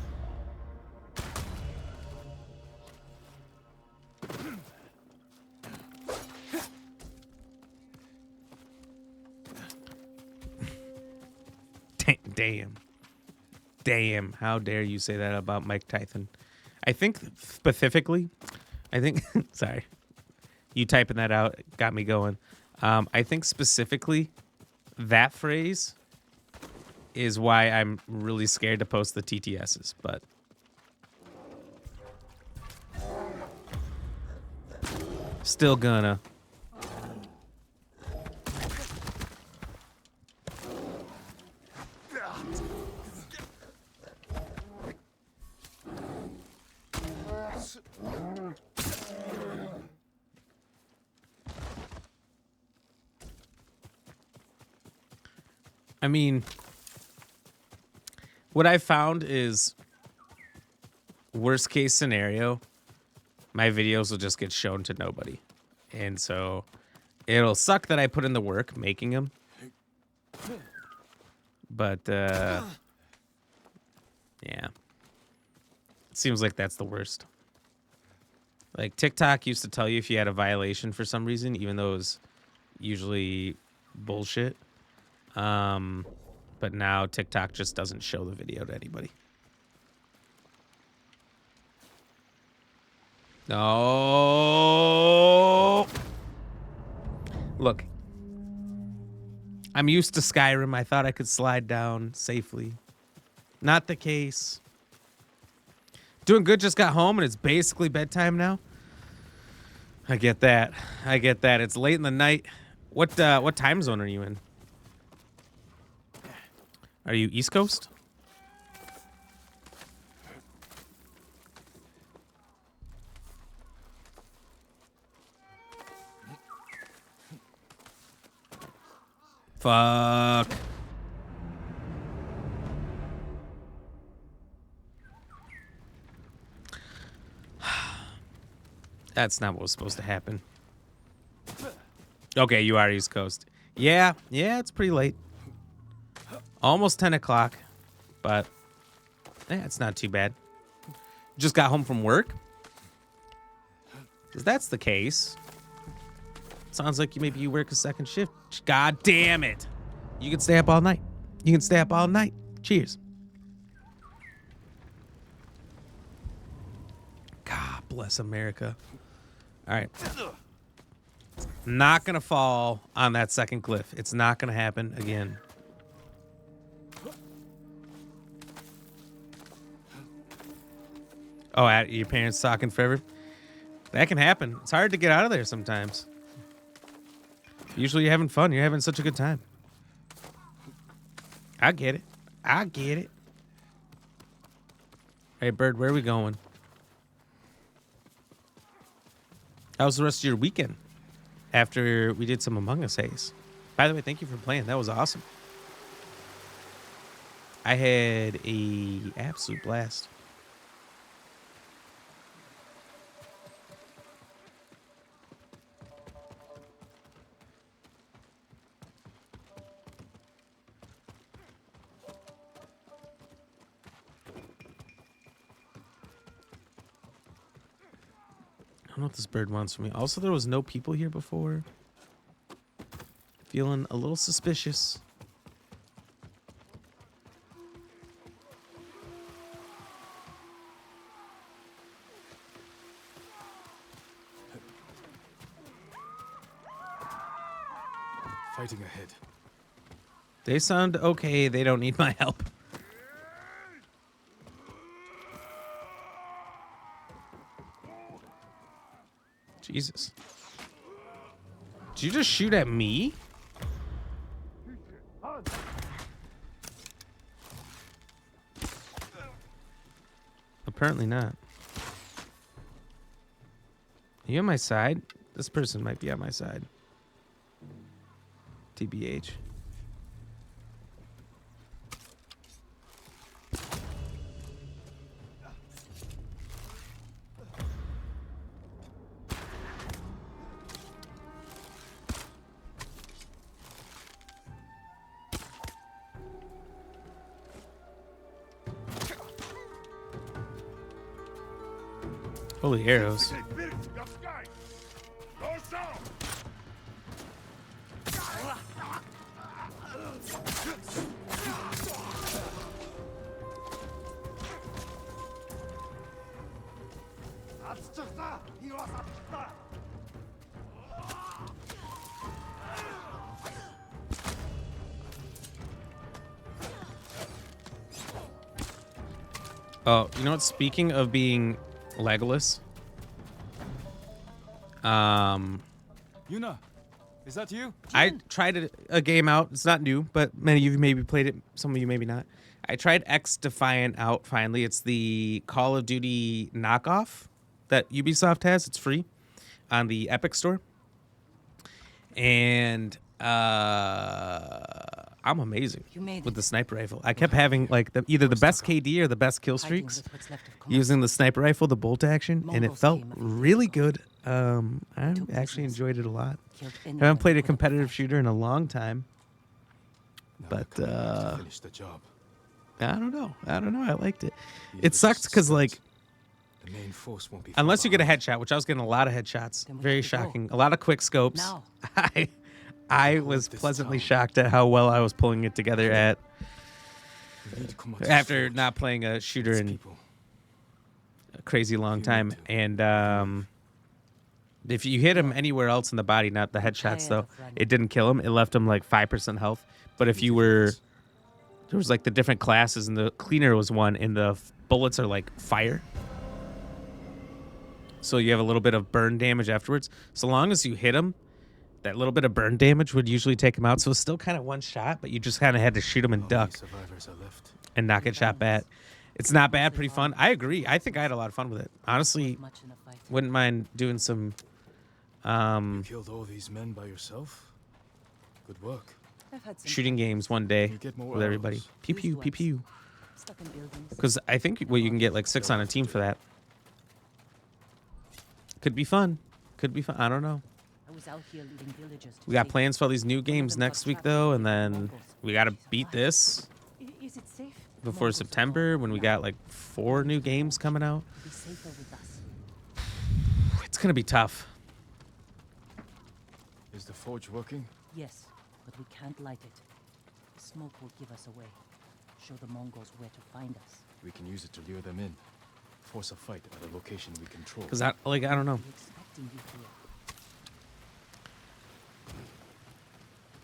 Damn, how dare you say that about Mike Tyson? I think specifically, sorry, you typing that out got me going. I think specifically that phrase is why I'm really scared to post the TTSs, but still gonna. I mean, what I found is worst case scenario, my videos will just get shown to nobody. And so it'll suck that I put in the work making them. But, yeah. seems like that's the worst. Like TikTok used to tell you if you had a violation for some reason, even though it was usually bullshit. But now TikTok just doesn't show the video to anybody. No. Look, I'm used to Skyrim. I thought I could slide down safely. Not the case. Doing good, just got home and it's basically bedtime now. I get that. I get that. It's late in the night. What time zone are you in? Are you East Coast? Fuck. That's not what was supposed to happen. Okay, you are East Coast. Yeah, it's pretty late. Almost 10 o'clock, but it's not too bad. Just got home from work? If that's the case, sounds like maybe you work a second shift. God damn it. You can stay up all night. You can stay up all night. Cheers. God bless America. All right. Not going to fall on that second cliff. It's not going to happen again. Oh, your parents talking forever? That can happen. It's hard to get out of there sometimes. Usually you're having fun. You're having such a good time. I get it. I get it. Hey, Bird, where are we going? How was the rest of your weekend after we did some Among Us haze? By the way, thank you for playing. That was awesome. I had an absolute blast. I don't know what this bird wants from me. Also, there was no people here before. Feeling a little suspicious. Fighting ahead. They sound okay. They don't need my help. Jesus. Did you just shoot at me? Apparently not. Are you on my side? This person might be on my side. TBH. Holy arrows. Oh, you know what? Speaking of being Legolas. Yuna, is that you? I tried a game out. It's not new, but many of you maybe played it. Some of you maybe not. I tried X Defiant out finally. It's the Call of Duty knockoff that Ubisoft has. It's free on the Epic Store. And I'm amazing with the sniper rifle. I kept having like either the best KD or the best kill streaks using the sniper rifle, the bolt action, and it felt really good. I actually enjoyed it a lot. I haven't played a competitive shooter in a long time, but I don't know. I liked it. It sucked because like The main force won't be Unless you get a headshot, which I was getting a lot of headshots. Very shocking. A lot of quick scopes. Now. I was pleasantly shocked at how well I was pulling it together after not playing a shooter in a crazy long time. And if you hit him anywhere else in the body, not the headshots though, it didn't kill him. It left him like 5% health. But if you were, there was like the different classes, and the cleaner was one, and the bullets are like fire. So you have a little bit of burn damage afterwards. So long as you hit him, that little bit of burn damage would usually take him out. So it's still kind of one shot, but you just kind of had to shoot him and duck and not get shot back. It's not bad, pretty fun. I agree. I think I had a lot of fun with it. Honestly, wouldn't mind doing some... You killed all these men by yourself? Good work. Shooting games one day with everybody. Pew pew, pew pew. Because I think you can get like 6 on a team for that. Could be fun. Could be fun. I don't know. We got plans for all these new games next week, though, and then we got to beat this before September when we got like 4 new games coming out. It's going to be tough. Is the forge working? Yes, but we can't light it. The smoke will give us away. Show the Mongols where to find us. We can use it to lure them in. Force a fight at a location we control. Because I don't know.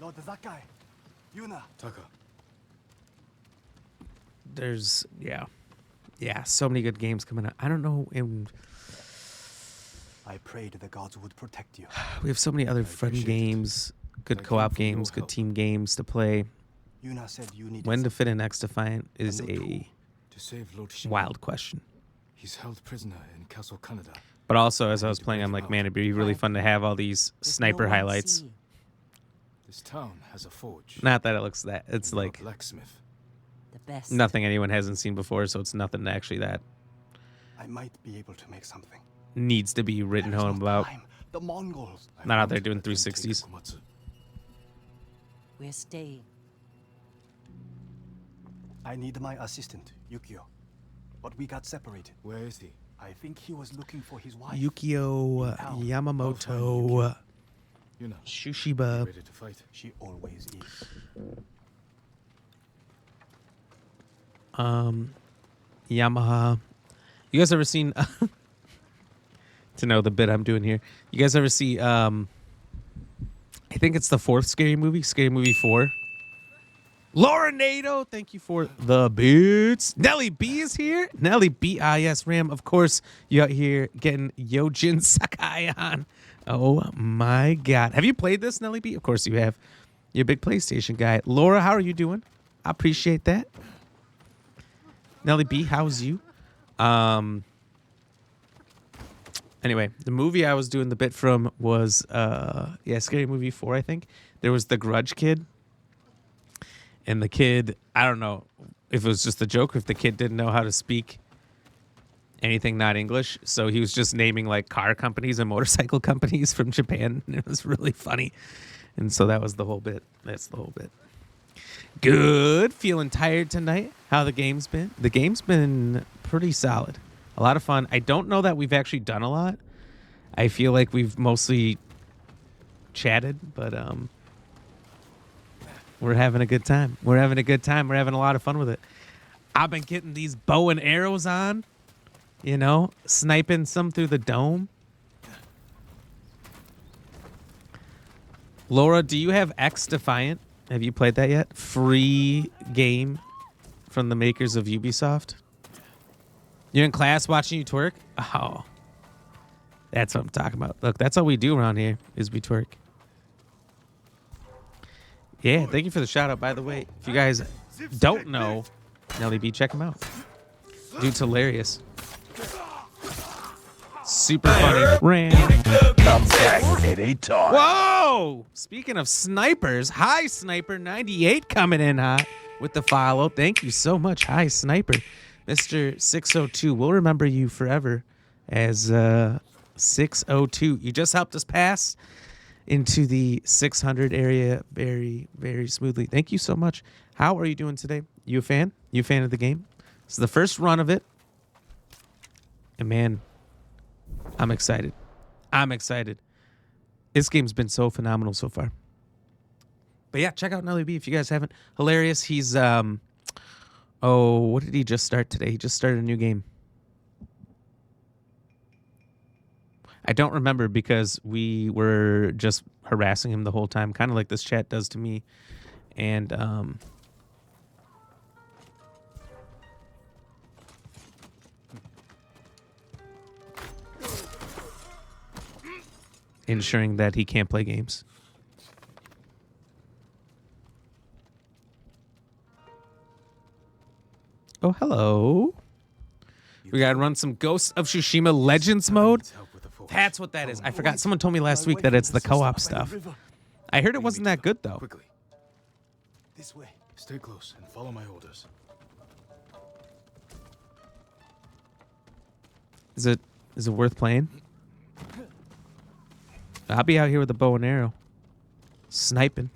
Lord Zakai, Yuna. Taka. There's, yeah, so many good games coming out. I don't know. I prayed the gods would protect you. We have so many other fun games, good co-op games, good team games to play. Yuna said you need when to fit in X Defiant is a wild question. He's held prisoner in Castle Canada. But also, as I was playing, I'm like, man, it'd be really fun to have all these sniper highlights. This town has a forge. Not that it looks that. It's like blacksmith. The best. Nothing anyone hasn't seen before, so it's nothing actually that I might be able to make something. Needs to be written home about. The Mongols. Not out there doing 360s. We're staying. I need my assistant, Yukio. But we got separated. Where is he? I think he was looking for his wife. Yukio Yamamoto Shushiba. Ready to fight? She always is. Yamaha. You guys ever seen to know the bit I'm doing here? You guys ever see I think it's the 4th Scary Movie, Scary Movie 4. Laura Nato, thank you for the bits. Nelly B is here. Nelly B, yes, Ram. Of course, you out here getting Yojin Sakai on. Oh my God. Have you played this, Nelly B? Of course you have. You're a big PlayStation guy. Laura, how are you doing? I appreciate that. Nelly B, how's you? Anyway, the movie I was doing the bit from was Scary Movie 4, I think. There was the Grudge kid. And the kid, I don't know if it was just a joke or if the kid didn't know how to speak anything not English. So he was just naming like car companies and motorcycle companies from Japan. And it was really funny. And so that was the whole bit. That's the whole bit. Good. Feeling tired tonight. How the game's been? The game's been pretty solid. A lot of fun. I don't know that we've actually done a lot. I feel like we've mostly chatted, but we're having a good time. We're having a good time. We're having a lot of fun with it. I've been getting these bow and arrows on, you know, sniping some through the dome. Laura, do you have X Defiant? Have you played that yet? Free game from the makers of Ubisoft. You're in class watching you twerk? Oh, that's what I'm talking about. Look, that's all we do around here is we twerk. Yeah, thank you for the shout out, by the way. If you guys don't know Nelly B, check him out. Dude's hilarious. Super funny. Come back anytime. Whoa! Speaking of snipers, hi Sniper 98 coming in hot with the follow. Thank you so much. Hi Sniper. Mr. 602. We'll remember you forever as 602. You just helped us pass into the 600 area very, very smoothly. Thank you so much. How are you doing today? You a fan? You a fan of the game? This is the first run of it. And man, I'm excited. I'm excited. This game's been so phenomenal so far. But yeah, check out NLB if you guys haven't. Hilarious. He's what did he just start today? He just started a new game. I don't remember because we were just harassing him the whole time, kind of like this chat does to me. And ensuring that he can't play games. Oh, hello. We gotta run some Ghost of Tsushima Legends mode. That's what that is. I forgot. Someone told me last week that it's the co-op stuff. I heard it wasn't that good though. Quickly. This way. Stay close and follow my orders. Is it worth playing? I'll be out here with a bow and arrow. Sniping.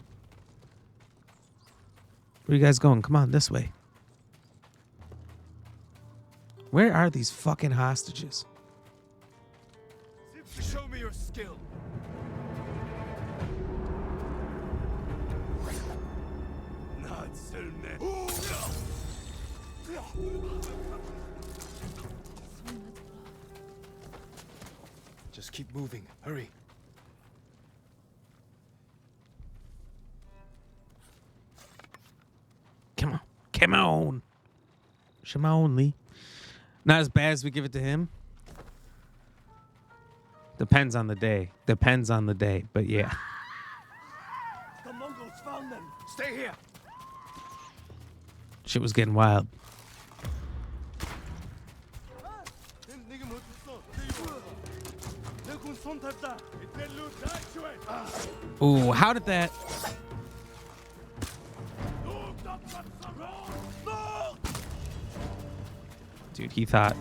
Where are you guys going? Come on, this way. Where are these fucking hostages? Show me your skill. Just keep moving. Hurry. Come on. Come on. Shimon Lee. Not as bad as we give it to him. Depends on the day. Depends on the day. But yeah. The Mongols found them. Stay here. Shit was getting wild. Ooh, how did that... Dude, he thought...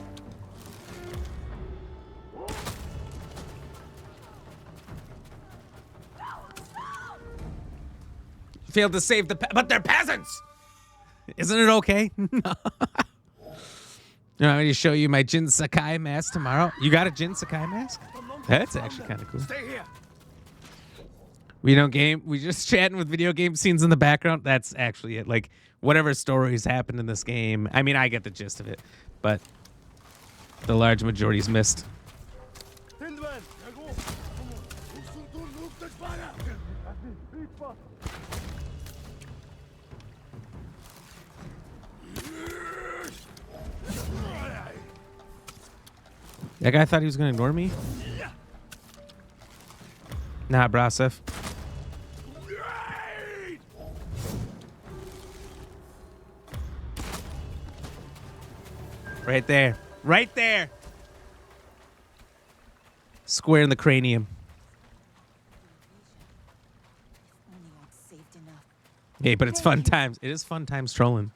Failed to save the... But they're peasants! Isn't it okay? No. You know, I'm going to show you my Jin Sakai mask tomorrow. You got a Jin Sakai mask? That's actually kind of cool. Stay here. We don't game. We just chatting with video game scenes in the background. That's actually it. Like, whatever stories happened in this game. I mean, I get the gist of it, but the large majority's missed. That guy thought he was going to ignore me? Nah, Brasef. Right there. Right there. Square in the cranium. Hey, but it's fun times. It is fun times trolling.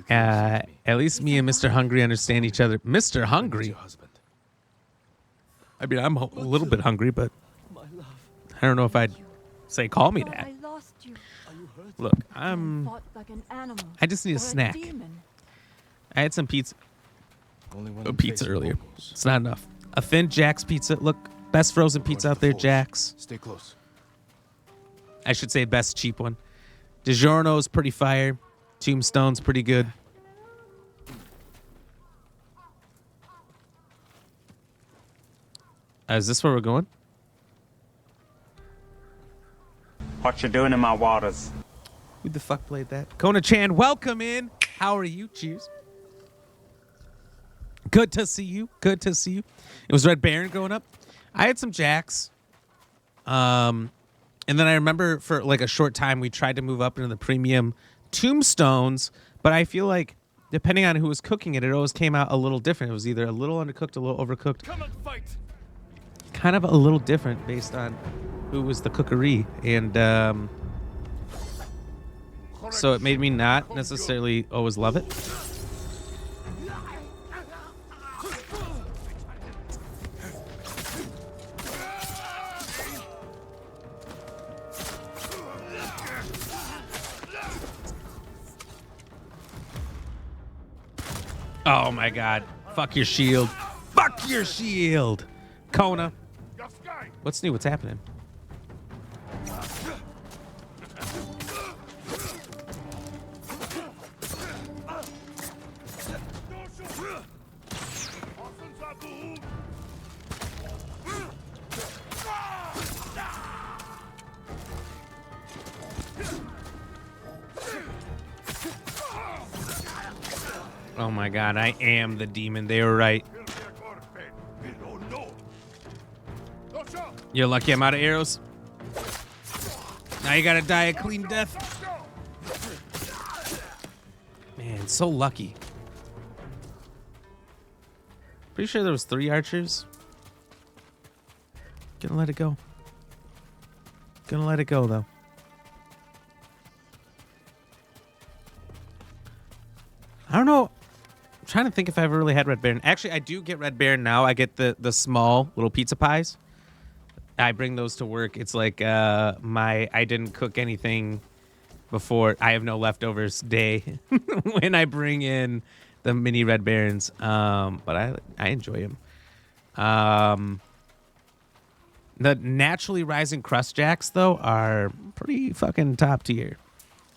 At least me and Mr. Hungry understand each other. Mr. Hungry? I mean, I'm a little bit hungry, but I don't know if I'd say call me that. Look, I just need a snack. I had some pizza. Pizza earlier. It's not enough. A thin Jack's pizza. Look, best frozen pizza out there, Jack's. Stay close. I should say best cheap one. DiGiorno's pretty fire. Tombstone's pretty good. Is this where we're going? What you doing in my waters? Who the fuck played that? Kona-chan, welcome in. How are you? Cheers. Good to see you. Good to see you. It was Red Baron growing up. I had some Jacks. And then I remember for like a short time we tried to move up into the premium Tombstones, but I feel like depending on who was cooking it, it always came out a little different. It was either a little undercooked, a little overcooked. Come and fight. Kind of a little different based on who was the cookery. And so it made me not necessarily always love it. Oh my god. Fuck your shield. Fuck your shield. Kona. What's new? What's happening? Oh my god, I am the demon. They were right. You're lucky I'm out of arrows. Now you gotta die a clean death. Man, so lucky. Pretty sure there was 3 archers. Gonna let it go. Gonna let it go, though. I don't know. I'm trying to think if I ever really had Red Baron. Actually, I do get Red Baron now. I get the small little pizza pies. I bring those to work. It's like I didn't cook anything before. I have no leftovers day when I bring in the mini Red Barons. But I enjoy them. The naturally rising crust jacks, though, are pretty fucking top tier.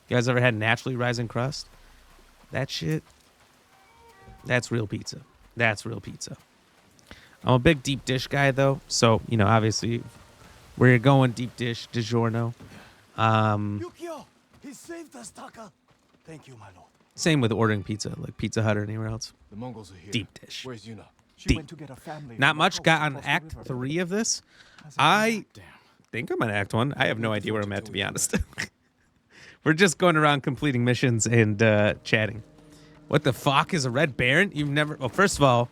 You guys ever had naturally rising crust? That shit, that's real pizza. That's real pizza. I'm a big deep dish guy, though. So, you know, obviously, we're going deep dish, DiGiorno. Yukio, he saved us, Taka. Thank you, my lord. Same with ordering pizza, like Pizza Hut or anywhere else. The Mongols are here. Deep dish. Where's Yuna? She went to get a family. Not much got on Act 3 of this. I think I'm on Act 1. I have no idea where I'm at, to be honest. We're just going around completing missions and chatting. What the fuck is a Red Baron? You've never... Well, first of all,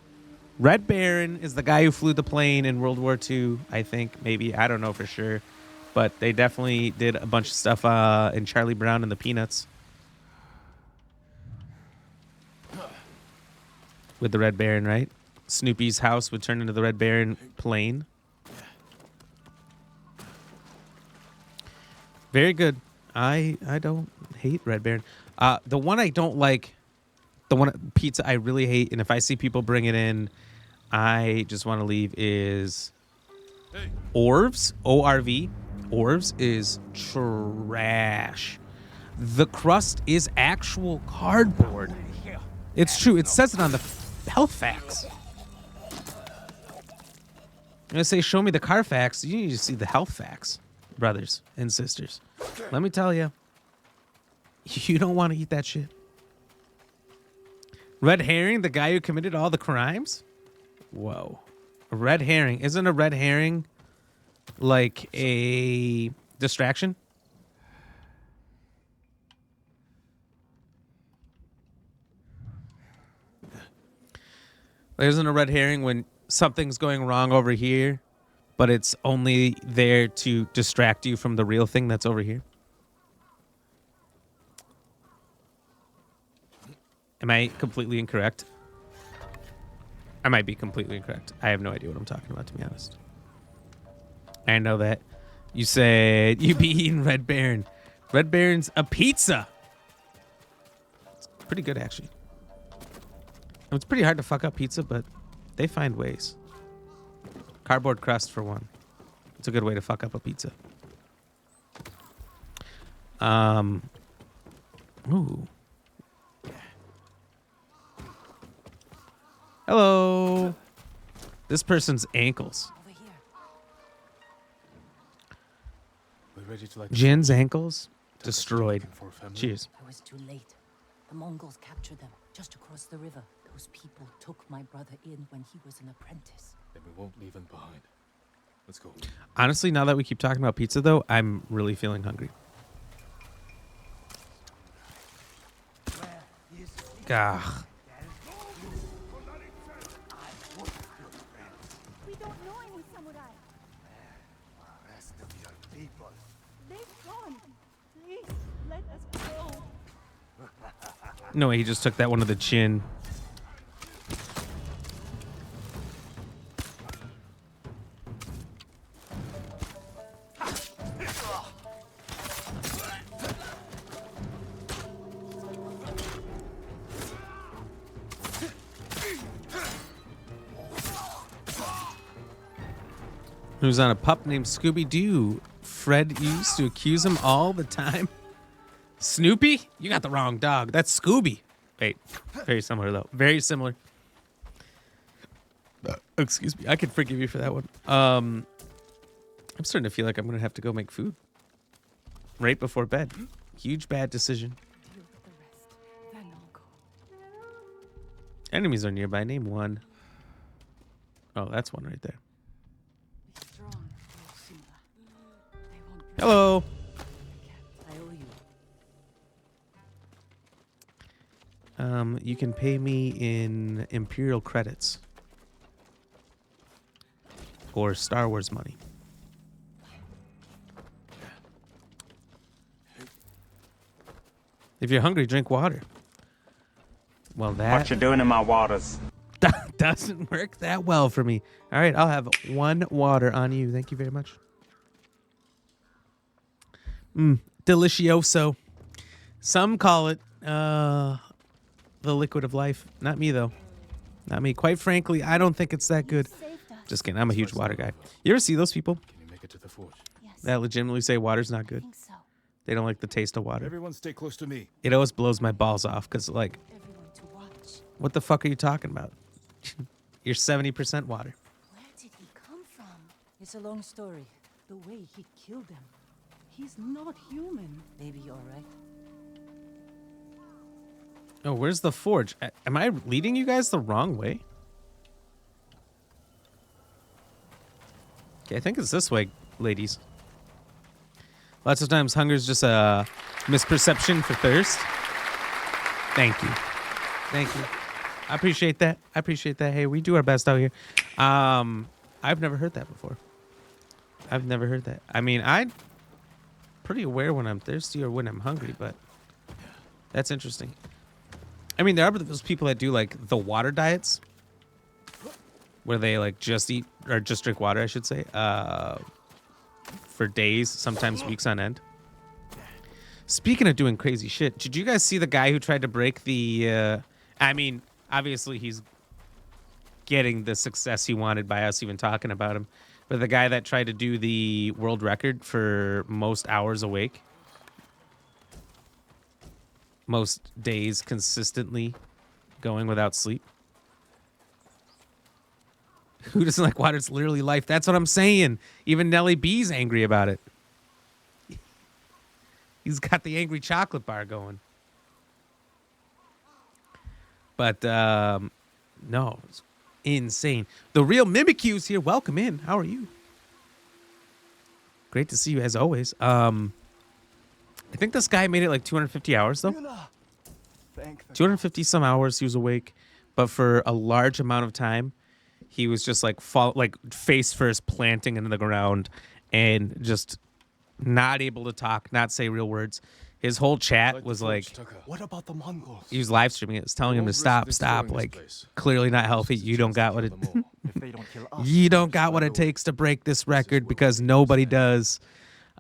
Red Baron is the guy who flew the plane in World War II, I think. Maybe. I don't know for sure. But they definitely did a bunch of stuff in Charlie Brown and the Peanuts. With the Red Baron, right? Snoopy's house would turn into the Red Baron plane. Very good. I don't hate Red Baron. The one I don't like, the one pizza I really hate, and if I see people bring it in, I just want to leave, is Orv's. O-R-V. Orv's is trash. The crust is actual cardboard. It's true. It says it on the health facts. I'm going to say, show me the Carfax. You need to see the health facts, brothers and sisters. Let me tell you, you don't want to eat that shit. Red herring, the guy who committed all the crimes? Whoa. A red herring. Isn't a red herring like a distraction? Isn't a red herring when something's going wrong over here, but it's only there to distract you from the real thing that's over here? Am I completely incorrect? I might be completely incorrect. I have no idea what I'm talking about, to be honest. I know that you said you'd be eating Red Baron. Red Baron's a pizza. It's pretty good, actually. It's pretty hard to fuck up pizza, but they find ways. Cardboard crust, for one. It's a good way to fuck up a pizza. Ooh. Hello. This person's ankles. Jin's ankles destroyed. Cheers. It was too late. The Mongols captured them just across the river. Those people took my brother in when he was an apprentice. Then we won't leave him behind. Let's go. Honestly, now that we keep talking about pizza, though, I'm really feeling hungry. Gah. We don't know any samurai. Rest of your people. They've gone. Please, let us go. No way, he just took that one to the chin. who's on a pup named Scooby-Doo. Fred used to accuse him all the time. Snoopy? You got the wrong dog. That's Scooby. Wait, very similar though. Very similar. Excuse me. I can forgive you for that one. I'm starting to feel like I'm going to have to go make food right before bed. Huge bad decision. Enemies are nearby. Name one. Oh, that's one right there. Hello. You can pay me in Imperial credits or Star Wars money. If you're hungry, drink water. Well, that What you doing in my waters? doesn't work that well for me. All right, I'll have one water on you. Thank you very much. Delicioso. Some call it the liquid of life. Not me, though. Not me. Quite frankly, I don't think it's that good. Just kidding. I'm a huge water guy. You ever see those people Can you make it to the forge? that legitimately say water's not good? They don't like the taste of water. Everyone stay close to me. It always blows my balls off because, like, what the fuck are you talking about? You're 70% water. Where did he come from? It's a long story. The way he killed them. He's not human. Maybe you're right. Oh, where's the forge? Am I leading you guys the wrong way? Okay, I think it's this way, ladies. Lots of times hunger is just a misperception for thirst. Thank you. Thank you. I appreciate that. I appreciate that. Hey, we do our best out here. I've never heard that before. I've never heard that. I mean, I'm pretty aware when I'm thirsty or when I'm hungry, but that's interesting. I mean, there are those people that do like the water diets where they like just eat or just drink water, I should say, for days, sometimes weeks on end. Speaking of doing crazy shit, did you guys see the guy who tried to break the, I mean, obviously he's getting the success he wanted by us even talking about him, but the guy that tried to do the world record for most hours awake, most days consistently going without sleep. Who doesn't like water? It's literally life. That's what I'm saying. Even Nelly B's angry about it. He's got the angry chocolate bar going. But, no, it's insane. The real Mimicue's here. Welcome in. How are you? Great to see you as always. I think this guy made it like 250 hours, though. 250 some hours he was awake. But for a large amount of time, he was just like face first planting into the ground and just not able to talk, not say real words. His whole chat was like, What about the Mongols? he was live streaming it. It's telling him to stop. Like, clearly not healthy. You don't got what it, you don't got what it takes to break this record because nobody does.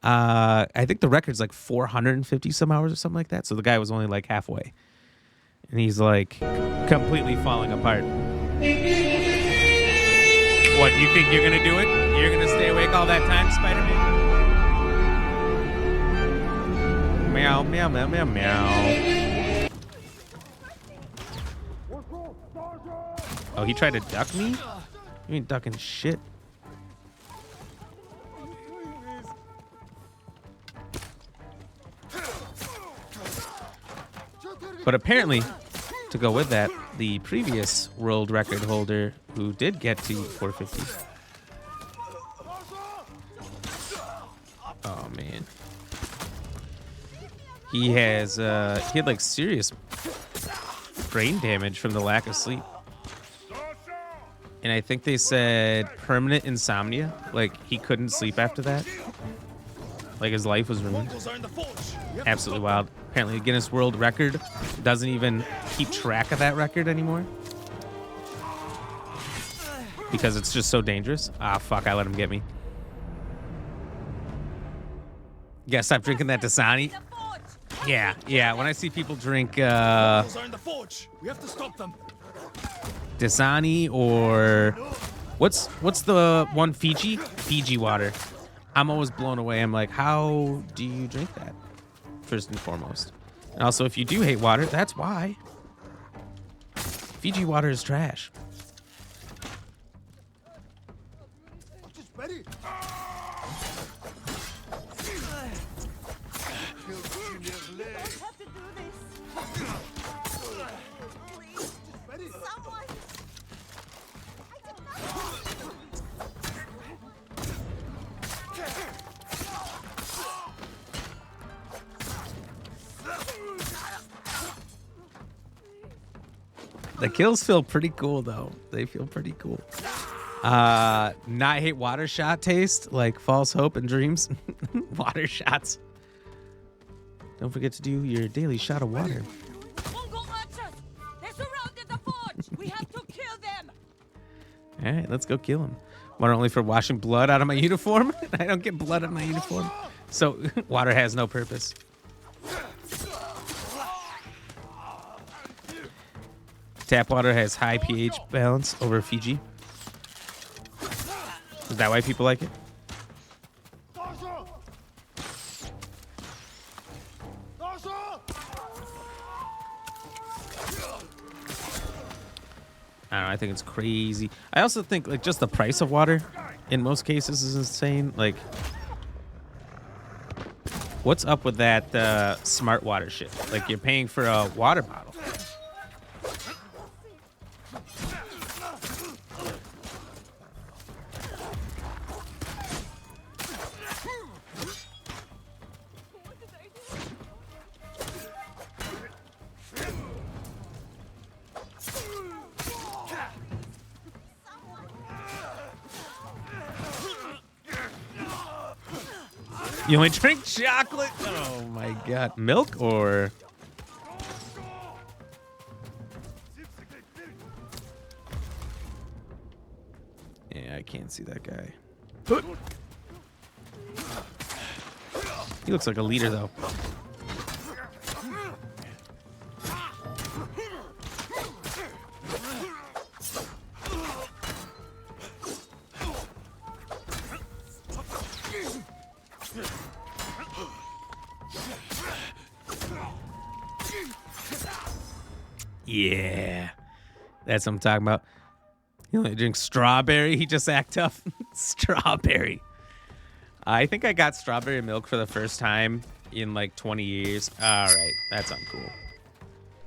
I think the record's like 450 some hours or something like that. So the guy was only like halfway. And he's like completely falling apart. What, you think you're going to do it? You're going to stay awake all that time, Spider-Man? Meow, meow, meow, meow, meow. Oh, he tried to duck me? You ain't ducking shit. But apparently, to go with that, the previous world record holder who did get to 450. Oh man. He had like serious brain damage from the lack of sleep. And I think they said permanent insomnia. Like he couldn't sleep after that. Like his life was ruined. Absolutely wild. Apparently the Guinness World Record doesn't even keep track of that record anymore. Because it's just so dangerous. Ah, fuck, I let him get me. Yeah, stop drinking that Dasani. Yeah, when I see people drink We have to stop them. Dasani or What's the one Fiji? Fiji water. I'm always blown away. I'm like, how do you drink that? First and foremost. And also, if you do hate water, that's why. Fiji water is trash. The kills feel pretty cool, though. They feel pretty cool. Not hate water shot taste, like false hope and dreams. Water shots. Don't forget to do your daily shot of water. Mongol archers! They surrounded the forge! We have to kill them! All right, let's go kill him. Water only for washing blood out of my uniform? I don't get blood on my uniform. So water has no purpose. Tap water has high pH balance over Fiji. Is that why people like it? I don't know, I think it's crazy. I also think like just the price of water in most cases is insane. Like, what's up with that smart water shit? Like, you're paying for a water bottle. You only drink chocolate? Oh my god. Milk or... Yeah, I can't see that guy. He looks like a leader, though. Yeah, that's what I'm talking about. You only drink strawberry. He just act tough. Strawberry. I think I got strawberry milk for the first time in like 20 years. All right, that's uncool.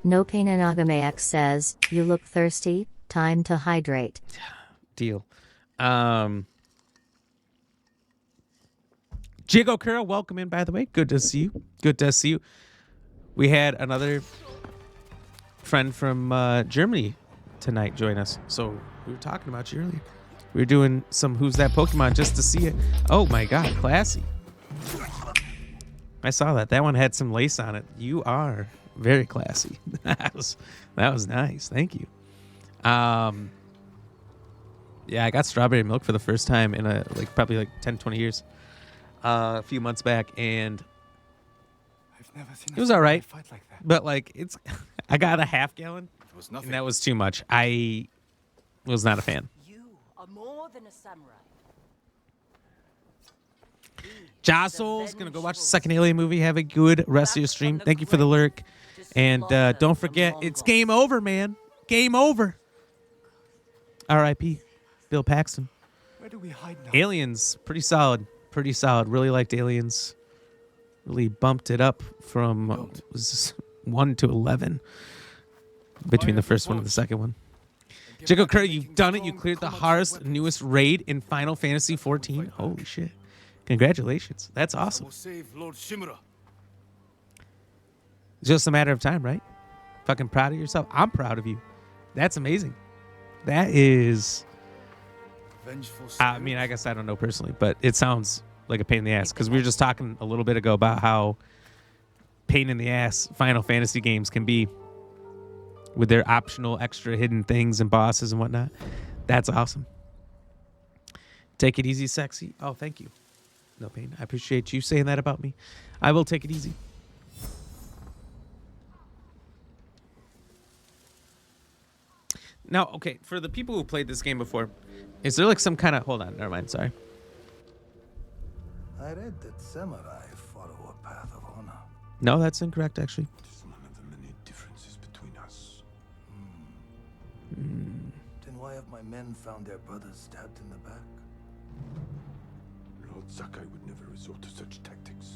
No Pain Anagamax says, you look thirsty, time to hydrate. Deal. Jigo Kura, welcome in, by the way. Good to see you. Good to see you. We had another friend from Germany tonight join us. So we were talking about you earlier. We were doing some Who's That Pokemon just to see it. Oh my god, classy. I saw that. That one had some lace on it. You are very classy. that was nice. Thank you. Yeah, I got strawberry milk for the first time in probably 10, 20 years. A few months back, and it was all right. But like I got a half gallon, and that was too much. I was not a fan. You are more than a samurai. Jossel's gonna go watch the second Alien movie. Have a good rest of your stream. Thank you for the lurk, and don't forget, it's game over, man. Game over. R.I.P. Bill Paxton. Where do we hide now? Aliens, pretty solid. Pretty solid. Really liked Aliens. Really bumped it up from 1 to 11 between the first one and the second one. Jigo Curry, you've done it. You cleared the hardest, newest raid in Final Fantasy 14. Holy shit. Congratulations. That's awesome. It's just a matter of time, right? Fucking proud of yourself. I'm proud of you. That's amazing. That is... I mean, I guess I don't know personally, but it sounds like a pain in the ass, because we were just talking a little bit ago about how pain in the ass Final Fantasy games can be with their optional extra hidden things and bosses and whatnot. That's awesome. Take it easy, sexy. Oh, thank you. No pain. I appreciate you saying that about me. I will take it easy. Now, okay, for the people who played this game before, Is there like some kind of... Hold on, never mind, sorry. I read that samurai follow a path of honor. No, that's incorrect, actually. It's one of the many differences between us. Then why have my men found their brothers stabbed in the back? Lord Sakai would never resort to such tactics.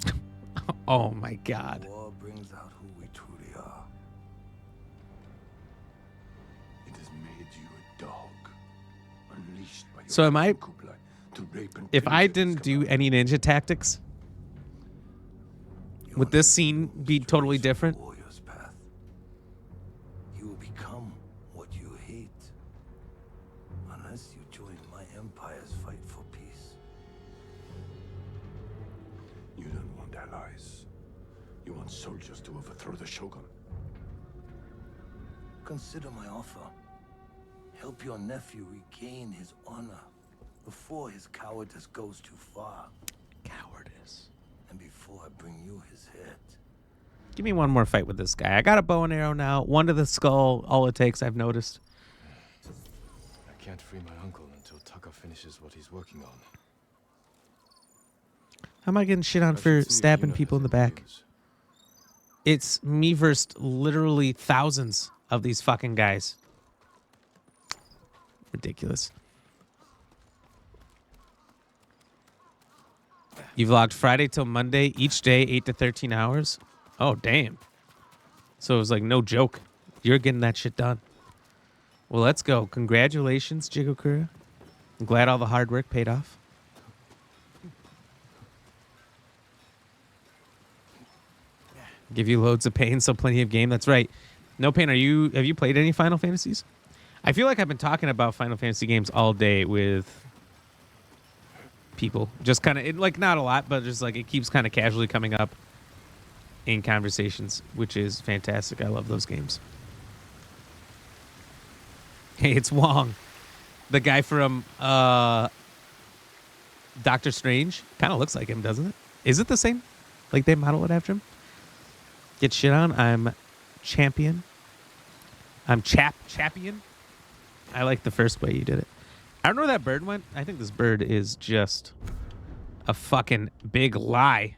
Oh my God. War brings out who we truly are. It has made you a dog, unleashed by your So am I... Kublai to rape and If I pillage didn't do any ninja tactics, would this scene be totally different? warrior's path. You will become what you hate, unless you join my empire's fight for peace. You don't want allies. You want soldiers to overthrow the shogun. Consider my offer. Help your nephew regain his honor before his cowardice goes too far. Cowardice. And before I bring you his head. Give me one more fight with this guy. I got a bow and arrow now. One to the skull, all it takes, I've noticed. I can't free my uncle until Taka finishes what he's working on. How am I getting shit on for stabbing people in the back? It's me versus literally thousands of these fucking guys. Ridiculous. You vlogged Friday till Monday, each day, 8 to 13 hours. Oh, damn. So it was like no joke. You're getting that shit done. Well, let's go. Congratulations, Jigokura. I'm glad all the hard work paid off. Give you loads of pain, so plenty of game. That's right. No pain. Have you played any Final Fantasies? I feel like I've been talking about Final Fantasy games all day with people. Just kind of, like, not a lot, but just like it keeps kind of casually coming up in conversations, which is fantastic. I love those games. Hey, it's Wong, the guy from Doctor Strange. Kind of looks like him, doesn't it? Is it the same? Like they model it after him? Get shit on. I'm champion. I'm champion. I like the first way you did it. I don't know where that bird went. I think this bird is just a fucking big lie.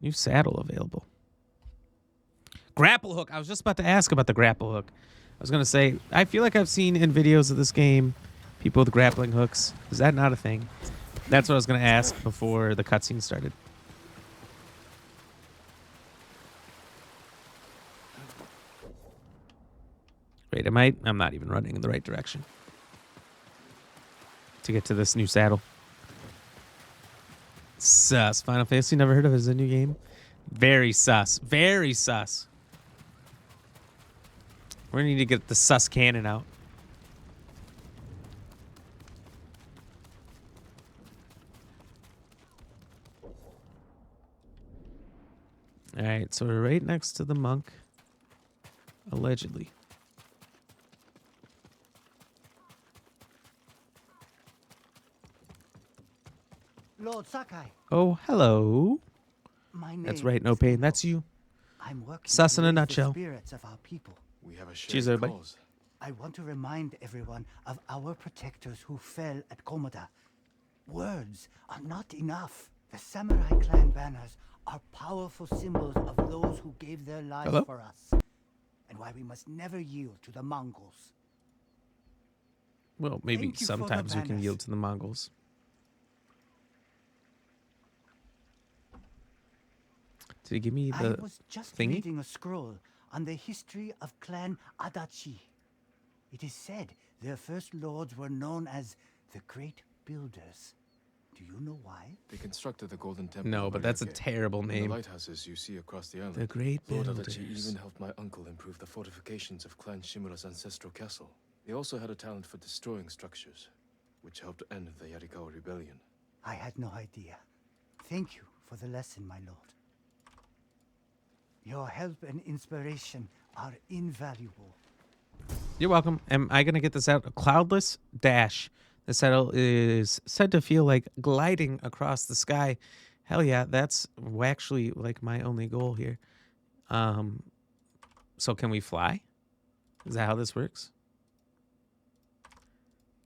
New saddle available. Grapple hook. I was just about to ask about the grapple hook. I was going to say, I feel like I've seen in videos of this game people with grappling hooks. Is that not a thing? That's what I was going to ask before the cutscene started. Wait, I'm not even running in the right direction to get to this new saddle. Sus. Final Fantasy, never heard of it as a new game. Very sus. Very sus. We're going to need to get the sus cannon out. All right, so we're right next to the monk. Allegedly. Lord Sakai. Oh, hello. My name That's right, no pain. That's you. I'm working Sus to in a raise the nutshell. spirits of our people. We have a Cheers, shared everybody. cause. I want to remind everyone of our protectors who fell at Komoda. Words are not enough. The samurai clan banners are powerful symbols of those who gave their lives Hello? for us, and why we must never yield to the Mongols. Well, maybe Thank you for the sometimes we can banners. yield to the Mongols. Did he give me the I was just thingy? reading a scroll on the history of Clan Adachi. It is said their first lords were known as the Great Builders. Do you know why? They constructed the Golden Temple. No, in but that's a Mariake, terrible and name. The lighthouses you see across the island. The Great Lord Builders. Adachi even helped my uncle improve the fortifications of Clan Shimura's ancestral castle. They also had a talent for destroying structures, which helped end the Yarikawa rebellion. I had no idea. Thank you for the lesson, my lord. Your help and inspiration are invaluable. You're welcome. Am I going to get this out? A cloudless dash. The saddle is said to feel like gliding across the sky. Hell yeah, that's actually like my only goal here. So can we fly? Is that how this works?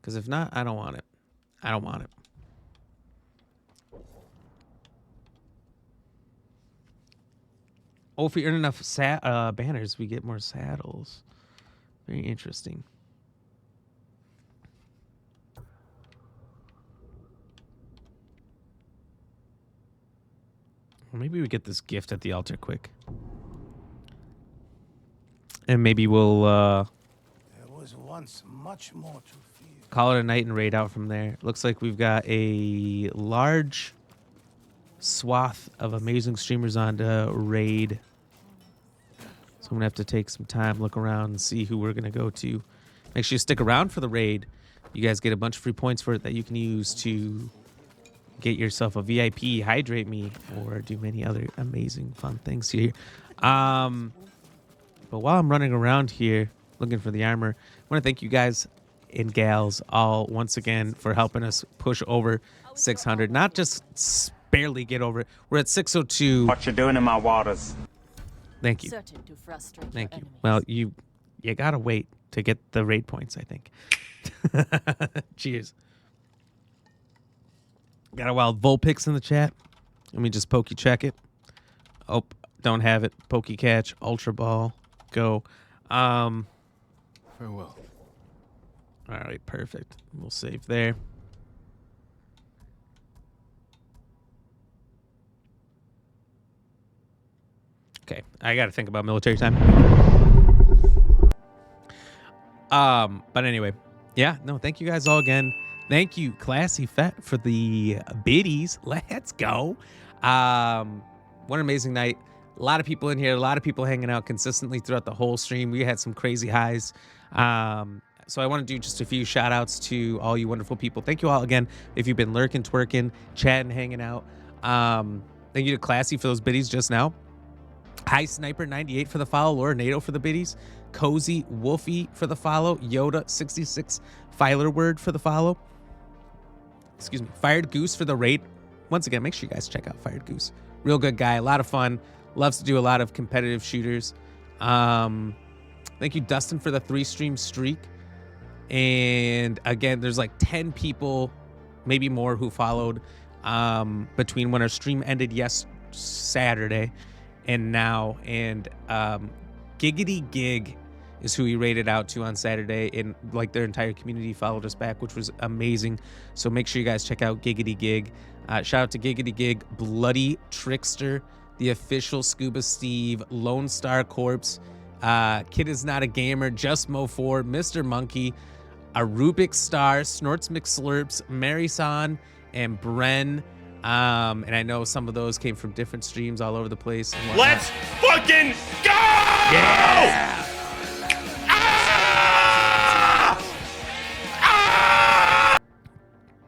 Because if not, I don't want it. I don't want it. Oh, if we earn enough banners, we get more saddles. Very interesting. Or maybe we get this gift at the altar quick. And maybe we'll There was once much more to fear. call it a night and raid out from there. Looks like we've got a large swath of amazing streamers on to raid. So I'm going to have to take some time, look around, and see who we're going to go to. Make sure you stick around for the raid. You guys get a bunch of free points for it that you can use to get yourself a VIP, hydrate me, or do many other amazing fun things here. But while I'm running around here looking for the armor, I want to thank you guys and gals all once again for helping us push over 600. Not just barely get over it. We're at 602. What you doing in my waters? Thank you. Certain to frustrate Thank your you. enemies. Well, you gotta wait to get the raid points, I think. Cheers. Got a wild Vulpix in the chat. Let me just pokey check it. Oh, don't have it. Pokey catch, Ultra Ball, go. Farewell. All right, perfect. We'll save there. Okay, I got to think about military time. But anyway, yeah, no, thank you guys all again. Thank you, Classy Fett, for the biddies. Let's go. What an amazing night. A lot of people in here, a lot of people hanging out consistently throughout the whole stream. We had some crazy highs. So I want to do just a few shout outs to all you wonderful people. Thank you all again if you've been lurking, twerking, chatting, hanging out. Thank you to Classy for those biddies just now. High Sniper 98 for the follow. Laura Nato for the biddies. Cozy Wolfie for the follow. Yoda 66 Filer Word for the follow. Excuse me. Fired Goose for the raid. Once again, make sure you guys check out Fired Goose. Real good guy. A lot of fun. Loves to do a lot of competitive shooters. Thank you, Dustin, for the 3-stream streak. And again, there's like 10 people, maybe more, who followed between when our stream ended Saturday and now. And Giggity Gig is who he rated out to on Saturday, and like their entire community followed us back, which was amazing. So make sure you guys check out Giggity Gig. Shout out to Giggity Gig, Bloody Trickster, the official Scuba Steve, Lone Star Corpse, Kid Is Not a Gamer, Just Mo4, Mr. Monkey, a Rubik Star, Snorts McSlurps, Mary San, and Bren. And I know some of those came from different streams all over the place. Let's fucking go! Yeah!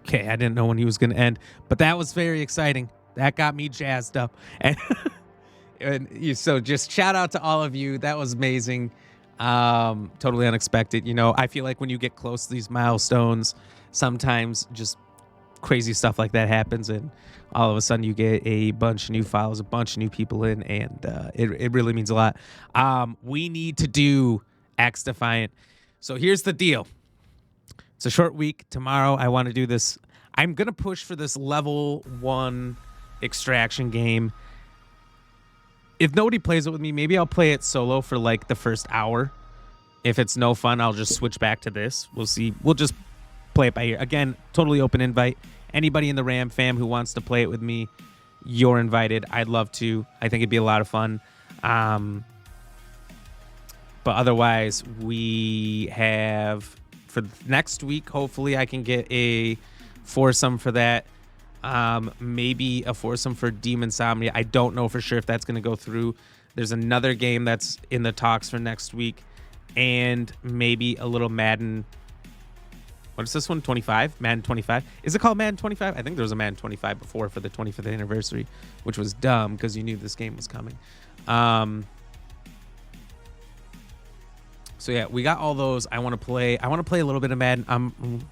Okay, I didn't know when he was going to end, but that was very exciting. That got me jazzed up. So just shout out to all of you. That was amazing. Totally unexpected. You know, I feel like when you get close to these milestones, sometimes just crazy stuff like that happens, and all of a sudden you get a bunch of new files, a bunch of new people in, and it really means a lot. We need to do Axe Defiant. So here's the deal. It's a short week. Tomorrow I want to do this. I'm going to push for this level 1 extraction game. If nobody plays it with me, maybe I'll play it solo for like the first hour. If it's no fun, I'll just switch back to this. We'll see. We'll just play it by ear. Again, totally open invite. Anybody in the Ram fam who wants to play it with me, you're invited. I'd love to. I think it'd be a lot of fun. But otherwise, we have for next week, hopefully I can get a foursome for that. Maybe a foursome for Demon Insomnia. I don't know for sure if that's going to go through. There's another game that's in the talks for next week, and maybe a little Madden. What is this one? 25? Madden 25? Is it called Madden 25? I think there was a Madden 25 before for the 25th anniversary, which was dumb because you knew this game was coming. So yeah, we got all those. I want to play a little bit of Madden. I'm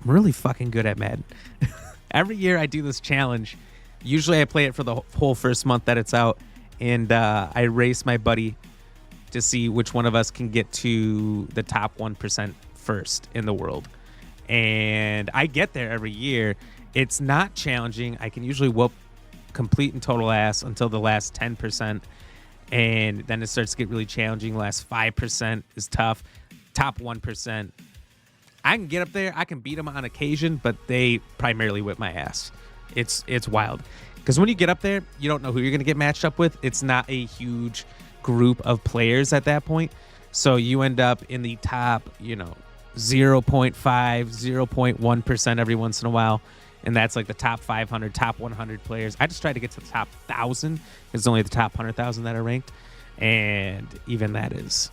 really fucking good at Madden. Every year I do this challenge. Usually I play it for the whole first month that it's out, and I race my buddy to see which one of us can get to the top 1% first in the world. And I get there every year. It's not challenging. I can usually whoop complete and total ass until the last 10%. And then it starts to get really challenging. Last 5% is tough. Top 1%. I can get up there. I can beat them on occasion, but they primarily whip my ass. It's wild. Because when you get up there, you don't know who you're going to get matched up with. It's not a huge group of players at that point. So you end up in the top, 0.5, 0.1% every once in a while. And that's like the top 500, top 100 players. I just try to get to the top 1,000. It's only the top 100,000 that are ranked. And even that it's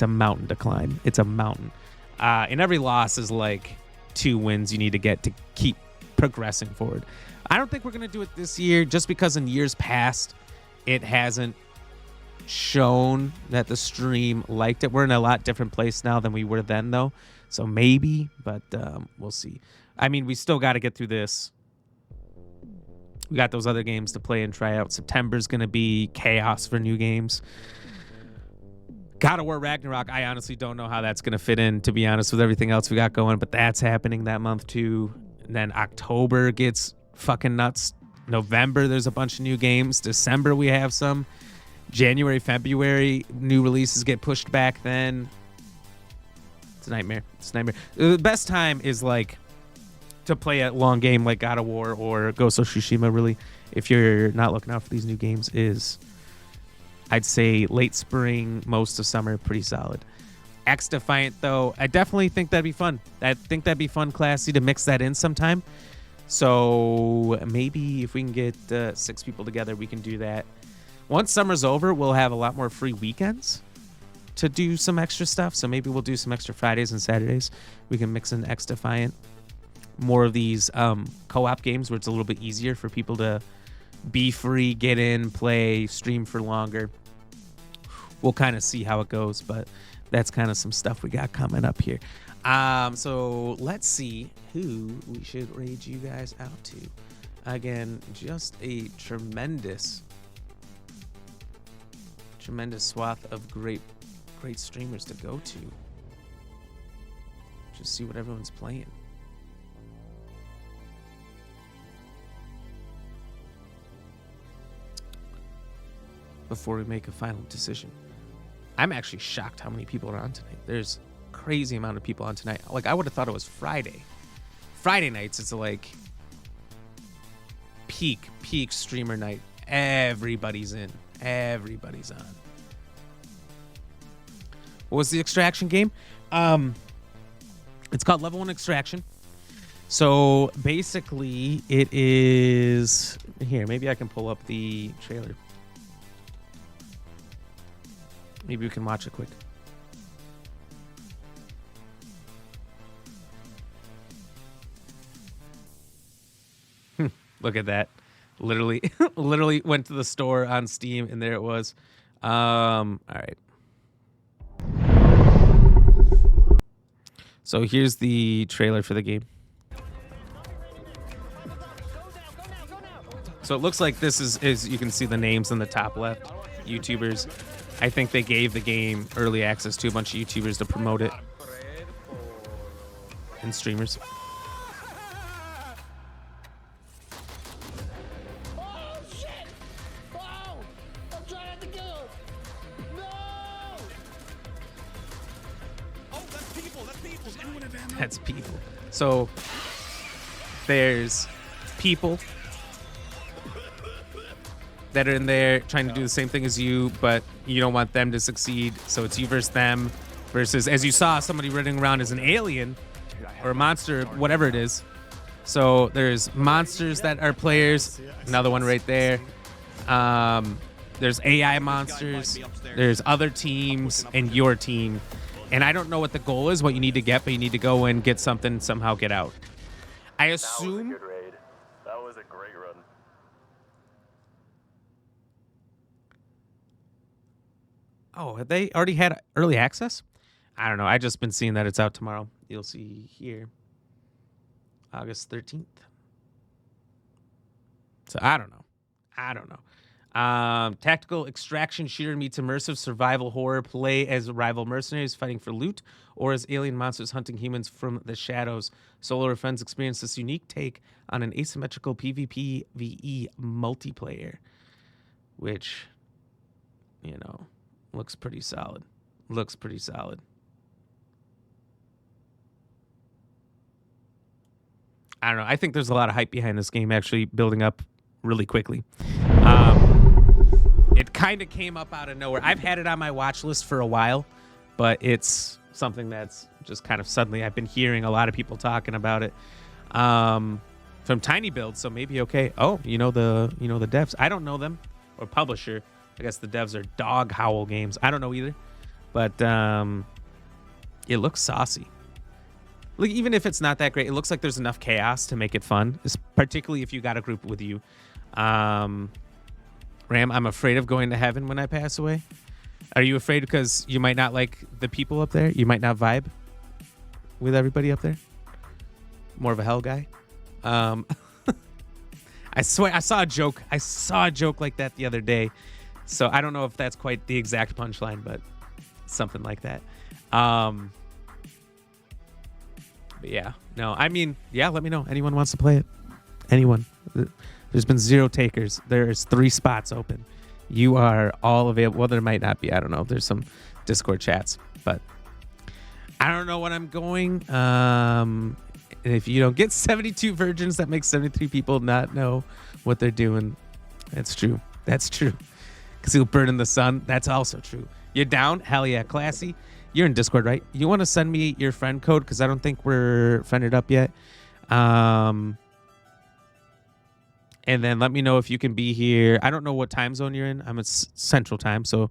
a mountain to climb. It's a mountain. And every loss is like 2 wins you need to get to keep progressing forward. I don't think we're going to do it this year just because in years past, it hasn't shown that the stream liked it. We're in a lot different place now than we were then, though. So maybe, but we'll see. I mean, we still got to get through this. We got those other games to play and try out. September's going to be chaos for new games. God of War Ragnarok, I honestly don't know how that's going to fit in, to be honest, with everything else we got going. But that's happening that month, too. And then October gets fucking nuts. November, there's a bunch of new games. December, we have some. January, February, new releases get pushed back then. It's a nightmare. It's a nightmare. The best time is like to play a long game like God of War or Ghost of Tsushima, really, if you're not looking out for these new games, is I'd say late spring, most of summer, pretty solid. X Defiant, though, I definitely think that'd be fun. I think that'd be fun, classy, to mix that in sometime. So maybe if we can get 6 people together, we can do that. Once summer's over, we'll have a lot more free weekends to do some extra stuff. So maybe we'll do some extra Fridays and Saturdays. We can mix in X Defiant. More of these co-op games where it's a little bit easier for people to be free, get in, play, stream for longer. We'll kind of see how it goes, but that's kind of some stuff we got coming up here. So let's see who we should raid you guys out to. Again, just a tremendous swath of great streamers to go to. Just see what everyone's playing. Before we make a final decision. I'm actually shocked how many people are on tonight. There's a crazy amount of people on tonight. Like, I would have thought it was Friday. Friday nights is like peak streamer night. Everybody's in. Everybody's on. What was the extraction game? It's called Level 1 Extraction. So basically it is here. Maybe I can pull up the trailer. Maybe we can watch it quick. Look at that. Literally went to the store on Steam and there it was. All right. So here's the trailer for the game. So it looks like this is you can see the names in the top left. YouTubers. I think they gave the game early access to a bunch of YouTubers to promote it. And streamers. That's people. So there's people that are in there trying to do the same thing as you, but you don't want them to succeed. So it's you versus them versus, as you saw, somebody running around as an alien or a monster, whatever it is. So there's monsters that are players. Another one right there. There's AI monsters. There's other teams and your team. And I don't know what the goal is, what you need to get, but you need to go and get something, somehow get out. I assume... That was a good raid. That was a great run. Oh, have they already had early access? I don't know. I just been seeing that it's out tomorrow. You'll see here. August 13th. So I don't know. Tactical extraction shooter meets immersive survival horror. Play as rival mercenaries fighting for loot or as alien monsters hunting humans from the shadows. Solo or friends experience this unique take on an asymmetrical PvPvE multiplayer, which, you know, looks pretty solid. Looks pretty solid. I don't know. I think there's a lot of hype behind this game actually building up really quickly. It kind of came up out of nowhere. I've had it on my watch list for a while, but it's something that's just kind of suddenly I've been hearing a lot of people talking about it from Tiny Build, so maybe okay. Oh, you know the devs. I don't know them, or publisher. I guess the devs are Dog Howl Games. I don't know either, but it looks saucy. Like, even if it's not that great, it looks like there's enough chaos to make it fun, particularly if you got a group with you. Ram, I'm afraid of going to heaven when I pass away. Are you afraid because you might not like the people up there? You might not vibe with everybody up there? More of a hell guy? I swear, I saw a joke like that the other day. So I don't know if that's quite the exact punchline, but something like that. But yeah, no, I mean, yeah, let me know. Anyone wants to play it? Anyone. There's been 0 takers. There's 3 spots open. You are all available. Well, there might not be. I don't know. There's some Discord chats, but I don't know when I'm going. And if you don't get 72 virgins, that makes 73 people not know what they're doing. That's true. That's true. Because he'll burn in the sun. That's also true. You're down? Hell yeah. Classy. You're in Discord, right? You want to send me your friend code? Because I don't think we're friended up yet. And then let me know if you can be here. I don't know what time zone you're in. I'm at Central Time, so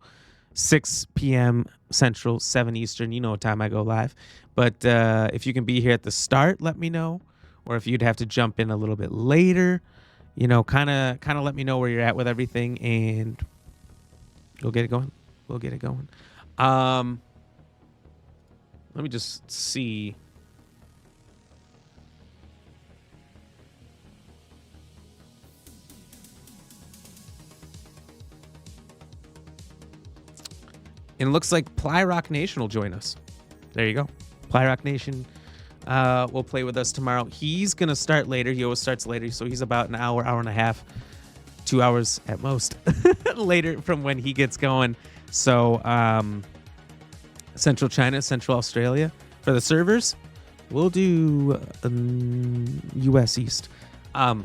6 p.m. Central, 7 Eastern. You know what time I go live. But if you can be here at the start, let me know. Or if you'd have to jump in a little bit later, you know, kind of let me know where you're at with everything, and we'll get it going. We'll get it going. Let me just see. And it looks like Plyrock Nation will join us. There you go. Plyrock Nation will play with us tomorrow. He's going to start later. He always starts later, so he's about an hour, hour and a half, 2 hours at most later from when he gets going. So Central China, Central Australia. For the servers, we'll do US East. So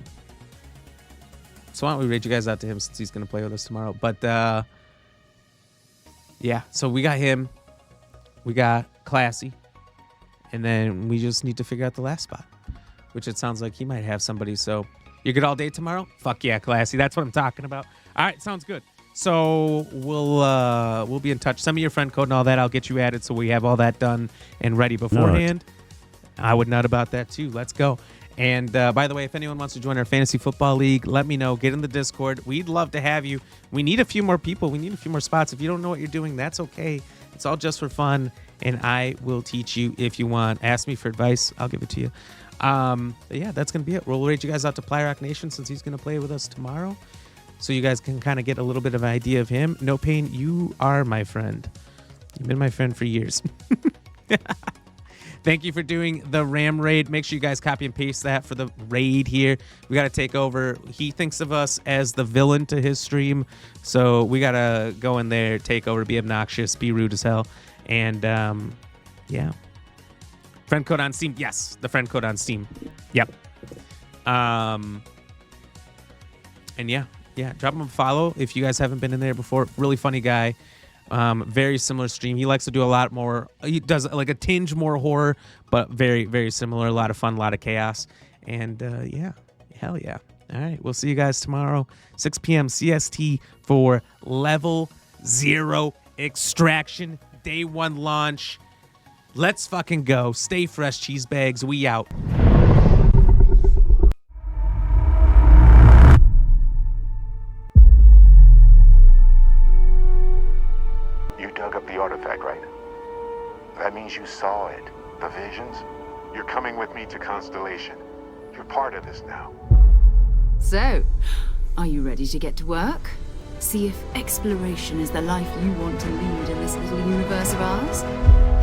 why don't we raid you guys out to him since he's going to play with us tomorrow. But yeah, so we got him, we got Classy, and then we just need to figure out the last spot, which it sounds like he might have somebody. So you're good all day tomorrow? Fuck yeah, Classy. That's what I'm talking about. All right, sounds good. So we'll be in touch. Send me your friend code and all that. I'll get you added so we have all that done and ready beforehand. I would nut about that too. Let's go. And by the way, if anyone wants to join our fantasy football league, let me know. Get in the Discord. We'd love to have you. We need a few more people. We need a few more spots. If you don't know what you're doing, that's okay. It's all just for fun, and I will teach you if you want. Ask me for advice. I'll give it to you. But yeah, that's going to be it. We'll rate you guys out to Plyrock Nation since he's going to play with us tomorrow, so you guys can kind of get a little bit of an idea of him. No Pain, you are my friend. You've been my friend for years. Thank you for doing the Ram raid. Make sure you guys copy and paste that for the raid here. We got to take over. He thinks of us as the villain to his stream. So we got to go in there, take over, be obnoxious, be rude as hell. And yeah. Friend code on Steam. Yes, the friend code on Steam. Yep. And yeah, drop him a follow if you guys haven't been in there before. Really funny guy. Very similar stream. He likes to do a lot more. He does like a tinge more horror, but very, very similar. A lot of fun, a lot of chaos. And yeah, hell yeah. All right, we'll see you guys tomorrow, 6 p.m. CST for Level 0 Extraction Day 1 launch. Let's fucking go. Stay fresh, cheese bags. We out. Dug up the artifact, right? That means you saw it. The visions? You're coming with me to Constellation. You're part of this now. So, are you ready to get to work? See if exploration is the life you want to lead in this little universe of ours?